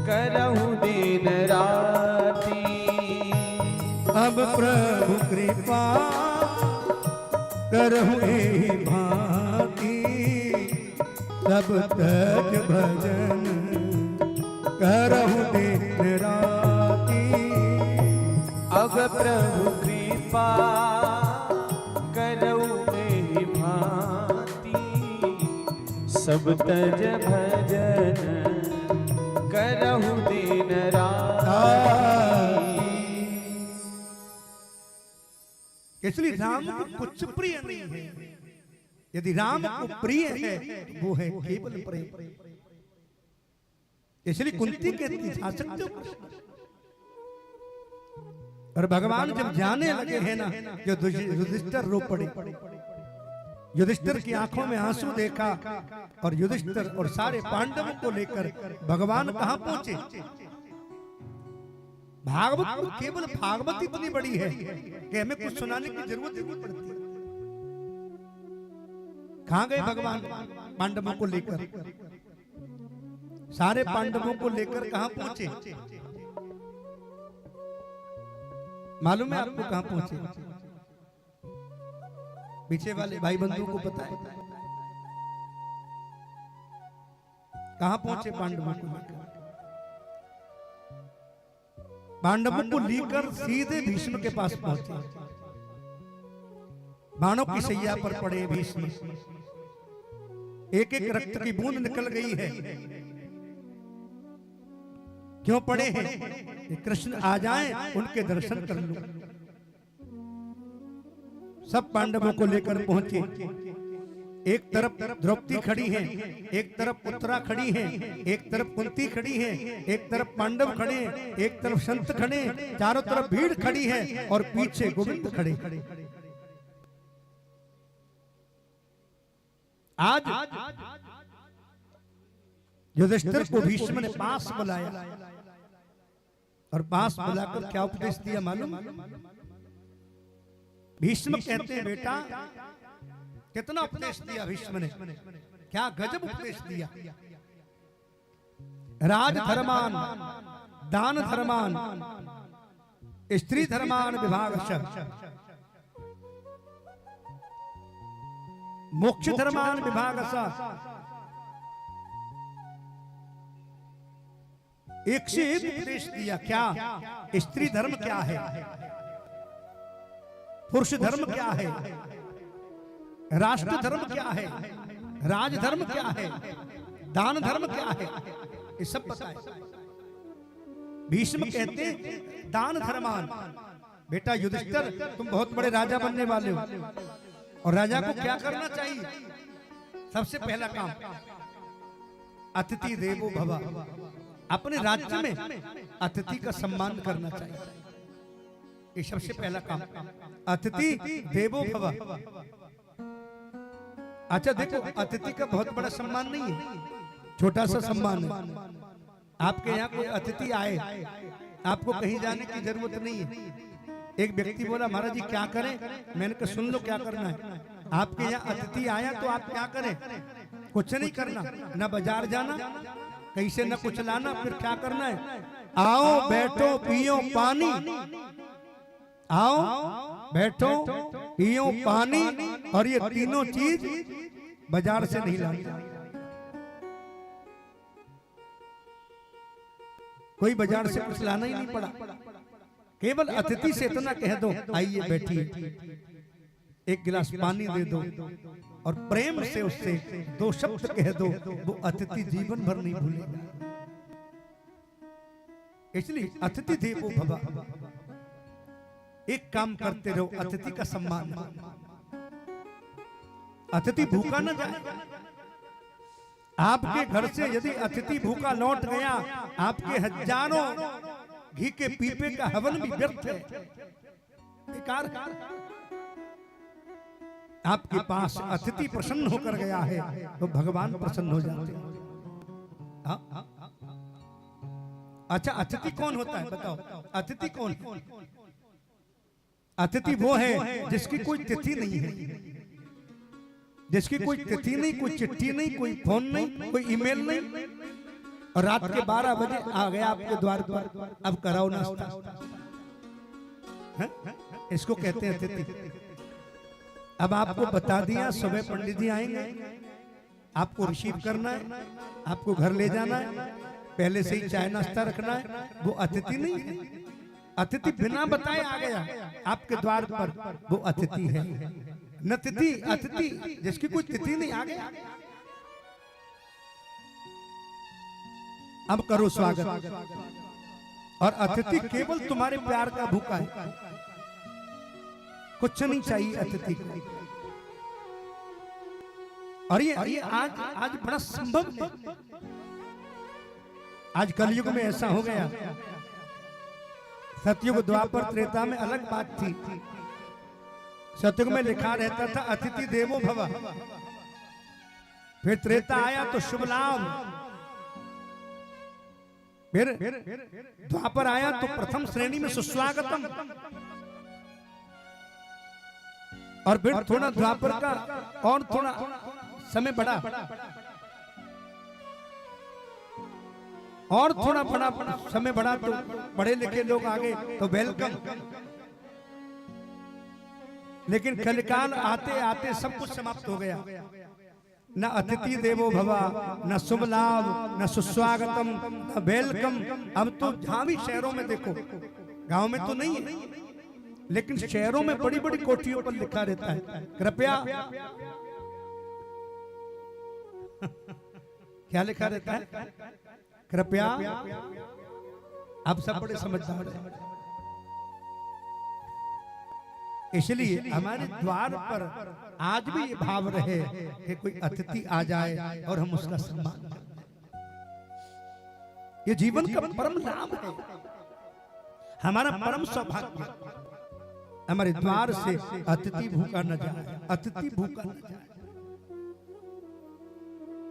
करहु दिन राति। अब प्रभु कृपा करहु एहि भांति, सब तज भजन करहु दिन राति। अब प्रभु कृपा करऊ एहि भांति, सब तज भजन करहु दिन राति। इसलिए राम को कुछ प्रिय नहीं है, यदि राम को प्रिय है तो वो है केवल प्रेम। इसलिए कुंती कहती जा सकते हो और भगवान जब जाने लगे हैं ना, जो युधिष्ठिर रो पड़े। युधिष्ठिर की आंखों में आंसू देखा और युधिष्ठिर और सारे पांडवों को लेकर भगवान कहां पहुंचे। भागवत को केवल भागवत इतनी बड़ी है कि हमें कुछ सुनाने की जरूरत ही नहीं पड़ती। कहां गए भगवान पांडवों को लेकर? सारे पांडवों को लेकर कहां पहुंचे? मालूम है आपको कहां पहुंचे? पीछे वाले भाई बंधु को पता है कहां पहुंचे? पांडवों को लेकर, पांडवों को लेकर सीधे भीष्म के पास पहुंचे। बाणों की सैया पर पड़े भीष्म, एक एक रक्त की बूंद निकल गई है। क्यों पड़े हैं? कृष्ण आ जाएं, उनके दर्शन कर लो। सब पांडवों को लेकर पहुंचे। एक तरफ द्रौपदी खड़ी है, एक तरफ उत्तरा खड़ी है, एक तरफ कुंती खड़ी है, एक तरफ पांडव खड़े हैं, एक तरफ संत खड़े हैं, चारों तरफ भीड़ खड़ी है और पीछे गोविंद खड़े। आज युधिष्ठिर को भीष्म ने पास बुलाया और पास बुलाकर क्या उपदेश दिया मालूम? भीष्म कहते हैं, बेटा कितना उपदेश दिया भीष्म ने, क्या गजब उपदेश दिया। राज धर्मान, दान धर्मान, स्त्री धर्मान विभागशः, मोक्ष धर्मान विभागशः। एक से एक उपदेश दिया। क्या? स्त्री धर्म क्या है, पुरुष धर्म क्या है, राष्ट्र धर्म क्या है, राज धर्म क्या है, दान धर्म क्या है, ये सब बताए। भीष्म कहते दान धर्मान। बेटा युधिष्ठिर, तुम बहुत बड़े राजा बनने वाले हो और राजा को क्या करना चाहिए? सबसे पहला काम अतिथि देवो भव। अपने राज्य में अतिथि का सम्मान करना चाहिए, ये सबसे पहला काम। अतिथि देवो भव। अच्छा देखो, अतिथि का बहुत बड़ा सम्मान नहीं है, छोटा सा सम्मान है। आपके यहाँ कोई अतिथि आए, आपको कहीं जाने की जरूरत नहीं है। एक व्यक्ति बोला, महाराज जी क्या करें? मैंने कहा सुन लो क्या करना है। आपके यहाँ अतिथि आया तो आप क्या करें? कुछ नहीं करना, न बाजार जाना, कहीं से न कुछ लाना, फिर क्या करना है? आओ बैठो पियो पानी, आओ बैठो पियो पानी, और ये तीनों चीज बाजार से नहीं लानी। कोई बाजार से कुछ लाना ही नहीं पड़ा, केवल अतिथि से इतना कह दो, आइए बैठिए, एक गिलास पानी दे दो और प्रेम से उससे दो शब्द कह दो, वो अतिथि जीवन भर नहीं भूलेगा। इसलिए अतिथि देवो भव। एक काम करते रहो, अतिथि का सम्मान। अतिथि भूखा न जाए। आपके घर से यदि अतिथि भूखा लौट गया, आपके हजारों घी के पीपे का हवन भी व्यर्थ है, बेकार। आपके पास अतिथि प्रसन्न होकर गया है तो भगवान प्रसन्न हो जाते हैं। अच्छा, अतिथि कौन होता है बताओ? अतिथि कौन? अतिथि वो है जिसकी कोई तिथि नहीं है, जिसकी कोई तिथि नहीं, कोई चिट्ठी नहीं, कोई फोन नहीं, कोई ईमेल नहीं, और रात के 12 बजे आ गया आपके द्वार पर, अब कराओ नाश्ता। इसको कहते हैं अतिथि। अब आपको बता दिया, सुबह पंडित जी आएंगे, आपको रिसीव करना है, आपको घर ले जाना है, पहले से ही चाय नाश्ता रखना है। वो अतिथि नहीं है। अतिथि बिना बताए आ गया आपके द्वार पर, वो अतिथि है। न तिथि, अतिथि जिसकी कोई तिथि नहीं, आ गया। अब करो स्वागत। और अतिथि केवल तुम्हारे प्यार का भूखा है, कुछ नहीं चाहिए अतिथि को। और ये आज बड़ा संभव है। आज कलयुग में ऐसा हो गया, सतयुग द्वापर त्रेता में अलग बात थी। सतयुग में लिखा रहता था अतिथि देवो भव, फिर त्रेता आया तो शुभ लाभ, फिर द्वापर आया तो प्रथम श्रेणी में सुस्वागतम, और फिर थोड़ा द्वापर का और थोड़ा समय बढ़ा, और थोड़ा बड़ा समय बढ़ा तो पढ़े लिखे लोग आ गए तो वेलकम। लेकिन कलिकाल आते आते सब कुछ समाप्त हो गया। न अतिथि देवो भवा, न शुभ लाभ, न सुस्वागतम, न वेलकम। अब तो जहां भी शहरों में देखो, गांव में तो नहीं है, लेकिन शहरों में बड़ी बड़ी कोठियों पर लिखा रहता है कृपया क्या लिखा रहता है? कृपया। अब सब बड़े समझदार हैं, इसलिए हमारे द्वार पर आज भी ये भाव रहे कि कोई अतिथि आ जाए और हम उसका सम्मान करें। ये जीवन का परम लाभ है, हमारा परम सौभाग्य। हमारे द्वार से अतिथि भूखा न जाए, अतिथि भूखा न जाए।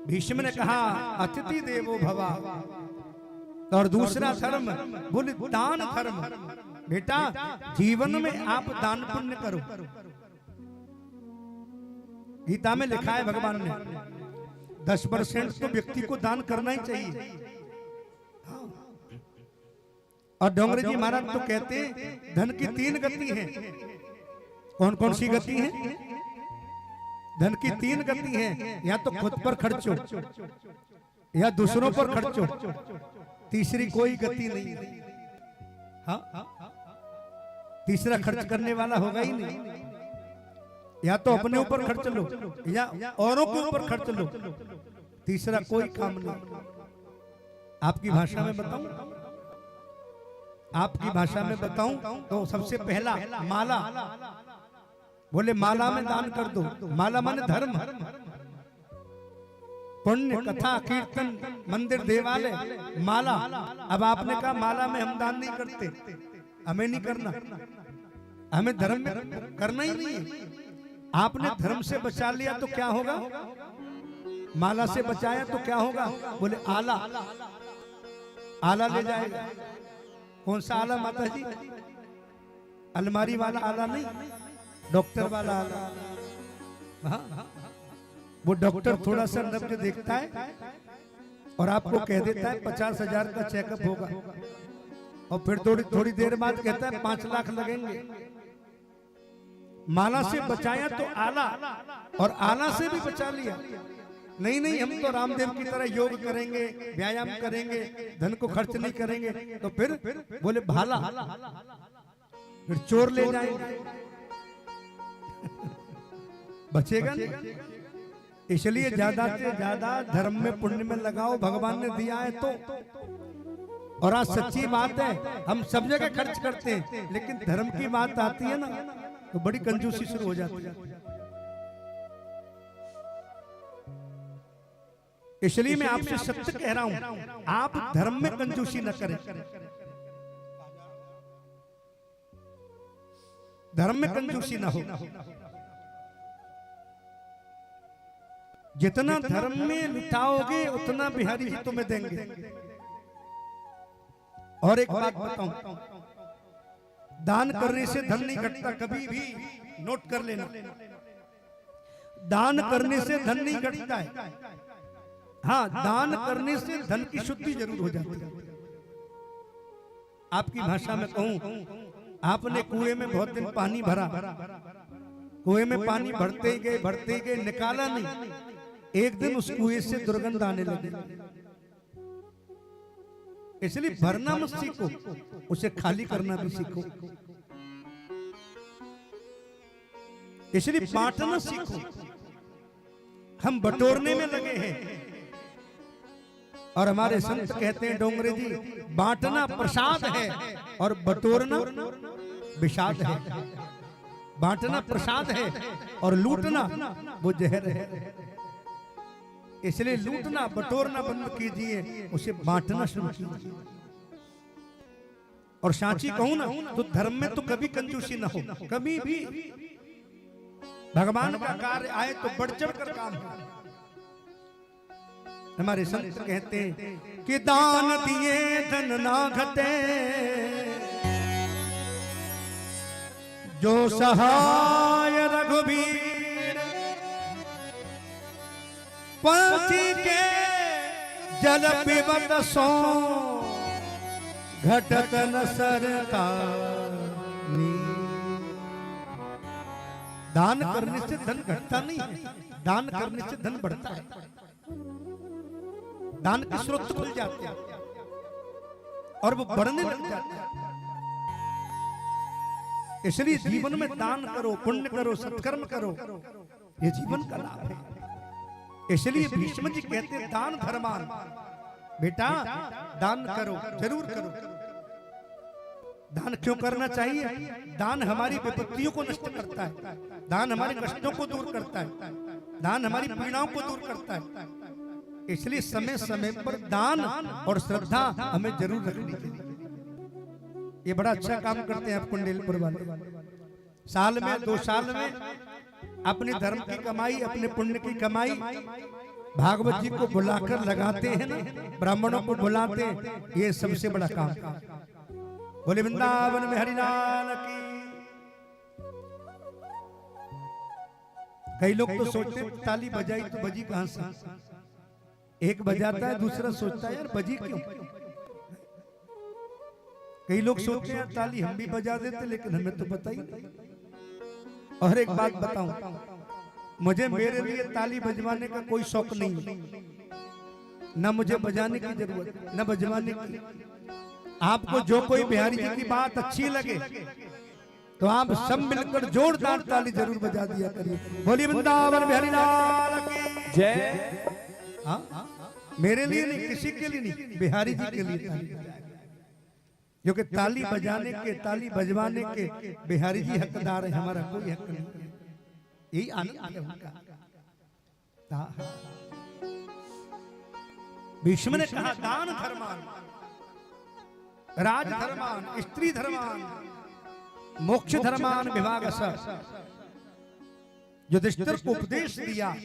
भीष्म ने कहा अतिथि देवो भवा, और दूसरा धर्म बोले दान धर्म। बेटा जीवन में आप दान पुण्य करो। गीता में लिखा है भगवान ने 10% तो व्यक्ति को दान करना ही चाहिए। और डोंगरे जी महाराज तो कहते हैं धन की 3 गति है। कौन कौन सी गति है? धन की 3 गति है, या तो खुद पर खर्चो, या दूसरों पर खर्चो, तीसरी कोई गति नहीं। हाँ, तीसरा खर्च करने वाला होगा ही नहीं। या तो अपने ऊपर खर्च लो या औरों के ऊपर खर्च लो, तीसरा कोई काम नहीं। आपकी भाषा में बताऊं, आपकी भाषा में बताऊं तो सबसे पहला माला। बोले माला में दान कर दो। माला माने धर्म, पुण्य, कथा, कीर्तन, मंदिर, देवालय, माला। अब आपने कहा माला में हम दान नहीं करते, हमें नहीं करना, हमें धर्म में करना ही नहीं है। आपने धर्म से बचा लिया तो क्या होगा? माला से बचाया तो क्या होगा? बोले आला, आला ले जाएगा। कौन सा आला माता जी? अलमारी वाला आला नहीं, डॉक्टर वाला आला। हाँ, वो डॉक्टर थोड़ा सा नब्ज देखता है और आपको कह देता है 50,000 का चेकअप होगा, और फिर थोड़ी देर बाद कहता है 5 लाख लगेंगे। माला से बचाया तो आला, और आला से भी बचा लिया। नहीं नहीं, हम तो रामदेव की तरह योग करेंगे, व्यायाम करेंगे, धन को खर्च नहीं करेंगे। तो फिर बोले भाला, फिर चोर ले जाएंगे, बचेगा नहीं। इसलिए ज्यादा से ज्यादा धर्म में पुण्य में लगाओ, भगवान ने दिया है तो। और आज सच्ची बात है, हम सब जगह खर्च करते हैं, लेकिन धर्म की बात आती है ना तो बड़ी कंजूसी शुरू हो जाती है। इसलिए मैं आपसे सत्य कह रहा हूं, आप धर्म में कंजूसी न करें। धर्म में कंजूसी ना हो। जितना धर्म में लुटाओगे उतना बिहारी जी तुम्हें देंगे। और एक बात बताऊं, दान करने से धन नहीं घटता, कभी भी नोट कर लेना। दान करने से धन नहीं घटता है। हाँ, दान करने से धन की शुद्धि जरूर हो जाती है। आपकी भाषा में कहूं, आपने कुएं में बहुत दिन पानी भरा, कुएं में पानी भरते ही गए, निकाला नहीं। एक दिन उस कुएं से दुर्गंध आने लगी। इसलिए भरना मत सीखो, उसे खाली करना भी सीखो। इसलिए बांटना सीखो। हम बटोरने में लगे हैं, और हमारे संत कहते हैं डोंगरे जी, बांटना प्रसाद है और बटोरना विषाद है। बांटना प्रसाद है और लूटना वो जहर है। इसलिए लूटना बटोरना बंद कीजिए, उसे बांटना शुरू कीजिए। और सांची कहूं ना तो धर्म में तो कभी कंजूसी ना हो, कभी भी भगवान का कार्य आए तो बढ़ चढ़ कर काम हो। हमारे संत कहते हैं कि दान दिए धन ना घटे, जो सहाय रघुवीर, पंछी के जल पिबत सो घटत न सरतानी। दान करने से धन घटता नहीं है, दान करने से धन बढ़ता है। दान के स्रोत खुल जाते हैं और वो बढ़ने लग जाते हैं। इसलिए जीवन में दान करो, पुण्य करो, सत्कर्म करो, ये जीवन का लाभ है। इसलिए भीष्म जी कहते हैं दान धर्मान, बेटा दान करो, जरूर करो। दान क्यों करना चाहिए? दान हमारी विपत्तियों को नष्ट करता है, दान हमारे कष्टों को दूर करता है, दान हमारी पीड़ाओं को दूर करता है। इसलिए समय समय पर दान और श्रद्धा हमें जरूर रखनी चाहिए। ये बड़ा अच्छा काम करते हैं कुंडेलपुर वाले। साल में 2 साल में अपने धर्म की कमाई, अपने पुण्य की कमाई भागवत जी को बुलाकर लगाते हैं ना, ब्राह्मणों को बुलाते हैं। ये सबसे बड़ा काम। बोले वृंदावन में हरिलाल की। कई लोग तो सोचते हैं ताली बजाई तो बजी कहां से? एक बजाता है, दूसरा सोचता है यार बजी क्यों? कई लोग सोचते हैं ताली हम भी बजा देते, लेकिन हमें तो पता ही नहीं। और एक बात बताऊं, मुझे मेरे लिए ताली बजवाने का कोई शौक नहीं, न मुझे बजाने की जरूरत, न बजवाने की। आपको जो कोई बिहारी जी की बात अच्छी लगे तो आप सब मिलकर जोरदार ताली जरूर बजा दिया करिए। बोलिए वृंदावन बिहारी लाल की जय। हाँ, मेरे लिए नहीं, किसी के लिए नहीं, बिहारी जी के लिए ताली बजाए। क्योंकि ताली बजाने के, ताली बजवाने के बिहारी जी हकदार है, हमारा कोई हक नहीं है। यही आनंद है उनका। भीष्म ने कहा दान धर्मान, राज धर्मान, स्त्री धर्मान, मोक्ष धर्मान विभाग। युधिष्ठिर को उपदेश दिया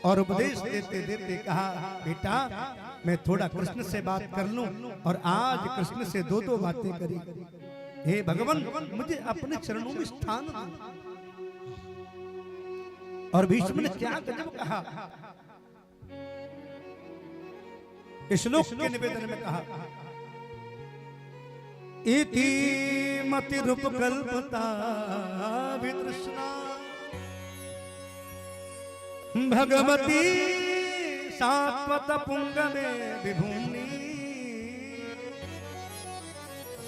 और उपदेश देते देते कहा बेटा मैं थोड़ा कृष्ण से बात कर लूं, और आज कृष्ण से 2 बातें करी। हे भगवान मुझे अपने चरणों में स्थान दो। और भीष्म ने क्या गजब कहा, श्लोक के निवेदन में कहा इति मति रूप कल्पता वितृष्णा भगवती सात्वत पुंगमे विभूमि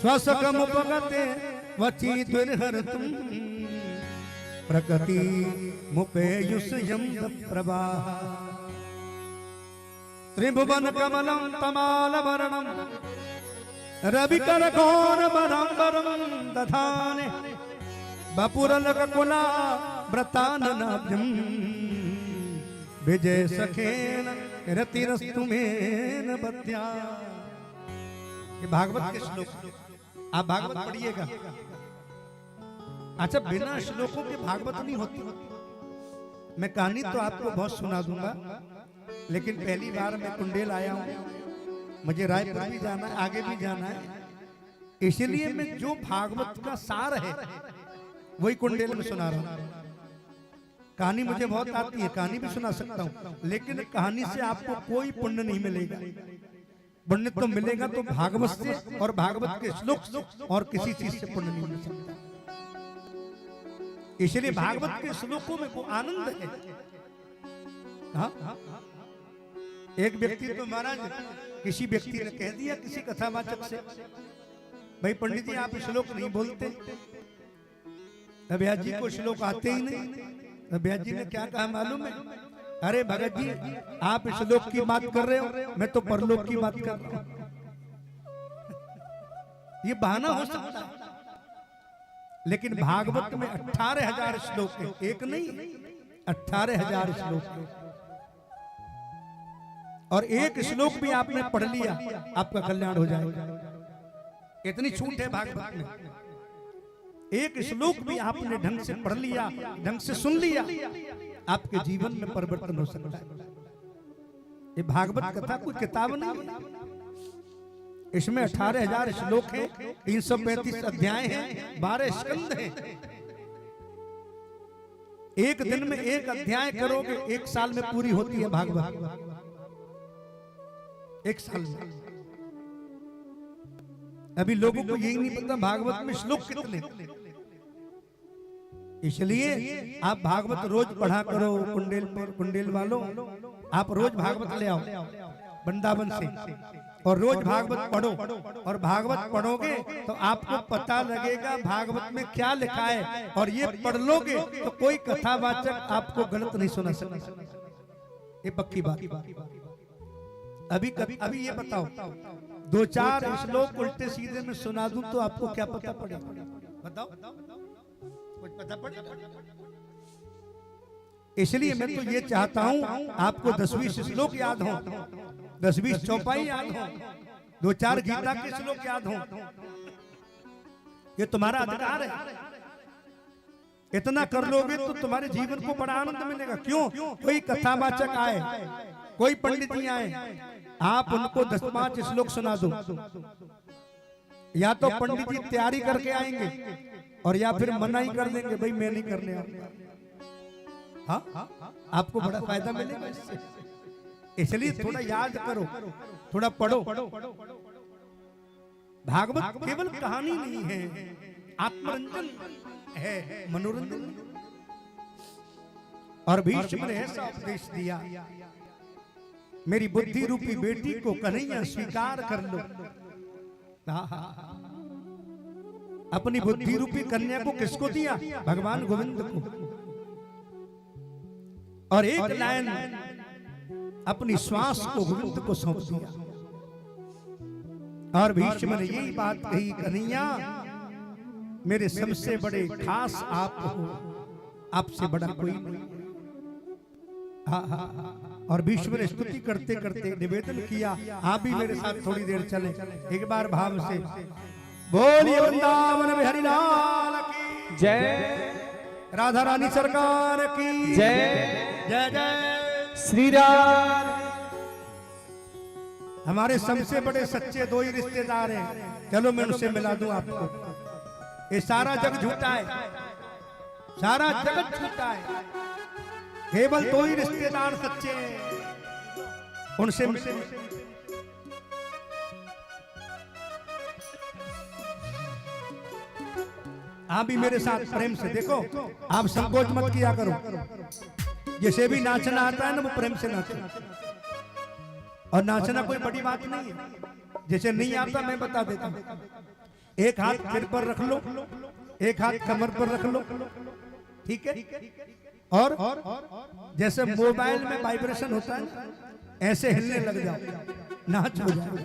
स्वसकमुपगते वची दुर्हरतुम प्रकृति मुपेयुषयं प्रवाह त्रिभुवन कमलं तमालवर्णं रविकरघोरमराम्बरं दधाने बपुरलकुला व्रताननाभ्यं विजय सखेन रतिरस्तुमेन बध्या। ये भागवत के श्लोक, आप भागवत पढ़िएगा। अच्छा बिना श्लोकों के भागवत नहीं होती। मैं कहानी तो आपको बहुत सुना दूंगा, लेकिन पहली बार मैं कुंडेल आया हूं, मुझे रायपुर भी जाना है, आगे भी जाना है, इसलिए मैं जो भागवत का सार है वही कुंडेल में सुना रहा हूं। कहानी मुझे बहुत आती है, कहानी भी सुना सकता हूं, लेकिन कहानी से आपको कोई पुण्य नहीं मिलेगा। पुण्य तो मिलेगा तो भागवत से, और भागवत के श्लोक और किसी चीज से पुण्य नहीं मिल सकता। इसलिए भागवत के श्लोकों में वो आनंद है। हाँ? एक व्यक्ति तो महाराज, किसी व्यक्ति ने कह दिया किसी कथावाचक से, भाई पंडित जी आप श्लोक नहीं बोलते। व्यास जी को श्लोक आते ही नहीं। व्यास जी ने क्या कहा मालूम है? अरे भगत जी आप श्लोक की बात कर रहे हो, मैं तो परलोक की बात कर रहा हूं। ये बहाना हो सकता है, लेकिन भागवत में 18,000 श्लोक है, एक नहीं 18,000 श्लोक है। और एक श्लोक भी आपने पढ़ लिया आपका कल्याण हो जाएगा। इतनी छूट है भागवत में। एक श्लोक भी आपने ढंग से पढ़ लिया, ढंग से सुन लिया, आपके जीवन में परिवर्तन हो सकता है। ये भागवत कथा कोई किताब नहीं है। इसमें 18,000 श्लोक हैं, 335 अध्याय हैं, 12 स्कंद हैं। एक दिन में एक अध्याय करोगे, एक साल में पूरी होती है भागवत। एक साल में। अभी लोगों को यही नहीं पता भागवत में श्लोक कितने। इसलिए आप भागवत रोज पढ़ा करो। कुंडेल वालों, आप रोज भागवत ले आओ वृंदावन से और रोज भागवत पढ़ो। और भागवत पढ़ोगे तो आपको पता लगेगा भागवत में क्या लिखा है, और ये पढ़ लोगे तो कोई कथावाचक आपको गलत नहीं सुना सकता। ये पक्की बात। अभी ये बताओ, 2-4 श्लोक उल्टे सीधे में सुना दूं तो आपको क्या पता पड़ेगा? बताओ, कुछ पता पड़ेगा? इसलिए मैं तो ये चाहता हूं आपको 10-20 श्लोक याद हो, 10-20 चौपाई याद हो, 2-4 गीता के श्लोक याद हो। ये तुम्हारा अधिकार है। इतना कर लोगे तो तुम्हारे जीवन को बड़ा आनंद मिलेगा। क्यों? कोई कथावाचक आए, कोई पंडित जी आए, आप उनको 10-5 श्लोक सुना दो। या तो पंडित जी तैयारी करके आएंगे और या फिर मना ही कर देंगे, भाई मैं नहीं करने आता। हाँ, आपको बड़ा फायदा मिलेगा इससे। इसलिए थोड़ा याद करो, थोड़ा पढ़ो। भागवत केवल कहानी नहीं है, आत्मरंजन है, मनोरंजन। और भीष्म ने ऐसा उपदेश दिया, मेरी बुद्धि रूपी बेटी को कन्हैया स्वीकार कर लो। अपनी बुद्धि रूपी कन्या को किसको दिया? भगवान गोविंद को। और एक लाइन अपनी श्वास को गोविंद को सौंप दिया। और भीष्म ने यही बात कही, कन्हैया मेरे सबसे बड़े खास आप हो, आपसे बड़ा कोई नहीं। और भीष्म ने स्तुति करते करते निवेदन किया, आप भी मेरे साथ थोड़ी देर चले। एक बार भाव से बोलिए वृंदावन बिहारी लाल की जय, राधा रानी सरकार की जय, जय जय श्री राम। हमारे सबसे बड़े सच्चे 2 ही रिश्तेदार हैं। चलो मैं उनसे मिला दूं आपको। ये सारा जग झूठा है, सारा जगत झूठा है, केवल 2 ही रिश्तेदार सच्चे हैं। उनसे आप भी मेरे साथ प्रेम से देखो, आप संकोच मत किया करो। जैसे भी नाचना आता है ना, वो प्रेम से नाचना। और नाचना कोई बड़ी बात नहीं है। जैसे नहीं आता मैं बता देता हूं। एक हाथ सिर पर रख लो, एक हाथ कमर पर रख लो, ठीक है? और जैसे मोबाइल में वाइब्रेशन होता है ऐसे हिलने लग जाओ, नाच हो जाओ।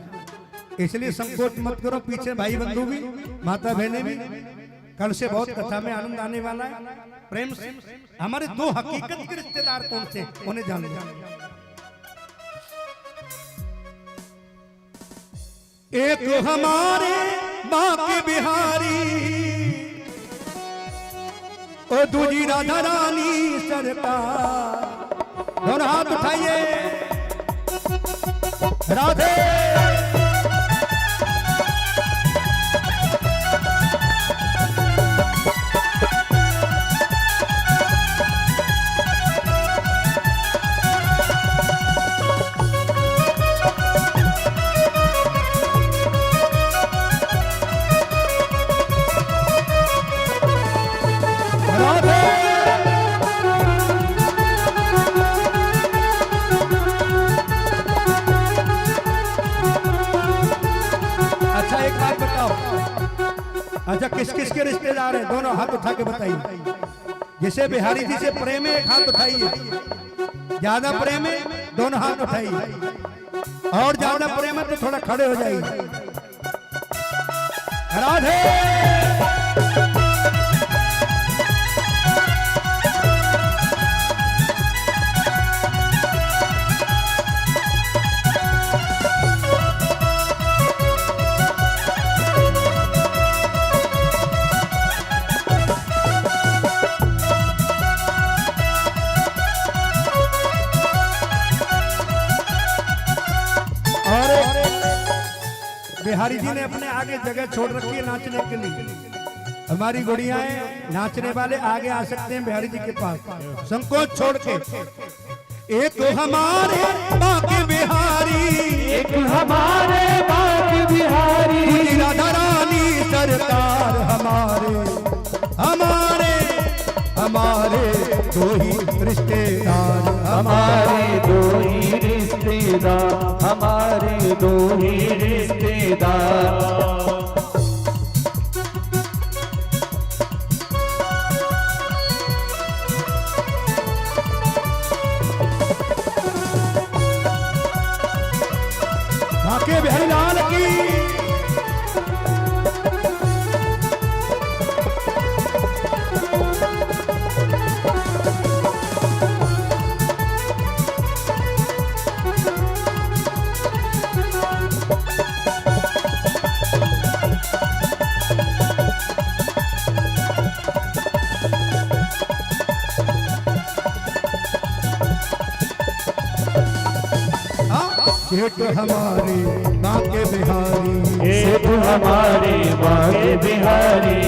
इसलिए संकोच मत करो। पीछे भाई बंधु भी, माता बहनें भी, कल से बहुत कथा में आनंद आने वाला है। प्रेम से हमारे 2 हकीकत के रिश्तेदार कौन से, उन्हें जान लो। एक हमारे बाके बिहारी और दूजी राधा रानी सरकार। दोनों हाथ उठाइए, राधे। अच्छा, किस किस के रिश्तेदार हैं? दोनों हाथ उठा के बताइए। जैसे बिहारी जी से प्रेम है, एक हाथ उठाइए। ज्यादा प्रेम है, दोनों हाथ उठाइए। और ज्यादा प्रेम है तो थोड़ा खड़े हो जाइए। राधे। बिहारी जी ने अपने आगे जगह छोड़ रखी है नाचने के लिए। हमारी गुड़ियाएं नाचने वाले आगे आ सकते हैं बिहारी जी के पास, संकोच छोड़ के। एक हमारे बाके बिहारी, एक हमारे बाके बिहारी, राधा रानी सरकार हमारे हमारे हमारे दो ही रिश्तेदार, हमारे दो ही रिश्तेदार, हमारे दो ही रिश्तेदार। बाके बिहारी लाल की। सेठ हमारे बाके बिहारी, सेठ हमारे बाके बिहारी,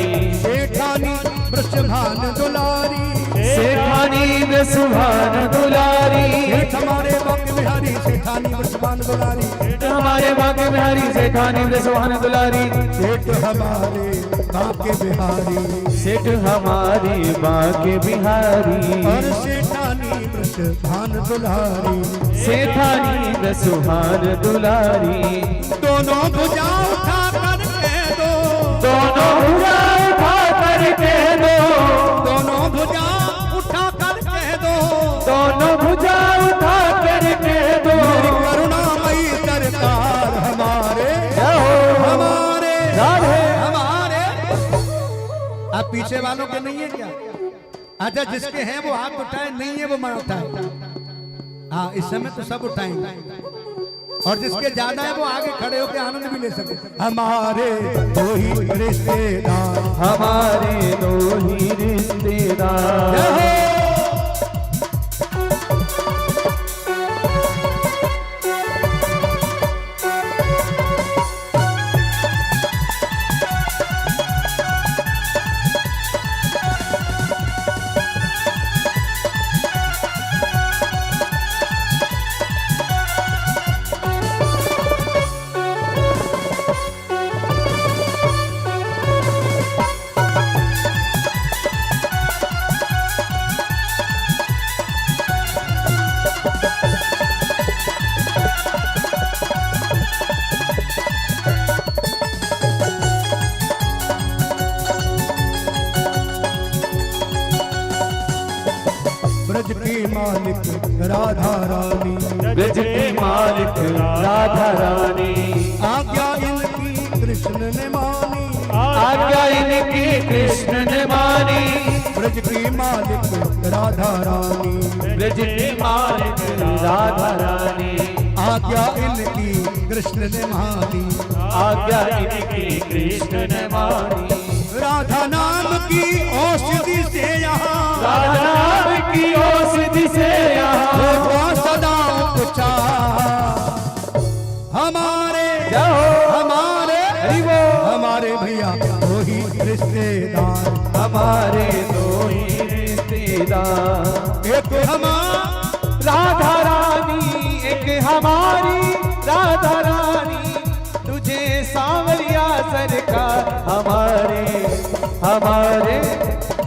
सेठानी ब्रजभान दुलारी, सेठानी में सुभान दुलारी। सेठ हमारे बाके बिहारी, सेठानी ब्रजभान दुलारी, सेठ हमारे बाके बिहारी, सेठानी में सुभान दुलारी। सेठ हमारे बाके बिहारी, सेठ हमारे बाके बिहारी, और सेठानी ब्रजभान दुलारी, सेठानी में सुभान दुलारी। दोनों भुजा उठा कर कह दो, दोनों भुजा उठा कर कह दो, दोनों भुजा उठा कर कह दो, दोनों भुजा उठा कर कह दो। मेरी करुणामयी सरकार हमारे हमारे हमारे। आप पीछे वालों के नहीं है क्या? अच्छा, जिसके हैं वो हाथ उठाए, नहीं है वो मत उठाए। हाँ, इस समय तो सब उठाएंगे, और जिसके ज्यादा है वो आगे खड़े होकर आनंद भी ले सके। हमारे दो ही रिश्तेदार, हमारे दो ही रिश्तेदार। ब्रज की मालिक राधा रानी, ब्रज की मालिक राधा रानी, आज्ञा इनकी कृष्ण ने मानी, आज्ञा इनकी कृष्ण ने मानी। ब्रज की मालिक राधा रानी, ब्रज की मालिक राधा रानी, आज्ञा इनकी कृष्ण ने मानी, आज्ञा इनकी कृष्ण ने मानी। राधा नाम की औषधि से यहाँ, राधा नाम की औषधि से यहाँ होगा सदा उपचार। हमारे हमारे हमारे भैया दो ही रिश्तेदार, हमारे दो ही रिश्तेदार। एक हमारा राधा रानी, एक हमारी राधा रानी, तुझे सांवरिया सरकार। हमारे हमारे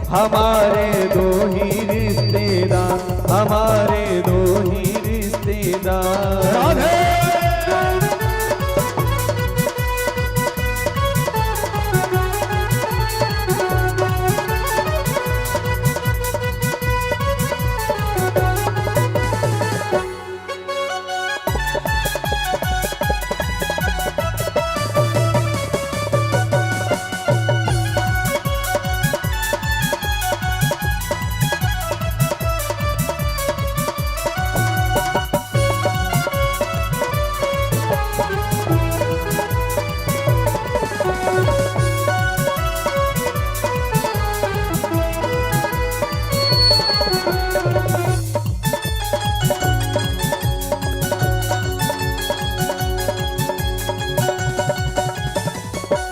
हमारे दो ही रिश्तेदार, हमारे दो ही रिश्तेदार। राधे।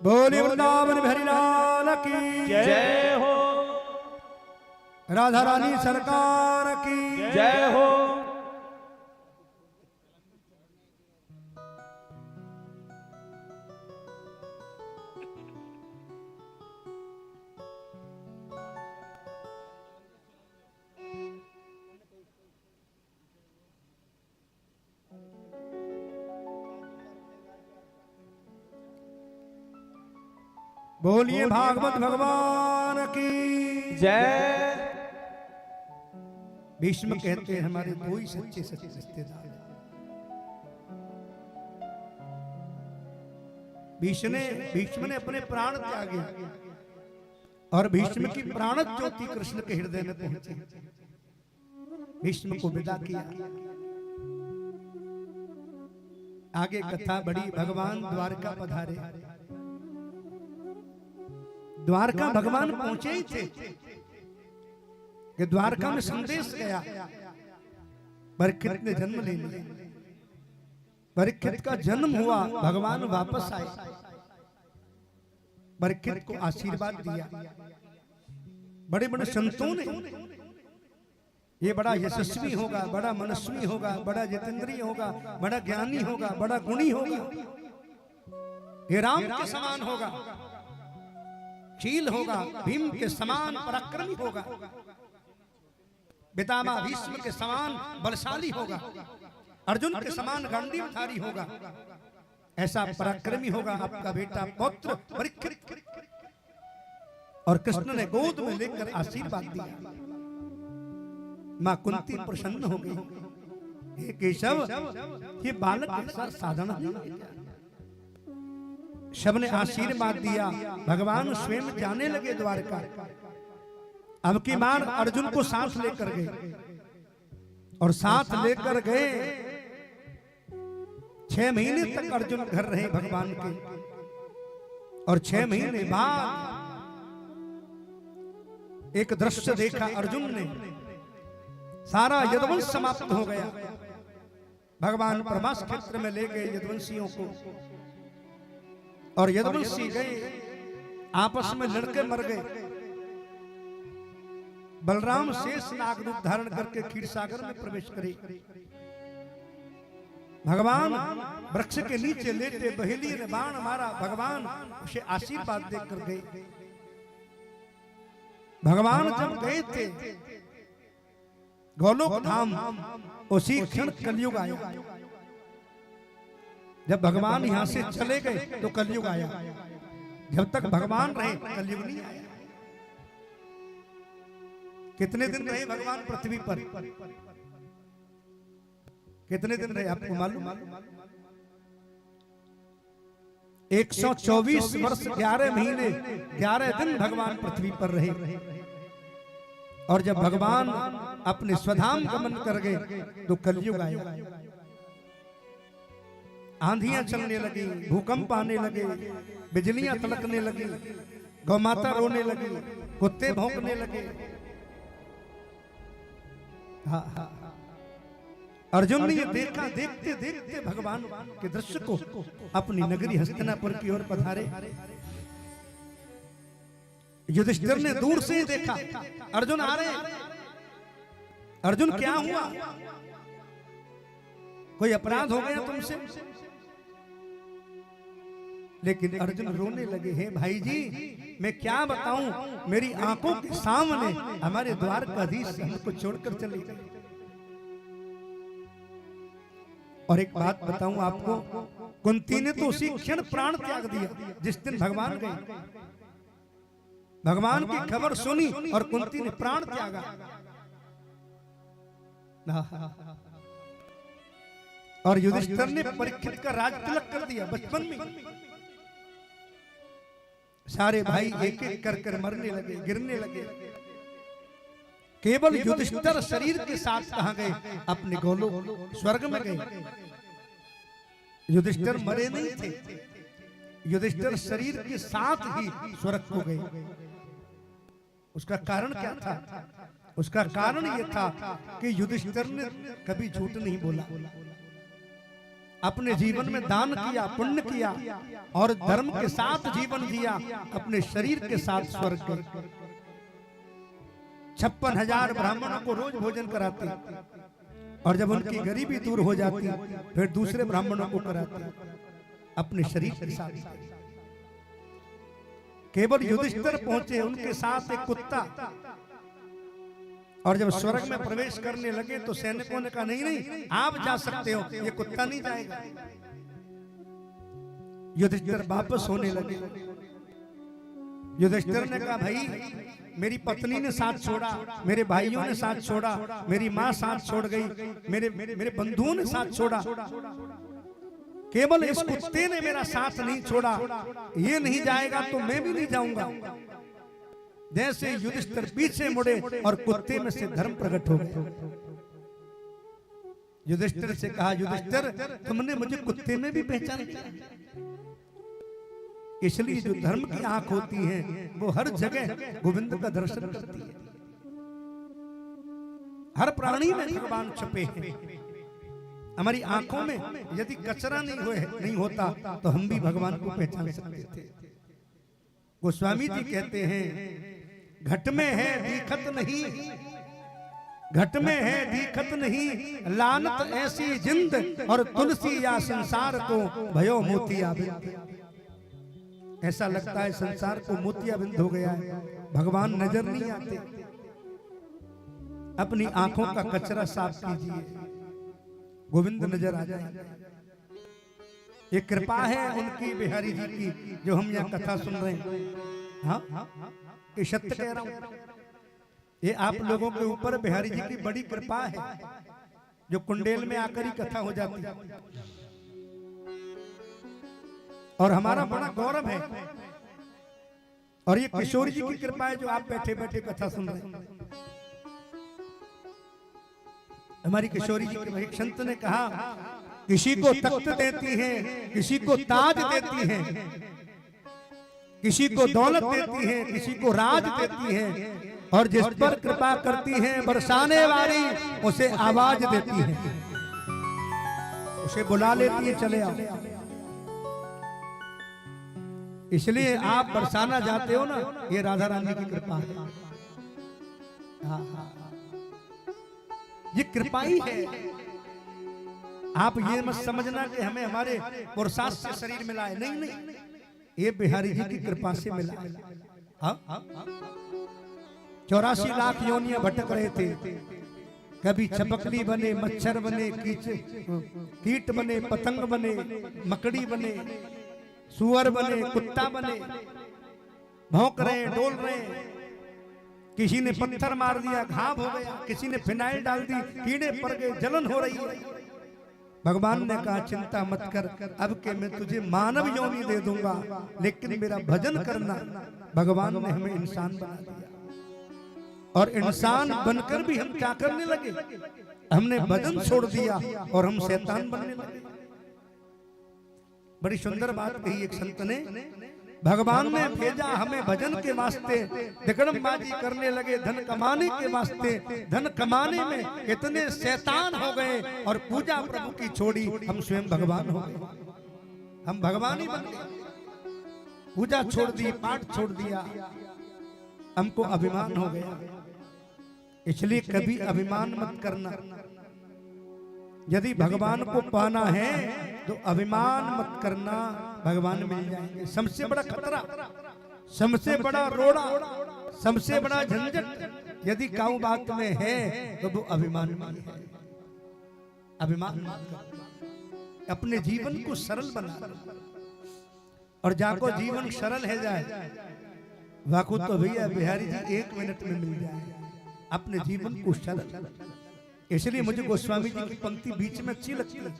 बोलिए वृंदावन बिहारी लाल की जय हो, राधा रानी सरकार की जय हो। बोलिए भागवत भगवान की जय। भीष्म कहते हैं हमारे दो ही सच्चे सच्चे रिश्तेदार हैं। भीष्म ने अपने प्राण त्यागे और भीष्म की प्राण ज्योति कृष्ण के हृदय में पहुंची। भीष्म को विदा किया। आगे कथा बड़ी। भगवान द्वारका पधारे। द्वारका भगवान पहुंचे ही थे कि द्वारका में संदेश गया, परीक्षित ने जन्म ले लिया। परीक्षित का जन्म हुआ, भगवान वापस आए, परीक्षित को आशीर्वाद दिया। बड़े बड़े संतों ने ये बड़ा यशस्वी होगा, बड़ा मनस्वी होगा, बड़ा जितेंद्रिय होगा, बड़ा ज्ञानी होगा, बड़ा गुणी होगा, ये राम के समान होगा, शील होगा, भीम के समान पराक्रमी होगा, पितामह भीष्म के समान बलशाली होगा, अर्जुन के समान गांडीवधारी होगा, ऐसा पराक्रमी होगा आपका बेटा पुत्र परीक्षित। और कृष्ण ने गोद में लेकर आशीर्वाद दिया। मां कुंती प्रसन्न हो गई। हे केशव, ये बालक ऐसा साधारण नहीं है। सबने आशीर्वाद दिया। भगवान स्वयं जाने लगे द्वारका। अब की बार अर्जुन को साथ लेकर गए और साथ लेकर गए। 6 महीने तक अर्जुन घर रहे भगवान के। और 6 महीने बाद एक दृश्य देखा अर्जुन ने। सारा यदुवंश समाप्त हो गया। भगवान प्रभास क्षेत्र में ले गए यदुवंशियों को और यदुवंशी गए, आपस में लड़के मर गए। बलराम शेष नाग रूप धारण करके क्षीर सागर में प्रवेश करे। भगवान वृक्ष के नीचे लेटे बहेली ने बाण मारा। भगवान उसे आशीर्वाद देकर गए। भगवान जब गए थे गोलोक धाम, उसी क्षण कलयुग आया। जब भगवान यहां से चले गए तो कलयुग आया। जब तक भगवान रहे कलयुग नहीं आया। कितने दिन रहे भगवान पृथ्वी पर? कितने दिन रहे आपको मालूम? 124 वर्ष 11 महीने 11 दिन भगवान पृथ्वी पर रहे। और जब भगवान अपने स्वधाम गमन कर गए तो कलयुग आया। आंधियां चलने लगी, भूकंप आने लगे, बिजलियां तड़कने लगी, गौमाता रोने लगी, कुत्ते भौंकने लगे। अर्जुन ने ये देखा। देखते देखते भगवान के दृश्य को अपनी नगरी हस्तिनापुर की ओर पधारे। युधिष्ठिर ने दूर से देखा अर्जुन आ रहे। अर्जुन क्या हुआ? कोई अपराध हो गया तुमसे? लेकिन अर्जुन रोने लगे। हैं भाई जी, मैं क्या बताऊं, मेरी आंखों के सामने हमारे द्वारकाधीश हमको छोड़कर चले गए। और एक बात बताऊं आपको, कुंती ने तो उसी क्षण प्राण त्याग दिया जिस दिन भगवान गए। भगवान की खबर सुनी और कुंती ने प्राण त्यागा। और युधिष्ठिर ने परीक्षित का राज तिलक कर दिया बचपन में। सारे भाई एक एक कर मरने लगे, गिरने लगे। केवल युधिष्ठिर शरीर के साथ कहां गए? अपने गोलोक स्वर्ग में गए। युधिष्ठिर मरे नहीं थे। युधिष्ठिर शरीर के साथ ही स्वर्ग को गए। उसका कारण क्या था? उसका कारण यह था कि युधिष्ठिर ने कभी झूठ नहीं बोला। अपने जीवन में दान किया, पुण्य किया और धर्म के साथ जीवन जिया, अपने शरीर के साथ स्वर्ग गए। 56,000 ब्राह्मणों को रोज भोजन कराते और जब उनकी गरीबी दूर हो जाती फिर दूसरे ब्राह्मणों को कराते अपने शरीर के साथ। केवल युधिष्ठिर पहुंचे, उनके साथ एक कुत्ता, और जब स्वर्ग में प्रवेश करने लगे तो सैनिकों ने कहा नहीं नहीं आप जा सकते हो, ये कुत्ता नहीं जाएगा। युधिष्ठिर वापस होने लगे। युधिष्ठिर ने कहा भाई मेरी पत्नी ने साथ छोड़ा, मेरे भाइयों ने साथ छोड़ा, मेरी माँ साथ छोड़ गई, मेरे बंधुओं ने साथ छोड़ा, केवल इस कुत्ते ने मेरा साथ नहीं छोड़ा, ये नहीं जाएगा तो मैं भी नहीं जाऊंगा। जैसे युधिष्ठिर पीछे मुड़े और कुत्ते में से धर्म प्रकट हो गया। युधिष्ठिर से कहा युधिष्ठिर तुमने मुझे कुत्ते में भी पहचान लिया। इसलिए जो धर्म की आंख होती है वो हर जगह गोविंद का दर्शन करती है। हर प्राणी में भगवान छुपे हैं। हमारी आंखों में यदि कचरा नहीं होता तो हम भी भगवान को पहचान सकते थे। गोस्वामी जी कहते हैं घट में है दिखत नहीं, घट में है दिखत नहीं, लानत ऐसी जिंद और तुलसी या संसार को भयो मोतिया बिंद। ऐसा लगता है संसार को मोतिया बिंद हो गया है, भगवान नजर नहीं आते। अपनी आंखों का कचरा साफ कीजिए, गोविंद नजर आ जाए। ये कृपा है उनकी बिहारी जी की जो हम यहाँ कथा सुन रहे हैं। हाँ ये सत्य कह रहा हूं, ये आप लोगों के ऊपर बिहारी जी की बड़ी कृपा है जो कुंडेल में आकर ही कथा हो जाती है। और हमारा बड़ा गौरव है। और ये किशोर जी की कृपा है जो आप बैठे बैठे कथा सुन रहे हैं। हमारी किशोरी जी के एक संत ने कहा किसी को तख्त देती है, किसी को ताज देती है, किसी को दौलत देती है, किसी को राज देती है, और जिस पर कृपा करती है बरसाने वाली उसे आवाज देती है, उसे बुला लेती है चले आओ। इसलिए आप बरसाना जाते हो ना, ये राधा रानी की कृपा है। हाँ हाँ ये कृपा ही है। आप ये मत समझना कि हमें हमारे पुरुषार्थ से शरीर मिला है, नहीं नहीं, ये बिहारी जी की कृपा से मिला है। हाँ 84 लाख योनियां भटक रहे थे, कभी छपकली बने, मच्छर बने, कीट बने, पतंग बने, मकड़ी बने, सुअर बने, कुत्ता बने, भौंक रहे, डोल रहे। किसी ने पत्थर मार दिया, घाव हो गया, किसी ने फिनाइल डाल दी, कीड़े पड़ गए, जलन हो रही है। भगवान ने कहा चिंता मत कर, अब के मैं तुझे मानव योनि दे दूंगा, लेकिन मेरा भजन करना। भगवान ने हमें इंसान बना दिया और इंसान बनकर भी हम क्या करने लगे, हमने भजन छोड़ दिया और हम शैतान बनने लगे। बड़ी सुंदर बात कही एक संत ने, भगवान ने भेजा हमें भजन के वास्ते, दिगड़मबाजी करने लगे धन कमाने के वास्ते। धन कमाने में इतने शैतान हो गए और पूजा प्रभु की छोड़ी, हम स्वयं भगवान हो गए। हम भगवान ही बन गए, पूजा छोड़ दी, पाठ छोड़ दिया, हमको अभिमान हो गया। इसलिए कभी अभिमान मत करना। यदि भगवान को पाना है तो अभिमान मत करना, भगवान मिल जाएंगे। सबसे बड़ा खतरा, सबसे बड़ा रोड़ा, सबसे बड़ा झंझट यदि काऊ बात में है तो वो अभिमान में है। अभिमान मत कर, अपने जीवन को सरल बना, और जाको जीवन सरल है जाए वाको तो भैया बिहारी जी 1 मिनट में मिल जाए। अपने जीवन को सरल, इसलिए मुझे गोस्वामी जी की पंक्ति बीच में अच्छी लगती है,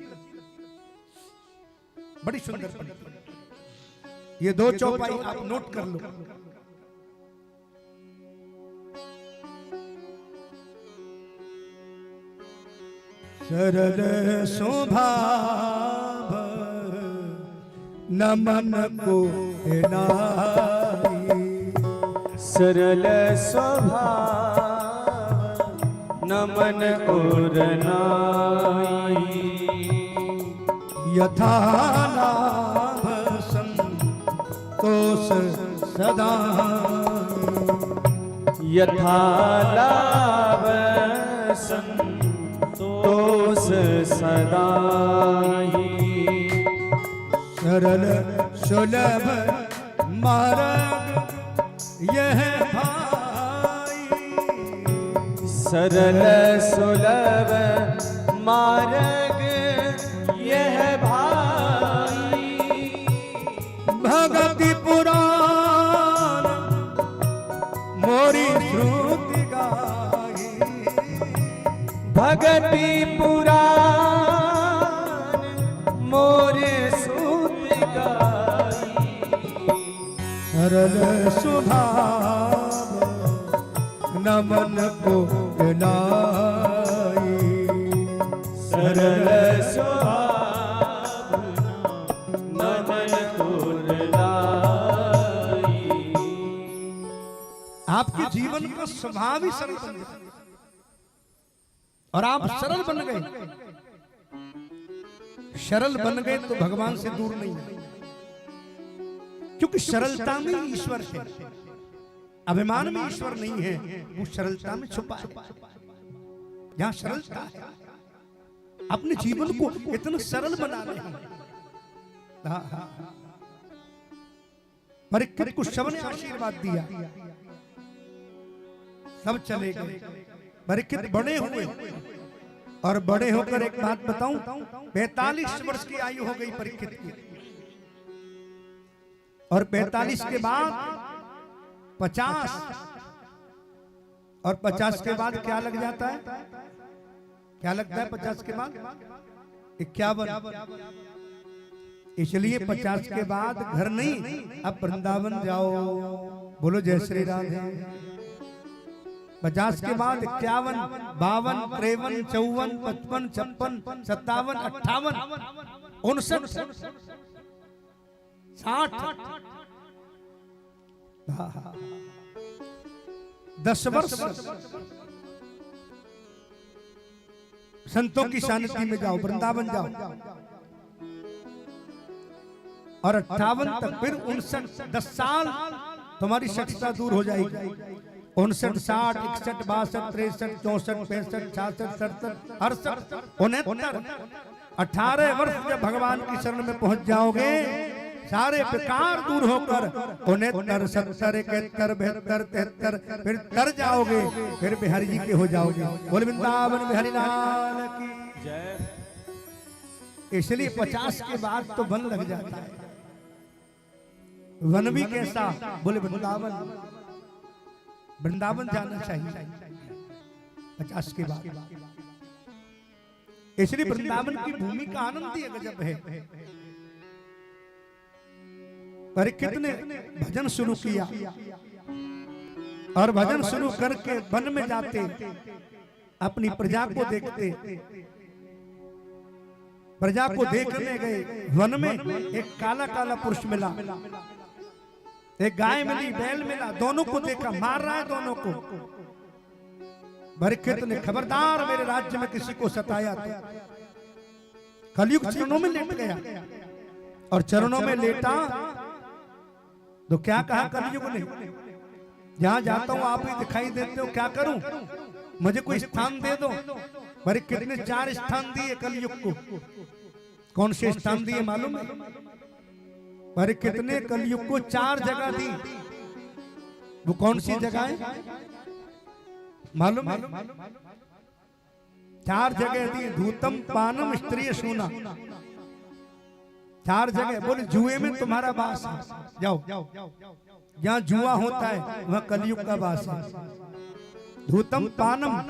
बड़ी सुंदर पंक्ति। ये 2 चौपाई आप नोट कर लो। सरल स्वभाव नमन को नारी, सरल स्वभाव नमन और नाई, यथा लाभ संतोष सदा यथा लाभ संतोष सदा सरल सुलभ मार्ग यह भाई सरल सुलभ मार्ग यह भाई भगति पुराण मोरी श्रुति गाई भगति पुराण मोरे सुत गाई सरल स्वभाव नमन को लाई सरल स्वभाव नमन को लाई। आपके जीवन का स्वभाव ही सरल बन गया और आप सरल बन गए। सरल बन गए तो भगवान से दूर नहीं है, क्योंकि सरलता में ईश्वर है। अभिमान में ईश्वर नहीं है, वो सरलता में छुपा है। जहां सरलता है, अपने जीवन को इतना सरल बना रहे हैं। परीक्षित को शव ने आशीर्वाद दिया, सब चले गए। परीक्षित बड़े हुए और बड़े होकर एक बात बताऊं, 45 वर्ष की आयु हो गई परीक्षित की, और 45 के बाद 50, और 50 के बाद क्या लग जाता है? क्या लगता है 50 के बाद? 51। इसलिए 50 के बाद घर नहीं, अब वृंदावन जाओ। बोलो जय श्री राधे। 50 के बाद 51, 52, 53, 54, 55, 56, 57, 58, 59, 60, 10 वर्ष संतों की सानिध्य में जाओ, वृंदावन जाओ, और 58 तक, फिर 59, 10 साल तुम्हारी शख्सियत दूर हो जाएगी। 59, 60, 61, 62, 63, 64, 65, 66, 67, 68, 69, 18 वर्ष जब भगवान की शरण में पहुंच जाओगे, सारे विकार दूर होकर 69, 70, 71, 72, 73, फिर तर जाओगे, फिर बिहारी जी के हो जाओगे। बोल वृंदावन बिहारी लाल की जय। इसलिए 50 के बाद तो वन लग जाता है। वन भी कैसा? बोले वृंदावन। वृंदावन जाना चाहिए 50 के बाद। इसलिए वृंदावन की भूमि का आनंद ही गजब है। परीक्षित ने भजन शुरू किया, और भजन शुरू करके वन में जाते, अपनी प्रजा को देखते। प्रजा को देखने गए, वन में एक काला काला पुरुष मिला, एक गाय मिली, बैल मिला, दोनों को देखा, मार रहा है दोनों को। परीक्षित ने, खबरदार मेरे राज्य में किसी को सताया तो। कलयुग चरणों में लेट गया, और चरणों में लेटा तो क्या कहा कलयुग ने? जहां जाता हूं आप ही दिखाई देते हो, क्या करूं? मुझे कोई स्थान दे दो। परीक्षित ने 4 स्थान दिए कलयुग को। कौन से स्थान दिए मालूम है? परीक्षित ने कलयुग को 4 जगह दी। वो कौन सी जगह है मालूम है? 4 जगह दी। धूतम पानम स्त्रीय शूना, 4 जगह। बोले जुए में तुम्हारा वास है, जाओ। जहाँ जुआ होता है वहाँ कलयुग का वास है। धूतम पानम,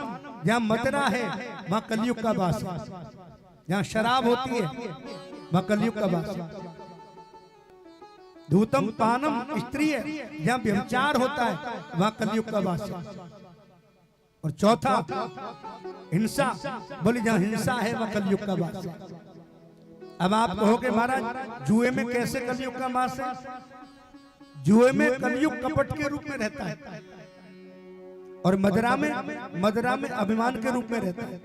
जहाँ मदिरा है वहाँ कलयुग का वास है। जहाँ शराब होती है वहाँ कलयुग का वास है। धूतम पानम स्त्री है, जहाँ व्यभिचार होता है वहाँ कलयुग का वास है। और चौथा हिंसा, बोले जहाँ हिंसा है वहाँ कलयुग का वास है। अब आप कहोगे महाराज जुए में कैसे कलयुग का वास है? जुए में कलयुग कपट के रूप में रहता है, और मदिरा में अभिमान के रूप में रहता है।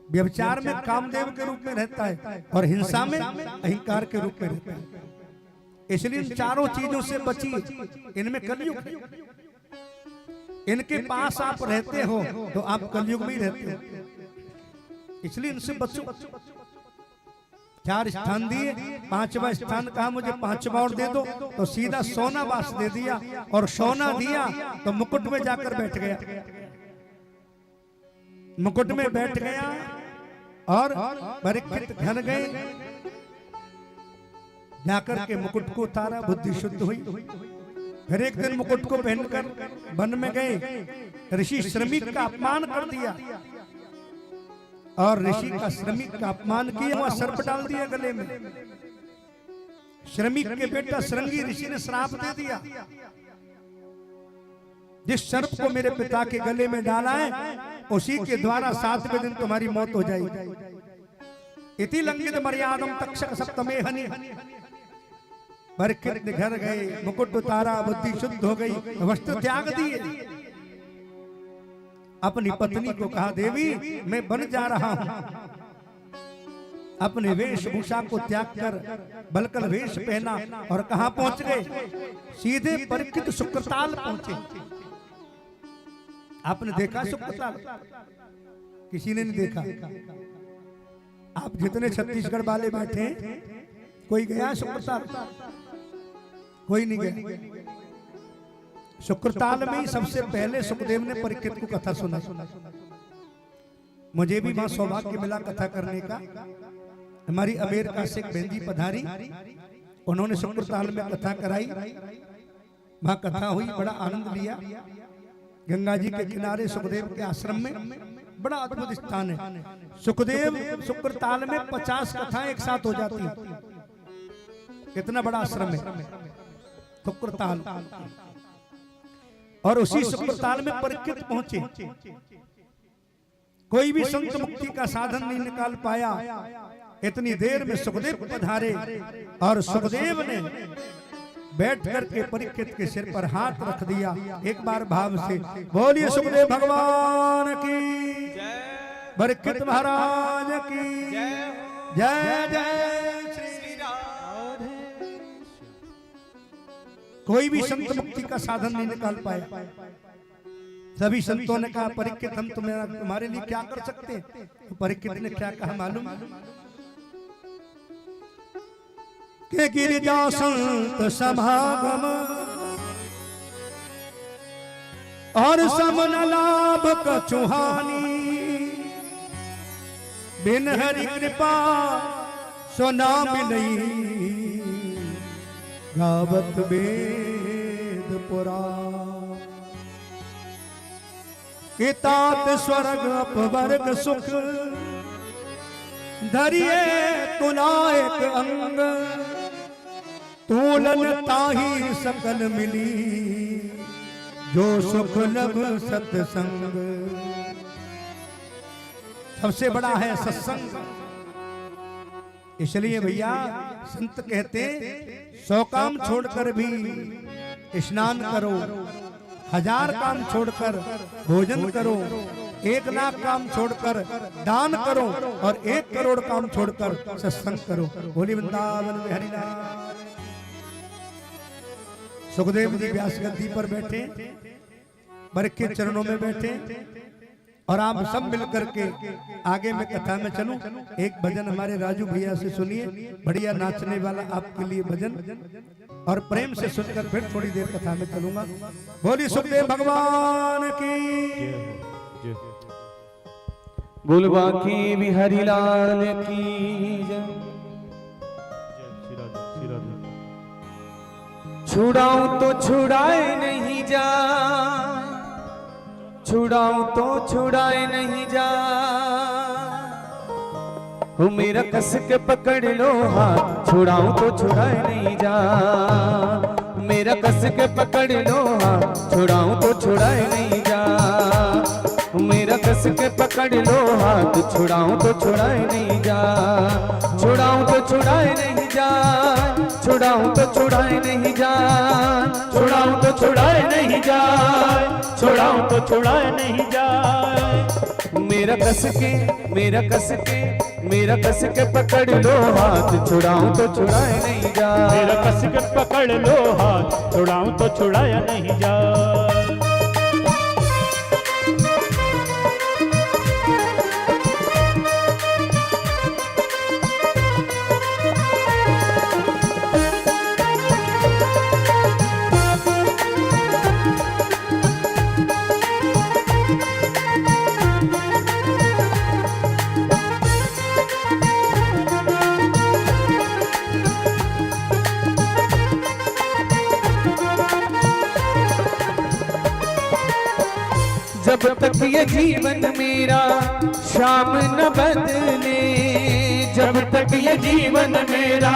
व्यभिचार में कामदेव के रूप में रहता है और हिंसा में अहंकार के रूप में रहता है। इसलिए इन चारों चीजों से बचिए, इनमें कलयुग है। इनके पास आप रहते हो तो आप कलयुग में ही रहते हो, इसलिए इनसे बचो। 4 स्थान दिए, 5वां स्थान कहा मुझे 5वां और दे दो, तो सीधा सोना वास दे दिया, और सोना दिया तो मुकुट में जाकर बैठ गया। मुकुट में बैठ गया और परीक्षित घर गए, जाकर के मुकुट को उतारा, बुद्धि शुद्ध हुई। फिर एक दिन मुकुट को पहनकर वन में गए, ऋषि श्रमिक का अपमान कर दिया, और ऋषि का श्रमिक का अपमान किया, वहां सर्प डाल दिया गले में। श्रमिक के बेटा श्रृंगी ऋषि ने श्राप दे दिया, जिस सर्प को मेरे पिता के गले में डाला है उसी के द्वारा 7वें दिन तुम्हारी मौत हो जाएगी। इति लंघित मर्यादम तक्षक सप्तमे हनि। परीक्षित घर गए, मुकुट उतारा, बुद्धि शुद्ध हो गई, वस्त्र त्याग दिए। अपनी पत्नी को कहा, देवी मैं बन जा रहा हूं। अपने वेशभूषा को त्याग कर बलकल वेश पहना और कहां पहुंच गए? सीधे परीक्षित शुक्रताल पहुंचे। आपने देखा शुक्रताल? किसी ने नहीं देखा। आप जितने छत्तीसगढ़ वाले बैठे हैं, कोई गया शुक्रताल? कोई नहीं गया। शुक्रताल में ही सबसे पहले सुखदेव ने परीक्षित को कथा सुना। मुझे भी वहां सौभाग्य मिला कथा करने का। हमारी अमेरिका से एक बहन जी पधारी, उन्होंने शुक्रताल में कथा कराई। वहां कथा हुई, बड़ा आनंद लिया। गंगा जी के किनारे सुखदेव के आश्रम में बड़ा अद्भुत स्थान है। सुखदेव शुक्रताल में 50 कथाएं एक साथ हो जाती हैं। कितना बड़ा आश्रम है शुक्रताल। और उसी शुक्रताल में परीक्षित पहुंचे। कोई भी संत मुक्ति का साधन नहीं निकाल पाया। इतनी देर में सुखदेव पधारे, और सुखदेव ने बैठ करके परीक्षित के सिर पर हाथ रख दिया। एक बार भाव से बोलिए सुखदेव भगवान की, परीक्षित महाराज की जय जय श्री राधे। कोई भी संत मुक्ति का साधन नहीं निकाल पाया। सभी संतों ने कहा, परीक्षित हम तुम्हारे लिए क्या कर सकते हैं? तो परीक्षित ने क्या कहा मालूम? के गिरिजा संत समागम और समन लाभ कछुहानी, बिन हरि कृपा सोना मिलई, गावत वेद पुराण। इतात स्वर्ग अपवर्ग सुख, धरिए तुला एक अंग, तूलन ताही सकल मिली, जो सुख लब सत्संग। सबसे बड़ा है सत्संग। इसलिए भैया संत कहते 100 काम छोड़कर भी स्नान करो, 1000 काम छोड़कर भोजन करो, 1 लाख काम छोड़कर दान करो, और 1 करोड़ काम छोड़कर सत्संग करो। बोली वृंदावन में हरिनाम। सुखदेव जी व्यास गद्दी पर बैठे, परीक्षित चरणों में बैठे, और आप सब मिलकर के आगे में कथा में चलूं। एक भजन हमारे राजू भैया से सुनिए, बढ़िया नाचने वाला आपके लिए भजन, और प्रेम से सुनकर फिर थोड़ी देर कथा में चलूंगा। बोली सुखदेव भगवान की, बोलबा की बिहारी लाल की जय। छुड़ाऊं तो छुड़ाए नहीं जा, छुड़ाऊं तो छुड़ाए नहीं जा, हो मेरा कस के पकड़ लो हाथ, छुड़ाऊं तो छुड़ाए नहीं जा, मेरा कस के पकड़ लो हाथ, छुड़ाऊं तो छुड़ाए नहीं जा, मेरा कस के पकड़ लो हाथ, छुड़ाऊं तो छुड़ाए नहीं जा, छुड़ाऊं तो छुड़ाए नहीं जा, छुड़ाऊं तो छुड़ाए नहीं जा, छुड़ाऊं तो छुड़ाए नहीं जा, छुड़ाऊं तो छुड़ाए नहीं जा। मेरा कस के पकड़ लो हाथ, छुड़ाऊं तो छुड़ाए नहीं जा। मेरा कस के पकड़ लो हाथ, छुड़ाऊं तो छुड़ाया नहीं जा। जब तक ये जीवन मेरा शाम न बदले, जब तक ये जीवन मेरा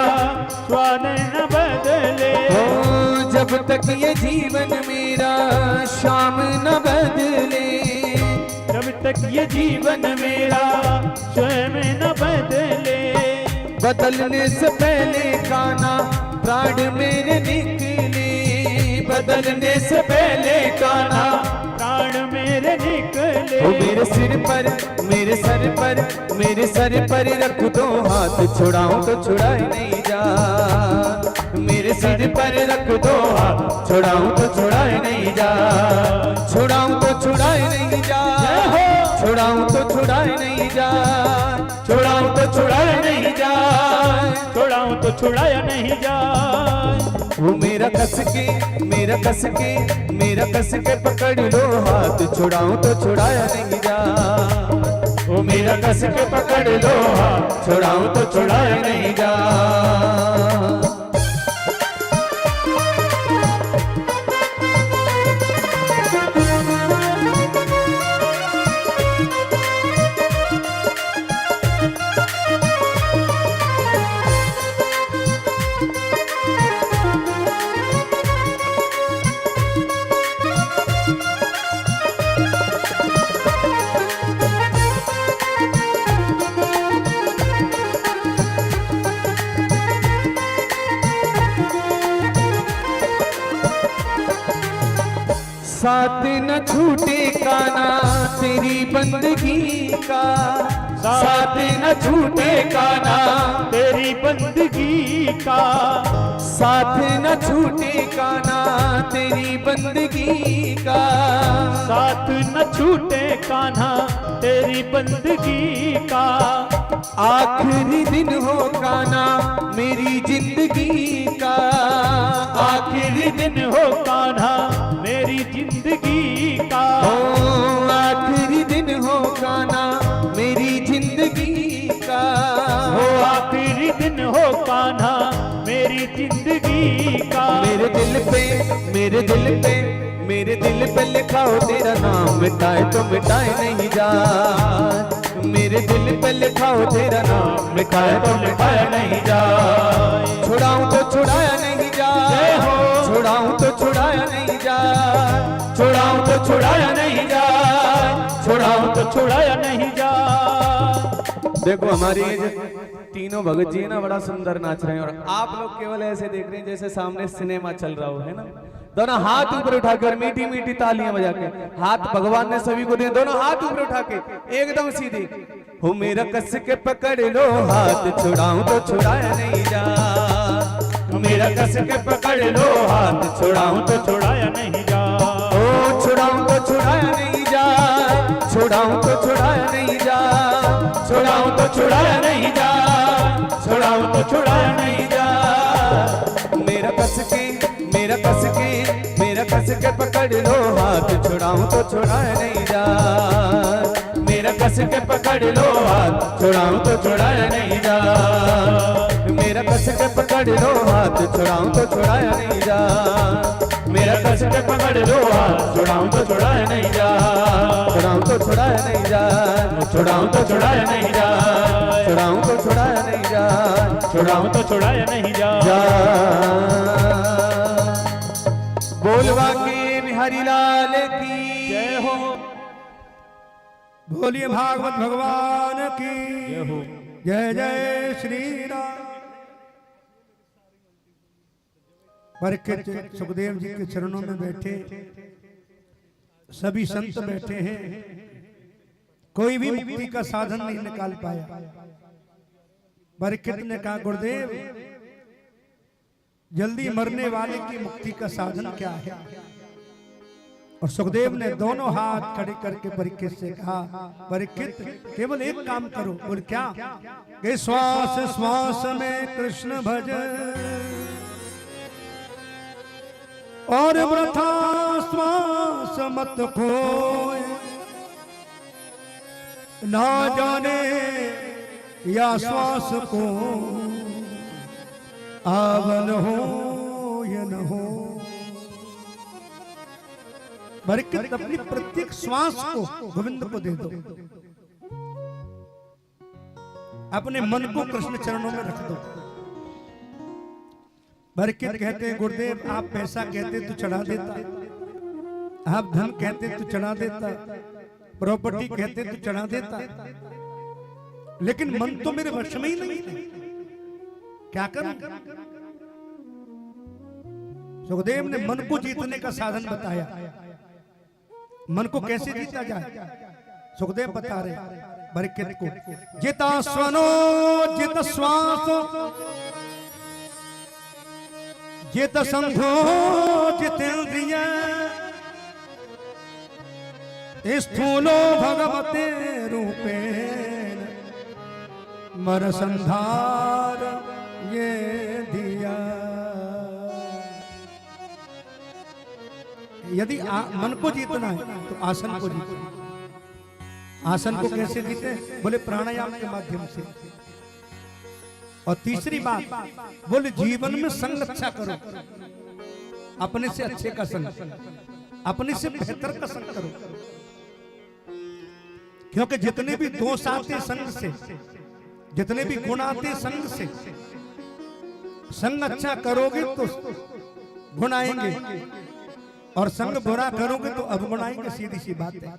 स्वान न बदले, ओ, जब तक ये जीवन मेरा शाम न बदले, जब तक ये जीवन मेरा स्वयं न बदले। बदलने से पहले काना प्राण मेरे निकले, बदलने से पहले काना प्राण मेरे निकले। ओ मेरे सर पर रख दो हाथ, छुड़ाऊं तो छुड़ाए नहीं जा। मेरे सिर पर रख दो हाथ, छुड़ाऊं तो छुड़ाए नहीं जा। छुड़ाऊं तो छुड़ाए नहीं जा, छुड़ाऊं तो छुड़ाए नहीं जा, छुड़ाऊं तो छुड़ाए नहीं जा, छुड़ाऊं तो छुड़ाया नहीं जा। वो मेरा कस के पकड़ लो हाथ, छुड़ाऊं तो छुड़ाया नहीं जा। वो मेरा कस के पकड़ लो हाथ, छुड़ाऊं तो छुड़ाया नहीं जा। साथ न छूटे काना तेरी बंदगी का, साथ न छूटे काना तेरी बंदगी का, साथ न छूटे काना तेरी बंदगी का। साथ न छूटे कान्हा तेरी बंदगी का। आखिरी दिन हो काना मेरी जिंदगी का, आखिरी दिन हो कान्हा मेरी जिंदगी का। ओ आखिरी दिन हो काना मेरी जिंदगी का। हो आखिरी दिन हो कान्हा मेरी जिंदगी का। मेरे दिल पे लिखाओ तेरा नाम, मिटाए तो मिटाए नहीं जा। मेरे दिल पे लिखाओ तेरा नाम, मिटाए तो मिटाया नहीं जा। छुड़ाऊं तो छुड़ाया नहीं जा, छुड़ाऊं तो छुड़ाया नहीं जा, छुड़ाऊं तो छुड़ाया नहीं जा, छुड़ाऊं तो छुड़ाया नहीं जा। देखो हमारी ये जो तीनों भगत जी है ना, बड़ा सुंदर नाच रहे हैं और आप लोग केवल ऐसे देख रहे हैं जैसे सामने सिनेमा चल रहा हो, है ना। दोनों हाथ ऊपर उठा के और मीठी मीठी तालियां बजा के, हाथ भगवान ने सभी को दिए, दोनों हाथ ऊपर उठा के एकदम सीधी। हो मेरा कस के पकड़ लो हाथ, छुड़ाऊं तो छुड़ाया नहीं जा। मेरा कस के पकड़ लो हाथ, छुड़ाऊं तो छुड़ाया नहीं जा। ओ छुड़ाऊं तो छुड़ाया नहीं जा, छुड़ाऊं तो छुड़ाया नहीं जा, छुड़ाऊं तो छुड़ाया नहीं जा, छुड़ाऊं तो छुड़ाया नहीं जा। मेरा कस के पकड़ लो हाथ, छुड़ाऊं तो छुड़ाया नहीं जा। मेरा कस के पकड़ लो हाथ, छुड़ाऊं तो छुड़ाया नहीं जा। मेरा कस के पकड़ लो हाथ, छुड़ाऊं तो छुड़ाया नहीं जा। मेरा कस के पकड़ लो हाथ, छुड़ाऊं तो छुड़ाया नहीं जा, छुड़ाऊं तो छुड़ाया नहीं जा, छुड़ाऊं तो छुड़ाया नहीं जा, छुड़ाऊं तो छुड़ाया नहीं जा, छुड़ाऊं तो छुड़ाया नहीं जा। बोलवा के बिहारी लाल की जय हो। बोलिए भागवत भगवान की जय हो। जय जय श्री राम। परीक्षित सुखदेव जी के चरणों में बैठे सभी संत बैठे हैं। कोई भी मुक्ति का साधन नहीं निकाल पाया। परीक्षित ने कहा गुरुदेव जल्दी मरने वाले की मुक्ति का साधन क्या है? और सुखदेव ने दोनों हाथ खड़े करके परीक्षित से कहा, परीक्षित केवल एक काम करो। और क्या? कि श्वास श्वास में कृष्ण भज और वृथा श्वास मत खोए, ना जाने या श्वास को आवन हो या न हो। परीक्षित अपनी प्रत्येक श्वास को गोविंद को दे दो, अपने मन को कृष्ण चरणों में रख दो। परीक्षित कहते हैं गुरुदेव आप पैसा कहते तो चढ़ा देता, आप धन कहते तो चढ़ा देता, प्रॉपर्टी कहते तो चढ़ा देता, लेकिन मन तो मेरे वश में ही नहीं है, क्या करूं? सुखदेव ने मन को जीतने का साधन बताया। मन को कैसे जीता जाए? सुखदेव बता रहे परीक्षित को, जिता स्वनो जित श्वास जित संघो जितेंद्रिय स्थूलो भगवते रूपेण मर संधार ये दिया। यदि मन को जीतना है तो आसन को जीतना। आसन को कैसे जीते? बोले प्राणायाम के माध्यम से। और तीसरी बात बोले जीवन में संग अच्छा करो, अपने से अच्छे का संग, अपने से बेहतर का संग करो, क्योंकि जितने भी दोष आते संग से, जितने भी गुण आते संग से, संग अच्छा करोगे तो गुण आएंगे और संग बुरा करोगे तो अवगुण आएंगे। सीधी सी बात है।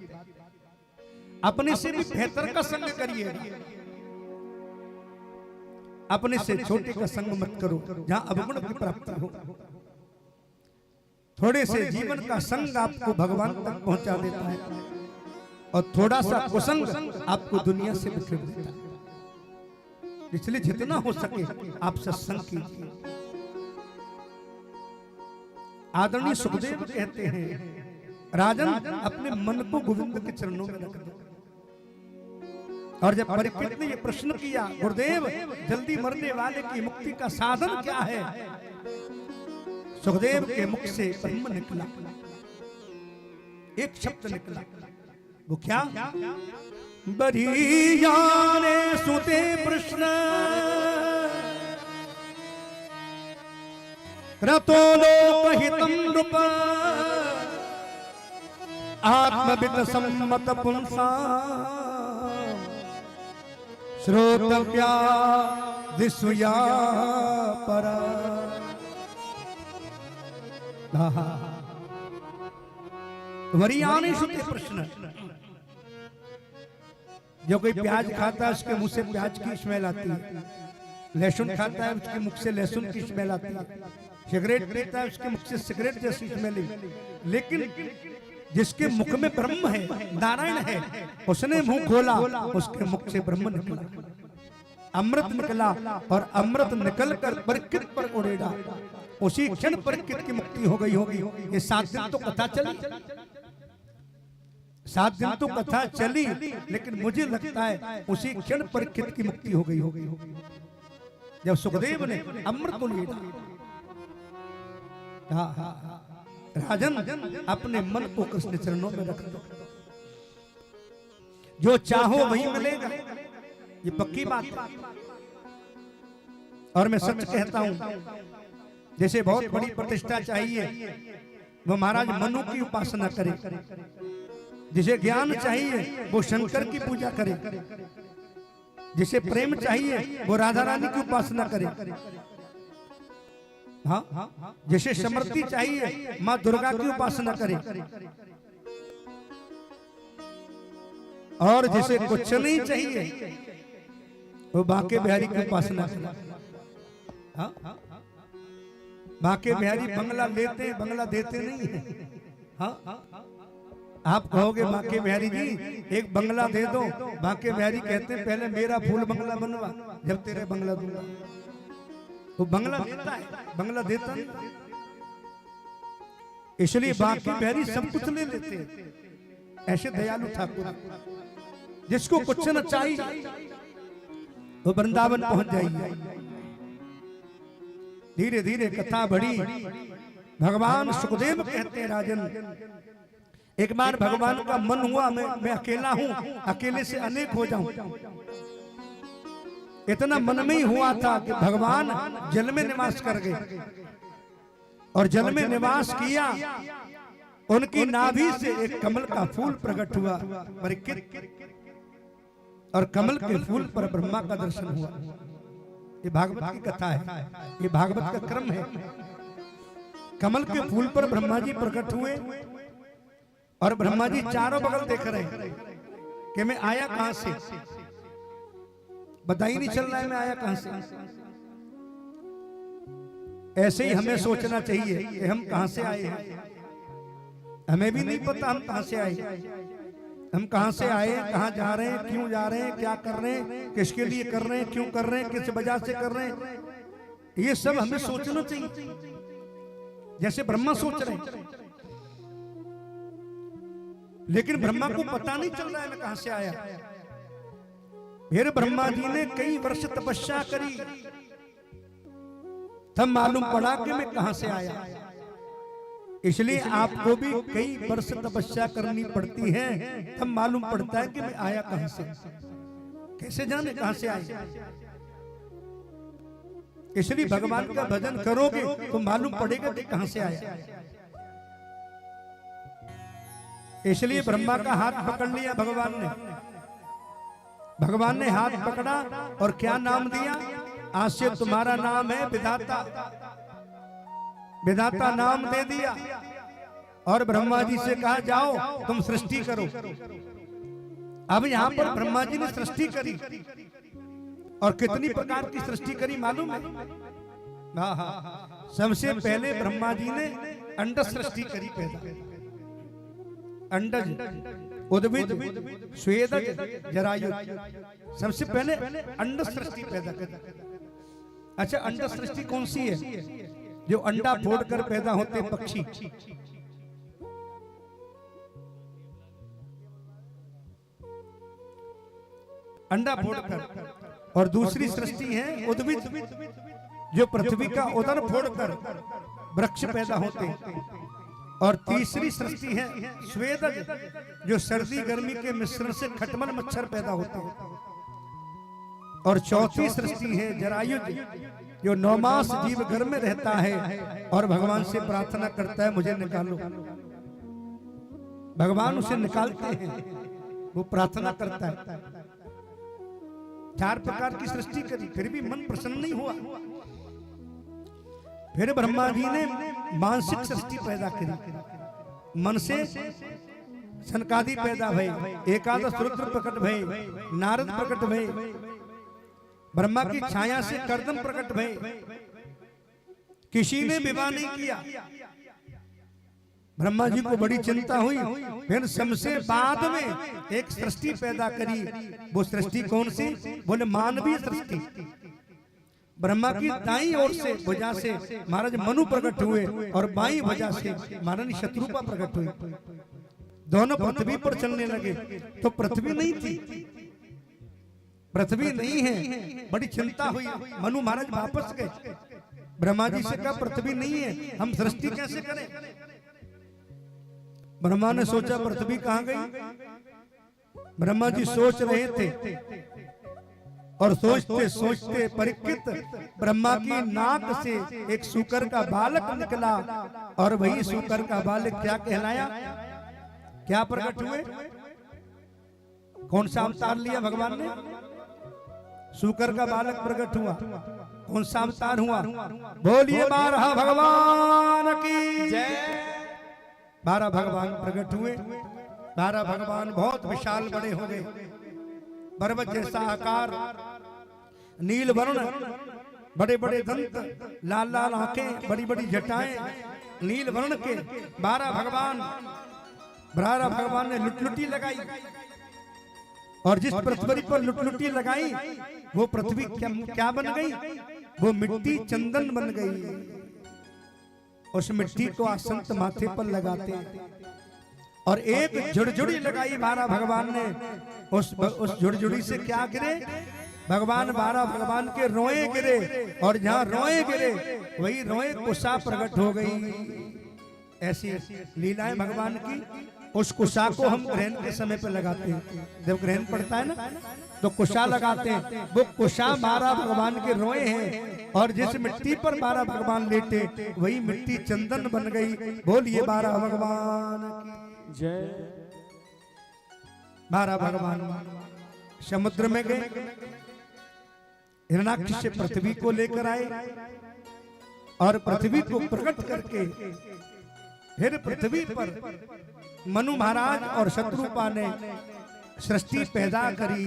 अपने से भी बेहतर का संग करिए, अपने से छोटे का संग मत करो जहां अवगुण की प्राप्ति हो। थोड़े से जीवन का संग आपको भगवान तक पहुंचा देता है और थोड़ा सा कुसंग आपको दुनिया से बिखेर देता है। इसलिए जितना हो सके आप सत्संग कीजिए। आदरणीय सुखदेव कहते हैं राजन अपने मन को गोविंद के चरणों में रख दो। और जब परीक्षित ने ये प्रश्न किया गुरुदेव जल्दी मरने वाले की मुक्ति का साधन क्या है, सुखदेव के मुख से ब्रह्म निकला, एक शब्द निकला, वो क्या? बरीयाने सुते प्रश्न क्रतो लोकहितं नृप आत्मविद सम्मत पुंसा श्रोतव्या दिशुया परा। वरीयाने सुते प्रश्न, जो कोई प्याज खाता है उसके मुंह से प्याज की स्मेल आती है, लहसुन खाता है उसके मुख से लहसुन की स्मेल आती है, सिगरेट पीता है उसके मुख से सिगरेट जैसी स्मेल। लेकिन जिसके मुख में ब्रह्म है, नारायण है, उसने मुंह खोला, उसके मुख से ब्रह्म निकला, अमृत निकला और अमृत निकल कर परीक्षित पर उड़ेगा। उसी क्षण परीक्षित की मुक्ति हो गई होगी। ये 7 दिन तो कथा चली, 7 दिन तो कथा चली, लेकिन मुझे लगता है उसी क्षण परीक्षित की मुक्ति हो गई होगी जब सुखदेव ने अमृत को लिया। राजन अपने मन को कृष्ण चरणों में रख दो, जो चाहो वही मिलेगा, ये पक्की बात है। और मैं सच कहता हूं, जैसे बहुत बड़ी प्रतिष्ठा चाहिए वो महाराज मनु की उपासना करे, जिसे ज्ञान चाहिए वो शंकर की पूजा करे, जिसे प्रेम चाहिए वो राधा रानी की उपासना करे, हाँ, जिसे समृद्धि चाहिए माँ दुर्गा की उपासना करे, और जिसे कुछ नहीं चाहिए वो बांके बिहारी की उपासना करे। हाँ, बांके बिहारी बंगला लेते बंगला देते नहीं है। हाँ, आप कहोगे बांके बिहारी जी एक बंगला दे दो, बांके बिहारी कहते हैं पहले मेरा फूल बंगला बनवा, जब तेरे बंगला दूंगा। वो बंगला देता है, बंगला देता नहीं। इसलिए बांके बिहारी सब कुछ ले लेते हैं। ऐसे दयालु ठाकुर, जिसको कुछ न चाहिए वो वृंदावन पहुंच जाइए। धीरे धीरे कथा बढ़ी। भगवान सुखदेव कहते हैं राजन, एक बार भगवान का मन हुआ मैं अकेला हूं, अकेले से अनेक हो जाऊं। इतना मन में ही हुआ था कि भगवान जल में निवास कर गए, और जल में निवास किया। उनकी नाभि से एक कमल का फूल प्रकट हुआ परीक्षित, और कमल के फूल पर ब्रह्मा का दर्शन हुआ। ये भागवत की कथा है, ये भागवत का क्रम है। कमल के फूल पर ब्रह्मा जी प्रकट हुए, और ब्रह्मा जी चारों बगल देख रहे हैं कि मैं आया कहां से, पता ही नहीं चल रहा है मैं आया कहां से। ऐसे ही हमें सोचना चाहिए कि हम कहां से आए हैं। हमें भी नहीं पता हम कहां से आए, हम कहां से आए, कहां जा रहे हैं, क्यों जा रहे हैं, क्या कर रहे हैं, किसके लिए कर रहे हैं, क्यों कर रहे हैं, किस वजह से कर रहे हैं। ये सब हमें सोचना चाहिए, जैसे ब्रह्मा सोच रहे हैं। लेकिन ब्रह्मा को पता नहीं चल रहा है मैं कहां से आया। फिर ब्रह्मा जी ने कई वर्ष तपस्या करी, तब मालूम पड़ा कि मैं कहां से आया। इसलिए आपको भी कई वर्ष तपस्या करनी पड़ती है, तब मालूम पड़ता है कि मैं आया कहां से। कैसे जाने कहां से आए। इसलिए भगवान का भजन करोगे तो मालूम पड़ेगा कि कहां से आया। इसलिए ब्रह्मा का हाथ पकड़ लिया भगवान ने। भगवान ने हाथ पकड़ा और क्या नाम दिया, आज से तुम्हारा नाम है विधाता। विधाता नाम दे दिया, और ब्रह्मा जी से कहा जाओ तुम सृष्टि करो। अब यहां पर ब्रह्मा जी ने सृष्टि करी, और कितनी प्रकार की सृष्टि करी मालूम है। सबसे पहले ब्रह्मा जी ने अंड सृष्टि करी पैदा। अंडज, उद्भिज, स्वेदज, जरायुज, सबसे पहले अंड सृष्टि पैदा कर। अच्छा, अंड सृष्टि कौन सी है? जो अंडा फोड़कर पैदा होते पक्षी। अंडा फोड़कर। और दूसरी सृष्टि है उद्भिज, जो पृथ्वी का उदर फोड़कर वृक्ष पैदा होते हैं। और तीसरी सृष्टि है स्वेदज, जो सर्दी गर्मी के मिश्रण से खटमल मच्छर पैदा होते हैं। और चौथी सृष्टि है जरायुज, जो 9 मास जीव घर में रहता है और भगवान से प्रार्थना करता है मुझे निकालो। भगवान उसे निकालते हैं, वो प्रार्थना करता है। 4 प्रकार की सृष्टि करी, फिर भी मन प्रसन्न नहीं हुआ। फिर ब्रह्मा जी ने मानसिक सृष्टि पैदा करी। मन से सनकादि पैदा भई, एकादश रुद्र प्रकट भई, नारद प्रकट भई, ब्रह्मा की छाया से कर्दम प्रकट भई। किसी ने विवाह नहीं किया। ब्रह्मा जी को बड़ी चिंता हुई। फिर सबसे बाद में एक सृष्टि पैदा करी। वो सृष्टि कौन सी? बोले मानवीय सृष्टि। ब्रह्मा की दाईं ओर से भुजा से महाराज मनु प्रकट हुए, और बाईं भुजा से महारानी शत्रुपा प्रकट हुई। दोनों पृथ्वी पर चलने लगे। तो पृथ्वी नहीं थी, पृथ्वी नहीं है। बड़ी चिंता हुई। मनु महाराज वापस गए, ब्रह्मा जी से कहा पृथ्वी नहीं है, हम सृष्टि कैसे करें। ब्रह्मा ने सोचा पृथ्वी कहां गई। ब्रह्मा जी सोच रहे थे, और सोचते सोचते परीक्षित ब्रह्मा की नाक से एक सूकर का बालक निकला, और वही सूकर का बालक क्या कहलाया, क्या प्रकट हुए, कौन सा अवतार लिया भगवान ने? सूकर का बालक प्रकट हुआ। कौन सा अवतार हुआ? बोलिए 12 भगवान की जय। 12 भगवान प्रकट हुए। 12 भगवान बहुत विशाल बड़े हो गए, पर्वत जैसा आकार, नील वर्ण, बड़े बड़े दंत, लाल लाल आंखें, बड़ी बड़ी जटाएं, नील वर्ण के 12 भगवान बारा भगवान ने लुटलुटी लगाई, और जिस पृथ्वी पर लुटलुटी लगाई वो पृथ्वी क्या बन गई? वो मिट्टी चंदन बन गई। उस मिट्टी को आसंत माथे पर लगाते और एक झुड़झुड़ी लगाई बारा भगवान ने। उस झुड़झुड़ी से क्या गिरे? भगवान बारा भगवान के रोए गिरे, और जहां रोए गिरे वही रोए कुशा प्रकट हो गई। ऐसी लीलाएं भगवान की। उस कुशा को हम ग्रहण के समय पे लगाते हैं, जब ग्रहण पड़ता है ना तो कुशा लगाते हैं। वो कुशा बारा भगवान के रोए हैं, और जिस मिट्टी पर बारा भगवान लेटे वही मिट्टी चंदन बन गई। बोलिए बारा भगवान की जय। बारा भगवान समुद्र में गए, हिरणाक्ष से पृथ्वी को लेकर आए, और पृथ्वी को प्रकट करके फिर पृथ्वी पर मनु महाराज और शत्रुपा ने सृष्टि पैदा करी।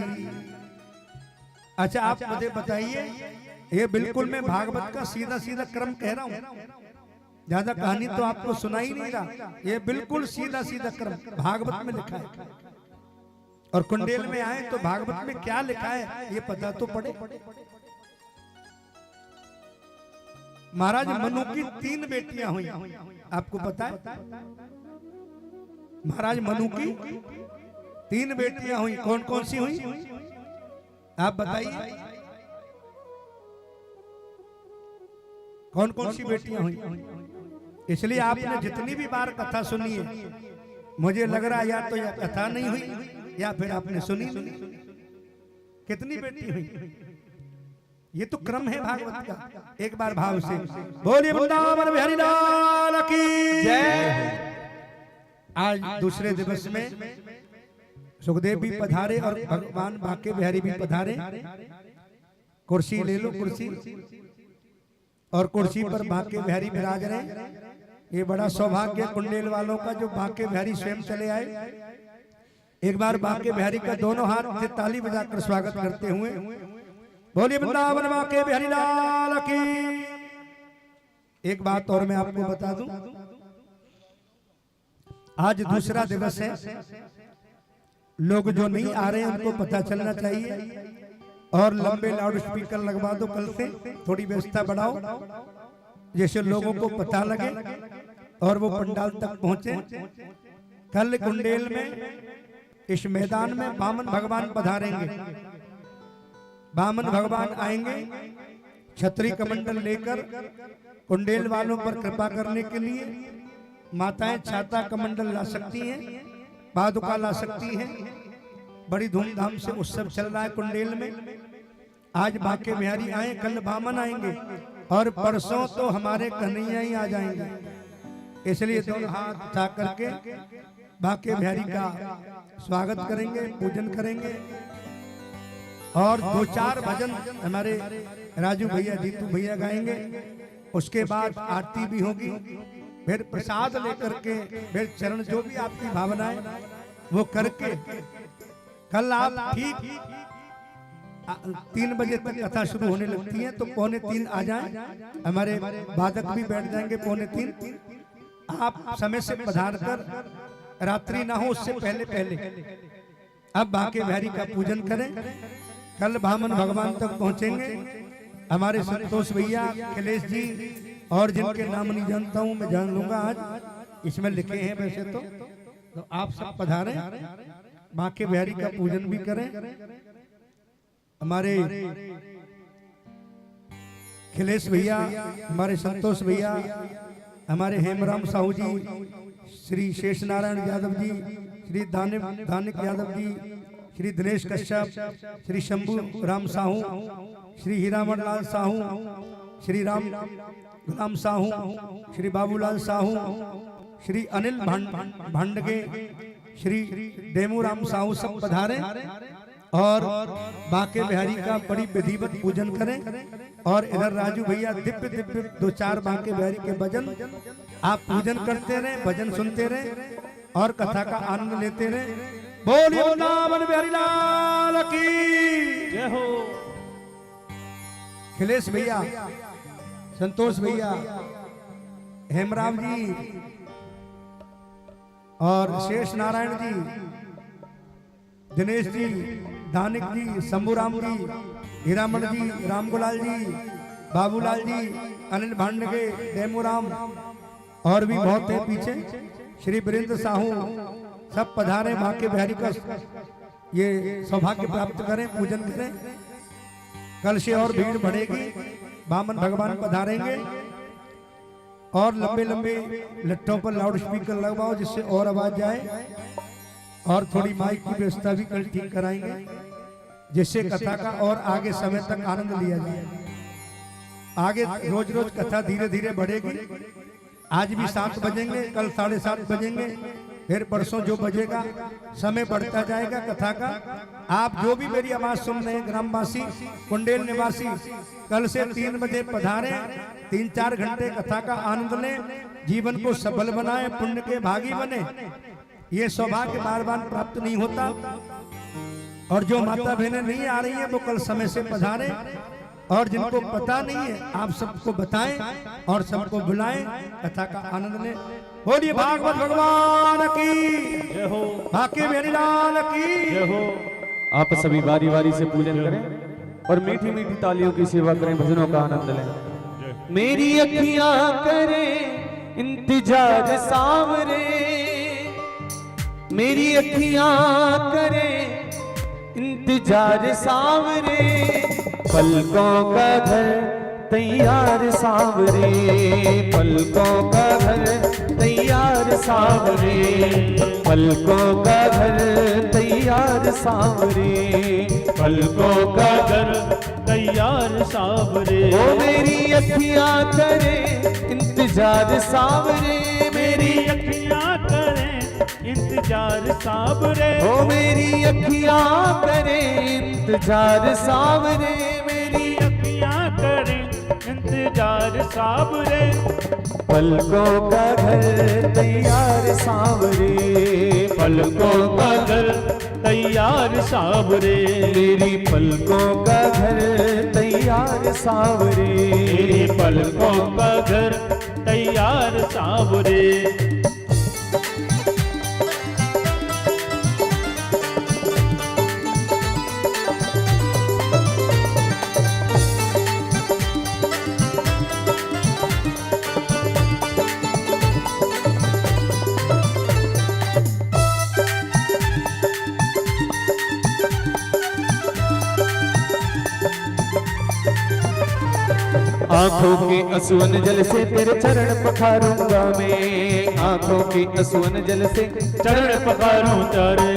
अच्छा, आप मुझे बताइए, ये बिल्कुल मैं भागवत का सीधा सीधा क्रम कह रहा हूं, ज्यादा कहानी तो आपको सुना ही नहीं रहा। ये बिल्कुल सीधा सीधा क्रम भागवत में लिखा है। और कुंडेल में आए तो भागवत में क्या लिखा है ये पता तो पड़े। महाराज मनु की 3 बेटियां हुई, आपको पता है? महाराज मनु की 3 बेटियां हुई। कौन कौन सी हुई आप बताइए? कौन कौन सी बेटियां हुई? इसलिए आपने जितनी भी बार कथा सुनी है, मुझे लग रहा है या तो यह कथा नहीं हुई या फिर आपने सुनी नहीं। कितनी बेटी हुई? ये तो क्रम है भागवत का। एक बार भाव से बोलिए वृंदावन बिहारी लाल की जय। आज दूसरे दिवस में सुखदेव भी पधारे और भगवान बांके बिहारी भी पधारे। कुर्सी ले लो, कुर्सी। और कुर्सी पर बांके बिहारी विराज रहे। ये बड़ा सौभाग्य कुंडेल वालों का जो बांके बिहारी स्वयं चले आए। एक बार बांके बिहारी का दोनों हाथ से ताली बजाकर स्वागत करते हुए बोलिए वृंदावन बांके बिहारी लाल की। एक बात और मैं आपको बता दूं, आज दूसरा दिवस है। लोग जो नहीं आ रहे हैं उनको पता चलना चाहिए, और लंबे लाउड स्पीकर लगवा दो। कल से थोड़ी व्यवस्था बढ़ाओ, जैसे लोगों को पता लगे और वो पंडाल तक पहुंचे। कल कुंडेल में इस मैदान में वामन भगवान पधारेंगे। वामन भगवान आएंगे छतरी कमंडल लेकर कुंडेल वालों पर कृपा करने के लिए। माताएं छाता कमंडल ला सकती हैं, पादुका ला सकती हैं। बड़ी धूमधाम से उत्सव चल रहा है कुंडेल में। आज बांके बिहारी आए, कल वामन आएंगे, और परसों तो हमारे कन्हैया ही आ जाएंगे। इसलिए दोनों हाथ उठा करके बांके बिहारी का स्वागत करेंगे, पूजन करेंगे। और 2-4 भजन हमारे राजू भैया, जीतू भैया गाएंगे। उसके बाद आरती भी होगी, फिर प्रसाद लेकर के फिर चरण जो भी आपकी भावनाएं वो करके कल आप ठीक 3 बजे तक कथा शुरू होने लगती है, तो 2:45 आ जाएं। हमारे वादक भी बैठ जाएंगे 2:45। आप समय से पधार कर रात्रि ना हो उससे पहले पहले अब बांके बिहारी का पूजन करें। कल वामन भगवान तक पहुंचेंगे। हमारे संतोष भैया, अखिलेश जी, और जिनके नाम नहीं जानता हूं मैं जान लूंगा आज, इसमें लिखे हैं वैसे तो आप सब पधारें, बांके बिहारी का पूजन भी करें। हमारे अखिलेश भैया, हमारे संतोष भैया, हमारे हेमराम साहू जी, श्री शेष नारायण यादव जी, श्री दानिक यादव जी, श्री दिनेश कश्यप, श्री शंभू राम साहू, श्री हीरामन लाल साहू, श्री राम गुलाम साहू, श्री बाबूलाल साहू, श्री अनिल भांडगे, श्री डेमूराम साहू सब पधारे और बांके बिहारी का बड़ी विधिवत पूजन करें। और इधर राजू भैया दिव्य दिव्य 2-4 बांके बिहारी के भजन आप पूजन करते रहे, भजन सुनते रहे और कथा का आनंद लेते रहे। बोलिए वृंदावन बिहारी लाल की जय हो। अखिलेश भैया, संतोष भैया, हेमराम जी और शेष नारायण जी, दिनेश जी, दानिक जी, शंभूराम जी, हीरामण जी, रामगोलाल जी, बाबूलाल जी, अनिल भांडगे, डेमोराम और भी बहुत है पीछे। श्री वीरेंद्र साहू सब पधारे, मां के बिहारी का ये सौभाग्य प्राप्त करें, पूजन करें। कल से और भीड़ बढ़ेगी, बामन भगवान पधारेंगे और लंबे लंबे लट्टों पर लाउड स्पीकर लगवाओ जिससे और आवाज जाए, और थोड़ी माइक की व्यवस्था भी कल ठीक कराएंगे जिससे कथा का और आगे समय तक आनंद लिया जाए। आगे रोज रोज कथा धीरे धीरे बढ़ेगी। आज भी 7 बजेंगे, कल 7:30 बजेंगे, फिर परसों जो बजेगा, समय बढ़ता जाएगा कथा का। आप जो भी मेरी आवाज सुन रहे हैं, ग्रामवासी, कुंडेल निवासी, कल से 3 बजे पधारें, 3-4 घंटे कथा का आनंद लें, जीवन को सफल बनाएं, पुण्य के भागी बने। ये सौभाग्य बार बार प्राप्त नहीं होता। और जो माता बहनें नहीं आ रही हैं वो कल समय से पधारें, और जिनको पता नहीं है आप सबको बताएं और सबको बुलाएं, कथा का आनंद लें। बोलिए भागवत भगवान की जय हो, बाके बिहारी लाल की जय हो। आप सभी बारी बारी से पूजन करें और मीठी मीठी तालियों की सेवा करें, भजनों का आनंद लें। मेरी अखियां करें इंतजार सांवरे, मेरी अखियां करें इंतजार सांवरे, पलकों का घर तैयार सांवरे, पलकों का घर तैयार सांवरे, पलकों का घर तैयार सांवरे, पलकों का घर तैयार सांवरे। ओ मेरी अखियां करें इंतजार सांवरे, मेरी अखियां करें इंतजार सांवरे। ओ मेरी अखियां करें इंतजार सांवरे, मेरी अखियां करें इंतजार सांवरे। पलकों का घर तैयार सांवरे, पलकों का घर तैयार सांवरे। मेरी पलकों का घर तैयार सांवरे, मेरी पलकों का घर तैयार सांवरे। आंखों के असुवन जल से तेरे चरण पखारूंगा मैं, आंखों के असुवन जल से चरण पखारूं तारे।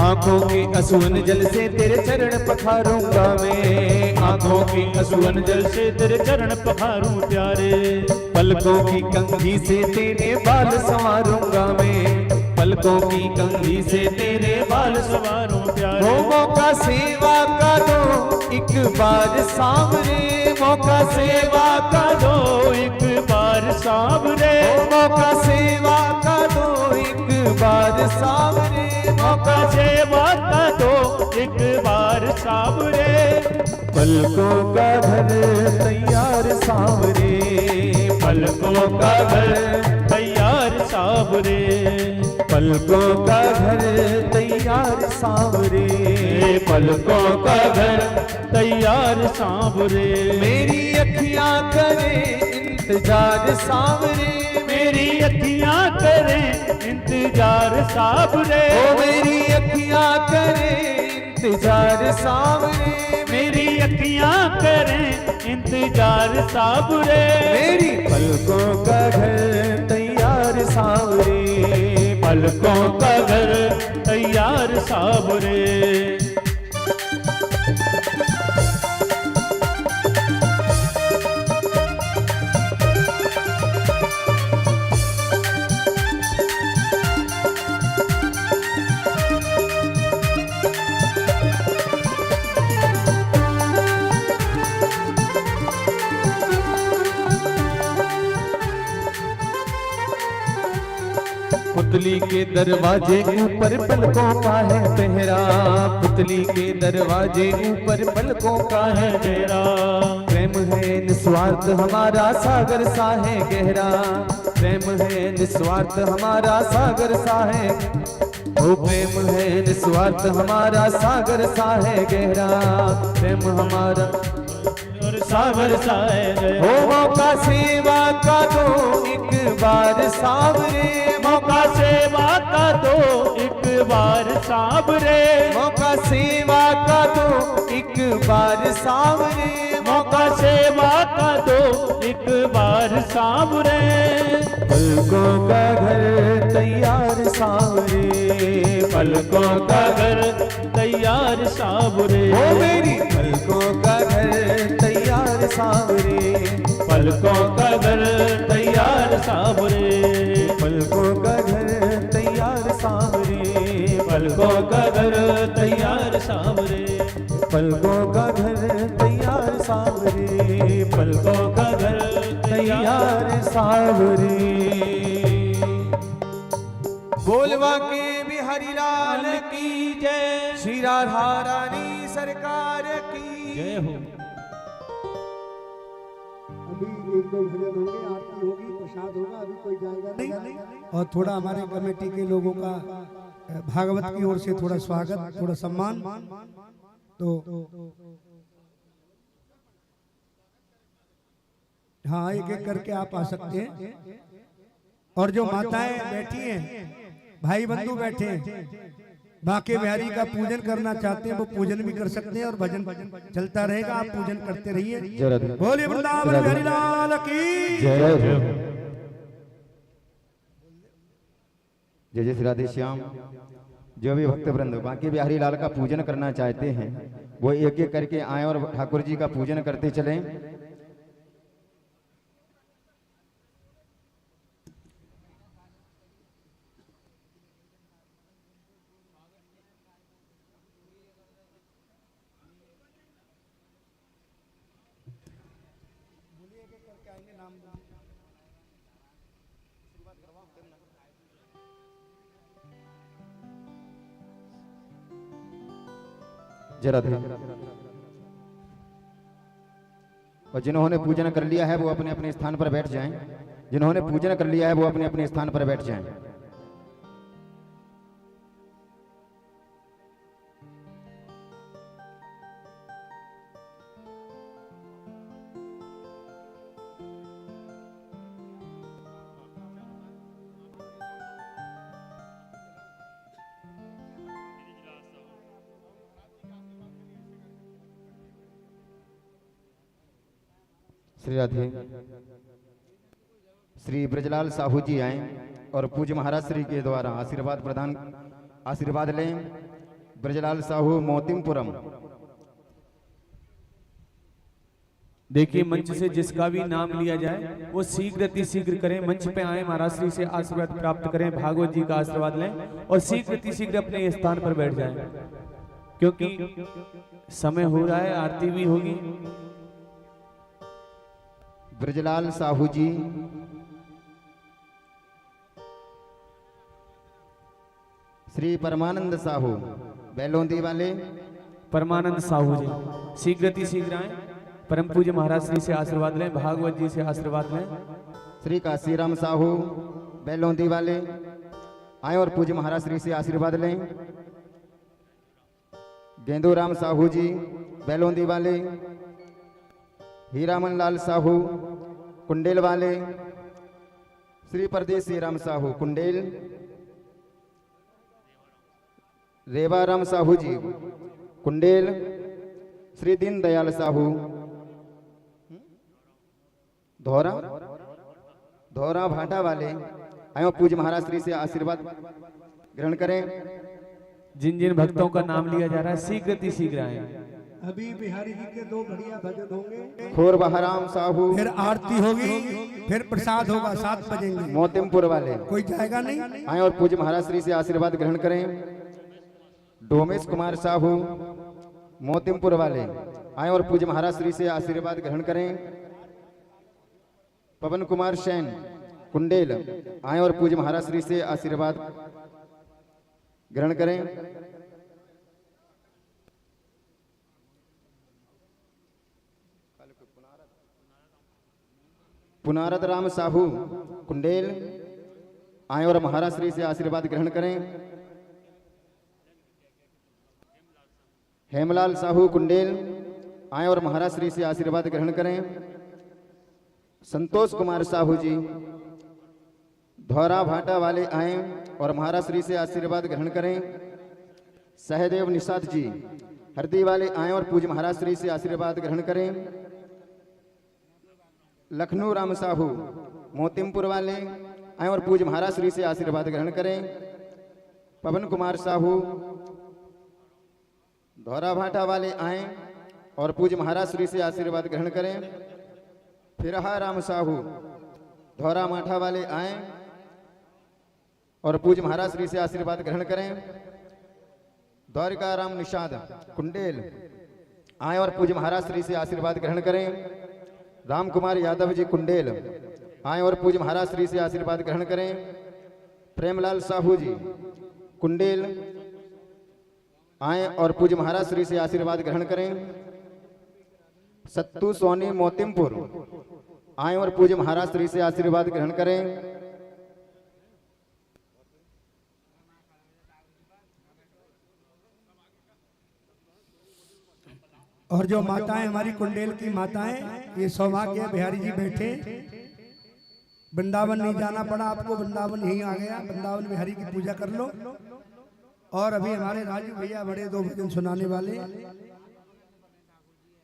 आंखों के असुवन जल से तेरे चरण पखारूंगा मैं, आंखों के असुवन जल से तेरे चरण पखारूं प्यारे। पलकों की कंघी से तेरे बाल संवारूंगा मैं, पलकों की कंघी से तेरे बाल सवारों प्यारे। वो मौका सेवा का दो एक बार सांवरे, मौका सेवा का दो एक बार सांवरे। मौका सेवा का दो एक बार सांवरे, मौका सेवा का दो एक बार सांवरे। पलकों का घर तैयार सांवरे, पलकों का घर तैयार सांवरे। पलकों का घर तैयार सांवरे, पलकों का घर तैयार सांवरे। मेरी अखियां करें इंतजार सांवरे, मेरी अखियां करें इंतजार सांवरे। ओ मेरी अखियां करें इंतजार सांवरे, मेरी अखियां करें इंतजार सांवरे। मेरी पलकों का घर तैयार सांवरे, पलकों का घर तैयार सांवरे। पुतली के दरवाजे ऊपर पलकों का है पहरा, पुतली के दरवाजे ऊपर पलकों का है मेरा प्रेम प्रेम है निस्वार्थ हमारा सागर सा है गहरा, प्रेम है निस्वार्थ हमारा सागर सा है, ओ प्रेम है निस्वार्थ हमारा सागर सा है गहरा, प्रेम हमारा और सागर सा है गहरा। हो मौका सेवा का दो एक बार सावरे, मौका सेवा का दो एक बार सावरे, मौका सेवा का दो एक बार सावरे, मौका सेवा का दो एक बार सावरे। पलकों का घर तैयार सावरे, पलकों का घर तैयार सावरे, ओ मेरी पलकों का घर तैयार सावरे, पलकों का घर तैयार सावरे, पलकों का घर तैयार सावरे, पलकों का घर तैयार सावरे, पलकों का घर तैयार सावरे, पलकों का घर तैयार सावरे। बोलवा के बिहारी लाल की जय, श्री राधा रानी सरकार की जय हो। अभी एक दो भजन होंगे, आरती होगी, प्रसाद होगा, अभी कोई जाएगा नहीं। और थोड़ा हमारे कमेटी के लोगों का भागवत की ओर से थोड़ा स्वागत, थोड़ा सम्मान। तो हाँ, एक एक करके आप आ सकते हैं। और जो माताएं बैठी हैं, भाई बंधु बैठे हैं, बांके बिहारी का पूजन करना चाहते हैं वो पूजन भी कर सकते हैं और भजन चलता रहेगा, आप पूजन करते रहिए। बोलिए वृंदावन बिहारी लाल की जय जय श्री राधे श्याम। जो भी भक्त वृंद बांके बिहारी लाल का पूजन करना चाहते हैं वो एक एक करके आए और ठाकुर जी का पूजन करते चलें। जय राधे। और जिन्होंने पूजन कर लिया है वो अपने अपने स्थान पर बैठ जाएं। जिन्होंने पूजन कर लिया है वो अपने अपने स्थान पर बैठ जाएं। श्री राधे। श्री ब्रजलाल साहू जी आए और पूज्य महाराज श्री के द्वारा आशीर्वाद लें। ब्रजलाल साहू मोतिमपुरम। देखिए, मंच से जिसका भी नाम लिया जाए वो शीघ्र अतिशीघ्र करें, मंच पे आए, महाराज श्री से आशीर्वाद प्राप्त करें, भागवत जी का आशीर्वाद लें और शीघ्र अतिशीघ्र अपने स्थान पर बैठ जाएं, क्योंकि समय हो रहा है, आरती भी होगी। ब्रजलाल साहू जी, श्री परमानंद साहू बैलोंदी वाले। परमानंद साहू जी शीघ्र अतिशीघ्र आए, परम पूज्य महाराज श्री से आशीर्वाद लें, भागवत जी से आशीर्वाद लें। श्री काशीराम साहू बैलोंदी वाले आए और पूज्य महाराज श्री से आशीर्वाद लें। गेंदूराम साहू जी बैलोंदी वाले। हीरामन लाल साहू कुंडेल वाले। श्री परदेसी राम साहू कुंडेल। रेवाराम साहू जी कुंडेल। श्री दीन दयाल साहू धौरा भाटा वाले आयो पूज्य महाराज श्री से आशीर्वाद ग्रहण करें। जिन जिन भक्तों का नाम लिया जा रहा है शीघ्र अतिशीघ्र आए। अभी बिहारी जी के दो बढ़िया भजन होंगे, खोर बहराम साहू, फिर आरती होगी, फिर प्रसाद होगा, 7 बजेंगे। मोतिमपुर वाले कोई जाएगा नहीं। आए और पूज्य महाराज श्री से आशीर्वाद ग्रहण करें। डोमेश कुमार साहू मोतिमपुर वाले आए और पूज्य महाराज श्री से आशीर्वाद ग्रहण करें। पवन कुमार सैन कुंडेल आए और पूज्य महाराज श्री से आशीर्वाद ग्रहण करें। गुणारत राम साहू कुंडेल आए और महाराज श्री से आशीर्वाद ग्रहण करें। हेमलाल साहू कुंडेल आए और महाराज श्री से आशीर्वाद ग्रहण करें। संतोष कुमार साहू जी धौरा भाटा वाले आए और महाराज श्री से आशीर्वाद ग्रहण करें। सहदेव निषाद जी हरदी वाले आए और पूज्य महाराज श्री से आशीर्वाद ग्रहण करें। लखनऊ राम साहू मोतिमपुर वाले आए और पूज्य महाराज श्री से आशीर्वाद ग्रहण करें। पवन कुमार साहू धौरा भाटा वाले आए और पूज्य महाराज श्री से आशीर्वाद ग्रहण करें। फिरहा राम साहू धौरा माठा वाले आए और पूज्य महाराज श्री से आशीर्वाद ग्रहण करें। द्वारिका राम निषाद कुंडेल आए और पूज्य महाराज श्री से आशीर्वाद ग्रहण करें। राम कुमार यादव जी कुंडेल आए और पूज्य महाराज श्री से आशीर्वाद ग्रहण करें। प्रेमलाल साहू जी कुंडेल आए और पूज्य महाराज श्री से आशीर्वाद ग्रहण करें। सत्तू सोनी मोतिमपुर आए और पूज्य महाराज श्री से आशीर्वाद ग्रहण करें। और जो माताएं हमारी कुंडेल की माताएं, ये सौभाग्य बिहारी जी बैठे, वृंदावन नहीं जाना पड़ा आपको, वृंदावन यहीं आ गया, वृंदावन बिहारी की पूजा कर लो। और अभी हमारे राजू भैया बड़े 2 भजन सुनाने वाले,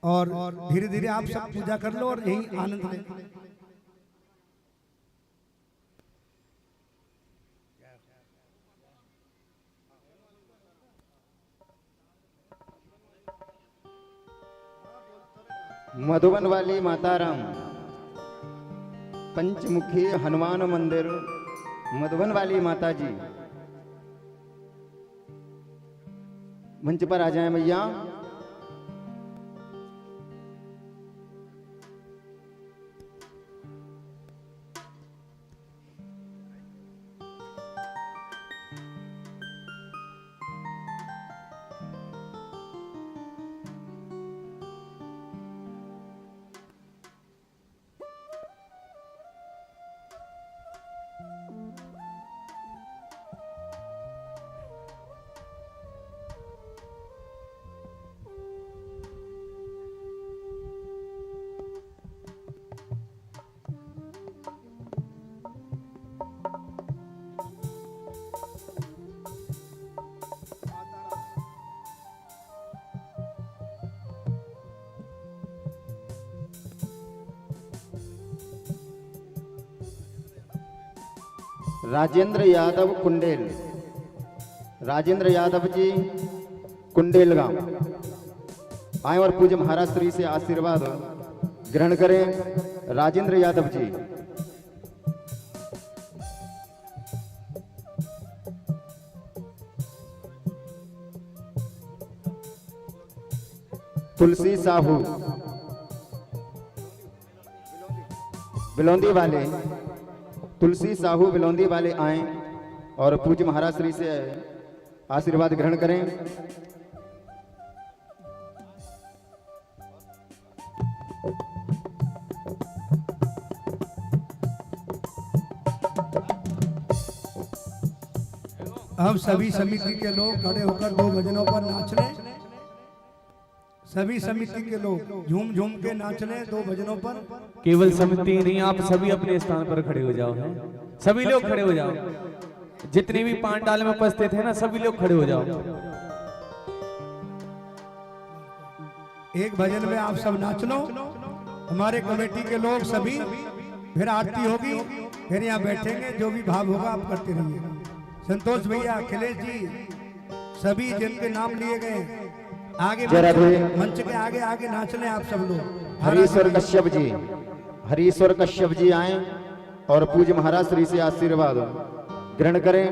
और धीरे धीरे आप सब पूजा कर लो और यहीं आनंद ले। मधुबन वाली माताराम पंचमुखी हनुमान मंदिर मधुबन वाली माता जी मंच पर आ जाएं भैया। राजेंद्र यादव कुंडेल, राजेंद्र यादव जी कुंडेल गांव आए और पूज्य महाराज श्री से आशीर्वाद ग्रहण करें। राजेंद्र यादव जी तुलसी साहू बिलोंदी वाले, तुलसी साहू बिलोंदी वाले आए और पूज्य महाराज श्री से आशीर्वाद ग्रहण करें। अब सभी समिति के लोग खड़े होकर 2 भजनों पर नाच लें। सभी समिति के लोग झूम झूम के नाच लें 2 भजनों पर। केवल समिति नहीं, आप सभी अपने स्थान पर खड़े हो जाओ। सभी लोग खड़े हो जाओ, जितने भी पांडाल में उपस्थित है ना, सभी लोग खड़े हो जाओ। एक भजन में आप सब नाच लो, हमारे कमेटी के लोग सभी, फिर आरती होगी, फिर यहाँ बैठेंगे, जो भी भाव होगा आप करते रहिए। संतोष भैया, अखिलेश जी, सभी जिनके नाम लिए गए आगे मंच के आगे आगे नाच लें आप सब लोग। हरीश्वर कश्यप जी, हरीश्वर कश्यप जी आए और पूज्य महाराज श्री से आशीर्वाद ग्रहण करें।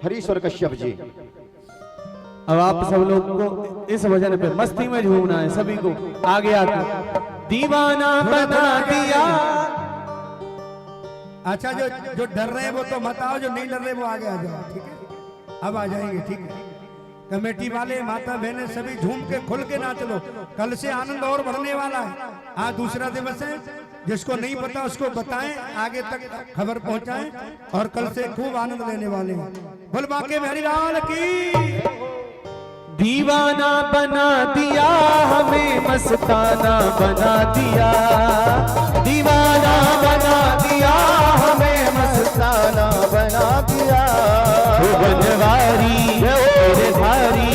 हरीश्वर कश्यप जी, अब आप सब लोग को इस भजन पे मस्ती में झूमना है। सभी को आगे आकर दीवाना बना दिया। अच्छा, जो डर रहे हैं वो तो मत आओ, जो नहीं डर रहे वो आगे आ जाओ, ठीक है? अब आ जाएंगे, ठीक है? कमेटी वाले, माता बहनें सभी झूम के खुल के नाच लो। कल से आनंद और बढ़ने वाला है। आज दूसरा दिवस है, जिसको नहीं पता उसको बताएं, आगे तक खबर पहुंचाएं, और कल से खूब आनंद लेने वाले हैं। बोल बाके बिहारी लाल की। दीवाना बना दिया हमें, मस्ताना बना दिया, दीवाना बना दिया हमें, मस्ताना बना दिया। बनवारी तेरे धारी,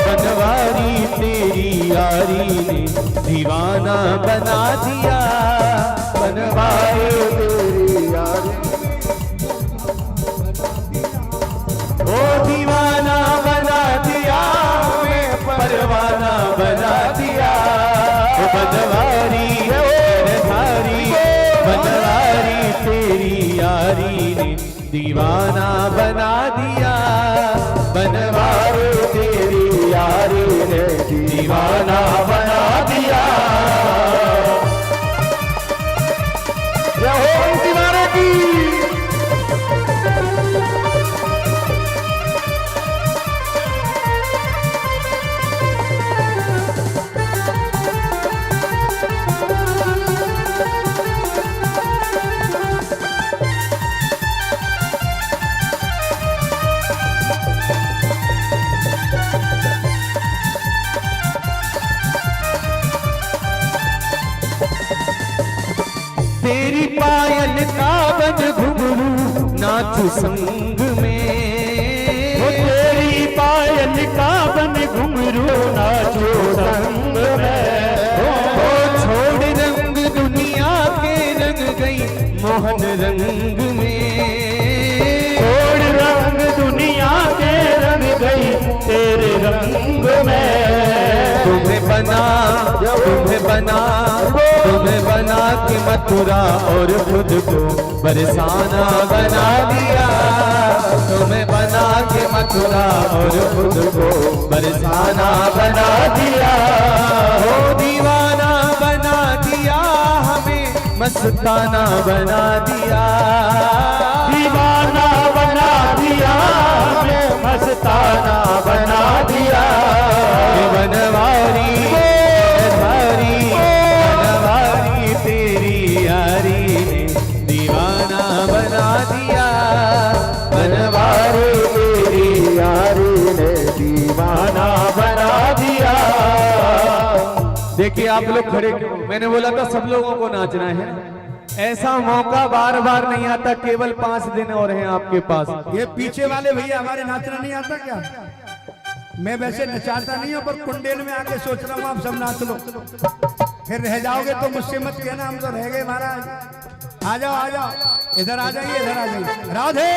बनवारी तेरी यारी ने दीवाना बना दिया, बनवारी तेरी यारी। ओ दीवाना बना दिया हमें, परवाना बना दिया। बनवारी तेरे धारी, बनवारी तेरी यारी ने दीवाना बना दिया, बनवारी तेरी यारी ने दीवाना बना दिया। रहो दीवाना की। तेरी पायल का बन घुंघरू नाचू संग में, तेरी पायल का बन घुंघरू नाचो संग में। ओ छोड़ रंग दुनिया के रंग गई मोहन रंग में, छोड़ रंग दुनिया के रंग गई तेरे रंग में। तुम्हें बना, तुम्हें बना, तुम्हें बना के मथुरा और खुद को बरसाना बना दिया। तुम्हें बना के मथुरा और खुद को बरसाना बना दिया। ओ दीवाना बना दिया हमें, मस्ताना बना दिया, दीवाना बना दिया हमें, मस्ताना बना दिया। बनवारी धारी, बनवारी तेरी यारी ने दीवाना बना दिया, बनवारी तेरी यारी ने दीवाना बना दिया। देखिए आप लोग खड़े क्यों? मैंने बोला था सब लोगों को नाचना है। ऐसा मौका बार बार नहीं आता, केवल 5 दिन और हैं आपके पास। ये पीछे वाले भैया हमारे नाचना नहीं आता क्या? मैं वैसे नचाता नहीं हूँ, पर कुंडेल में आके सोच रहा हूँ आप सब नाच लो। फिर रह जाओगे तो मुझसे मत कहना हम तो रह गए महाराज। आ जाओ आ जाओ, इधर आ जाइए, इधर आ जाइए। राधे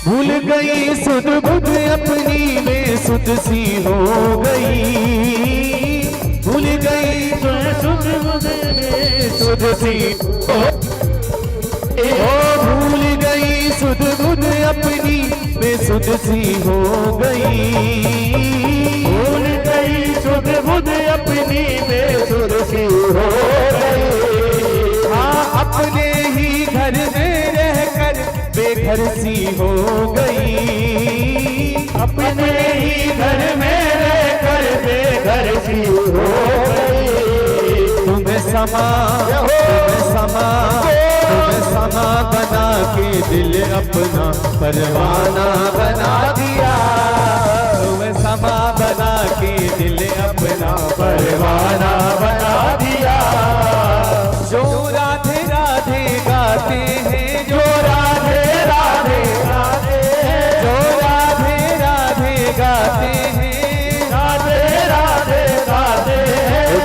भूल गई सुध बुध अपनी में सुध सी हो गई, भूल गई सुध बुध में सुध सी ओ भूल गई सुध बुध अपनी में सुध सी हो गई, भूल गई सुध बुध अपनी में सुध सी हो गई। हाँ अपने ही घर में रहकर बेघर सी हो गई, अपने ही घर में रहकर बेघर सी हो गई। तुम्हें समा, तुम्हें समा, तुम्हें समा बना के दिल अपना परवाना बना दिया, तुम्हें समा बना के दिल अपना परवाना बना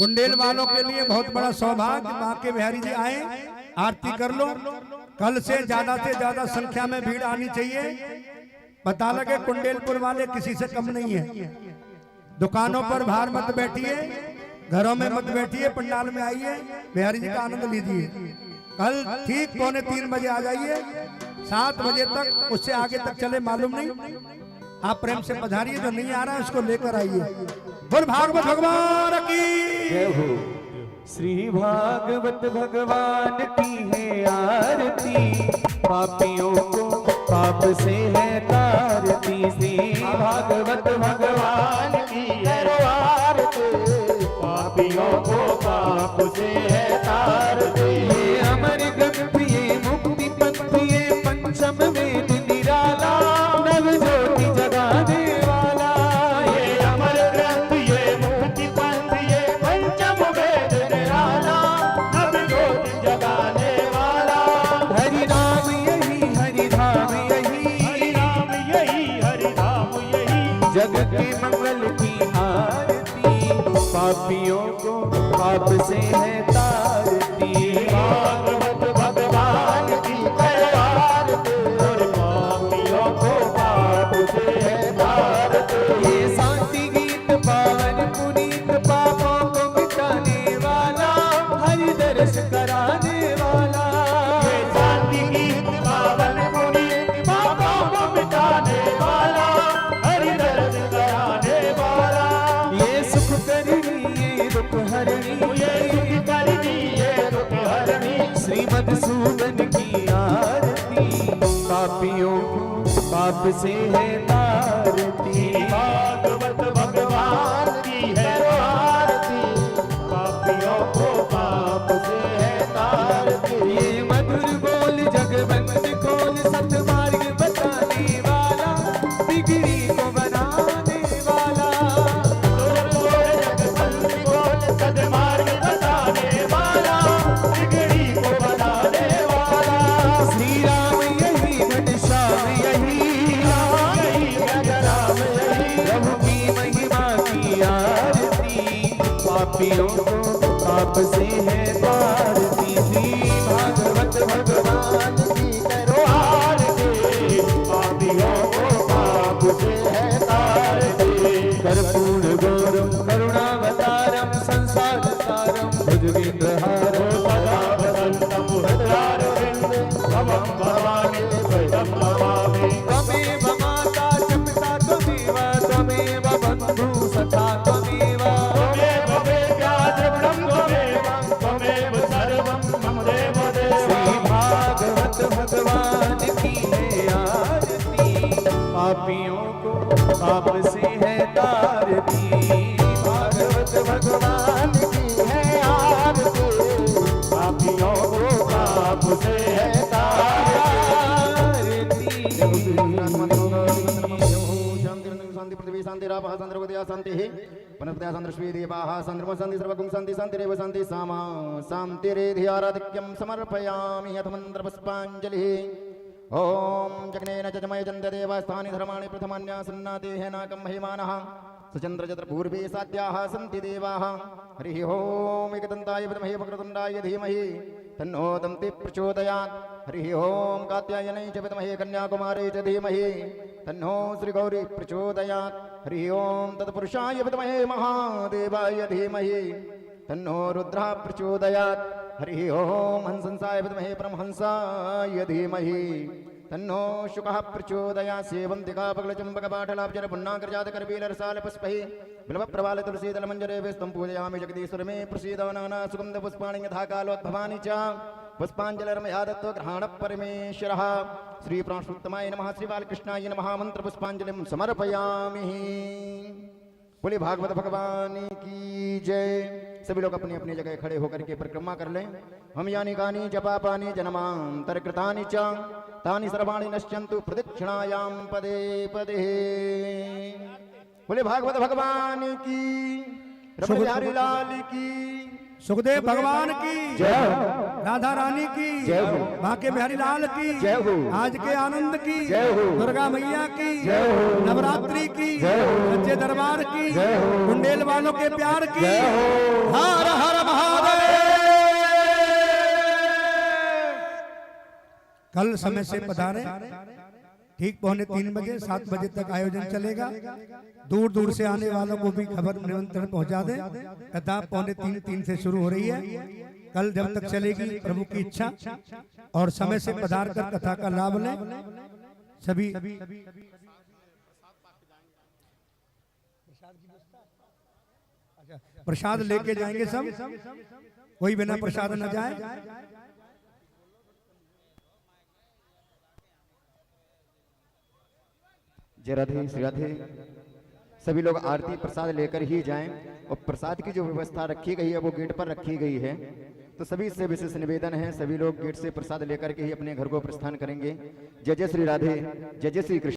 कुंडेल वालों के लिए बहुत बड़ा सौभाग्य, माँ के बिहारी जी आए, आरती कर लो। कल से ज्यादा संख्या में भीड़ आनी चाहिए। पता लगे कुंडेलपुर वाले किसी से कम नहीं है। दुकानों पर बाहर मत बैठिए, घरों में मत बैठिए, पंडाल में आइए, बिहारी जी का आनंद लीजिए। कल ठीक 2:45 बजे आ जाइए, 7 बजे तक, उससे आगे तक चले मालूम नहीं। आप प्रेम से पधारिए, जो नहीं आ रहा है उसको लेकर आइए। बोल भागवत भगवान की जय हो। श्री भागवत भगवान की है आरती, पापियों को पाप से है तारती। श्री भागवत भगवान की है आरती, पापियों को पाप से है तारती। ये अमर ग्रंथ ये मुक्ति पंथ ये पंचम वेद निराला, नव ज्योति जगाने वाला। ये अमर ग्रंथ ये मुक्ति पंथ ये पंचम वेद निराला, नव ज्योति जगाने वाला। हरि नाम यही हरि धाम यही, हरि नाम यही हरि धाम यही, जग के मंगल की आरती, पापियों को पाप से है तारती। भागवत भगवान की है आरती, और पापियों को पाप से है तारती। ये शांति गीत पावन पुनीत, पापों को मिटाने वाला, हरि दर्श कराने वाला। ये शांति गीत पावन पुनीत, पापों को मिटाने वाला, हरि दर्द कराने वाला। ये सुख करनी ये दुख हरणी, ये सुख करनी ये दुख हरणी। श्री मधुसूदन की आरती, पापियों को पाप से है तारती। भागवत भगवान की है आरती, पापियों को पाप से है तारती। ये मधुर बोल जगवंत खोल, सतमार्ग बताने वाला, बिगड़ी को बनाने वाला। सदमार्ग बताने वाला, बिगड़ी को बनाने वाला। श्री राम यही घनश्याम यही, यही गजराम यही, प्रभु की महिमा की आरती, पापियों को पाप से है तारती। श्री भागवत भगवान की करो आरती, पापियों को पाप से है तारती। कर्पूर गौरम करुणावतारम, संसार सारम भुजगेन्द्रहारम। सदा वसन्तं हृदयारविन्दे, भवं भवानी भयं नमामि। त्वमेव माता च पिता त्वमेव, त्वमेव बन्धु सखा त्वमेव। त्वमेव वेद्या द्रविणं त्वमेव, त्वमेव सर्वं मम देव देव। श्री भागवत भगवान की है आरती, पापियों को पाप से है तारती। भागवत भगवान की है आरती, पापियों को पाप से है शांति पृथ्वी शांति रापः शांतिर्वदया शांतिः वनस्पतयः शान्तिर्विश्वे देवाः शान्तिर्ब्रह्म शान्तिः सर्वगुण शान्तिः शान्तिरेव शान्तिः सामा शान्तिरेधि आराधिक्यं समर्पयामि यथ मन्त्रपुष्पाञ्जलिः। ॐ जग्नेन जजमय चन्द्रदेवास्थानि धर्माणि प्रथमान्यासन्नातेः नाकं महिमानः सुचन्द्रचन्द्रपूर्वे साध्याः सन्ति देवाः। हरिः ॐ एकदन्ताय विद्महे वक्रतुण्डाय धीमहि तन्नो दन्ति प्रचोदयात्। हरिः ॐ कात्यायनै च विद्महे कन्याकुमारी च धीमहि तन्नो श्रीगौरी प्रचोदयात्। हरिः ॐ तत्पुरुषाय विद्महे महादेवाय धीमहि तन्नो रुद्रः प्रचोदयात्। हरिः ॐ हंसंसाय विद्महे परमहंसाय धीमहि तन्नो शुकः प्रचोदयात्। सेवन्तिकापगलचम्बकपाटलाब्जर पुण्णाग्रजातकरवीलरसालपुष्पैः बिल्वप्रवालतुलसीदलमञ्जरे वेस्तं पूजयामि जगदीश्वर मे प्रसीद। नाना सुगन्धपुष्पाणि यथा कालोद्भवानि च पुष्पाञ्जलिर्मया दत्तो ग्रहाणः परमेश्वरः। श्रीप्राणोत्तमाय नमः, श्रीबालकृष्णाय नमः। मंत्रपुष्पाञ्जलिं समर्पयामि। बोले भागवत भगवान की जय। सभी लोग अपनी अपनी जगह खड़े होकर के परिक्रमा कर लें। हम यानी कानी जपापानी जन्मांतरकृतानि च तानि सर्वाणि नश्यन्तु प्रदक्षिणायां पदे पदे। बोले भागवत भगवान की, रमण बिहारी लाल की। सुखदेव भगवान की जय हो। राधा रानी की जय हो। बांके बिहारी लाल की जय हो। आज के आनंद की जय हो। दुर्गा मैया की जय हो। नवरात्रि की जय हो। सच्चे दरबार की जय हो। कुंडेल वालों के प्यार की जय हो। हर हर महादेव। कल समय से पधारे ठीक 2:45 बजे 7 बजे तक आयोजन चलेगा। दूर दूर से आने वालों को भी खबर निमंत्रण पहुंचा दें। कथा 2:45 से शुरू हो रही है। कल जब तक चलेगी प्रभु की इच्छा, और समय से पधार कर कथा का लाभ लें सभी। प्रसाद लेके जाएंगे सब, कोई बिना प्रसाद न जाए। जय राधे श्री राधे। सभी लोग आरती प्रसाद लेकर ही जाएं, और प्रसाद की जो व्यवस्था रखी गई है वो गेट पर रखी गई है। तो सभी से विशेष निवेदन है, सभी लोग गेट से प्रसाद लेकर के ही अपने घर को प्रस्थान करेंगे। जय जय श्री राधे, जय जय श्री कृष्ण।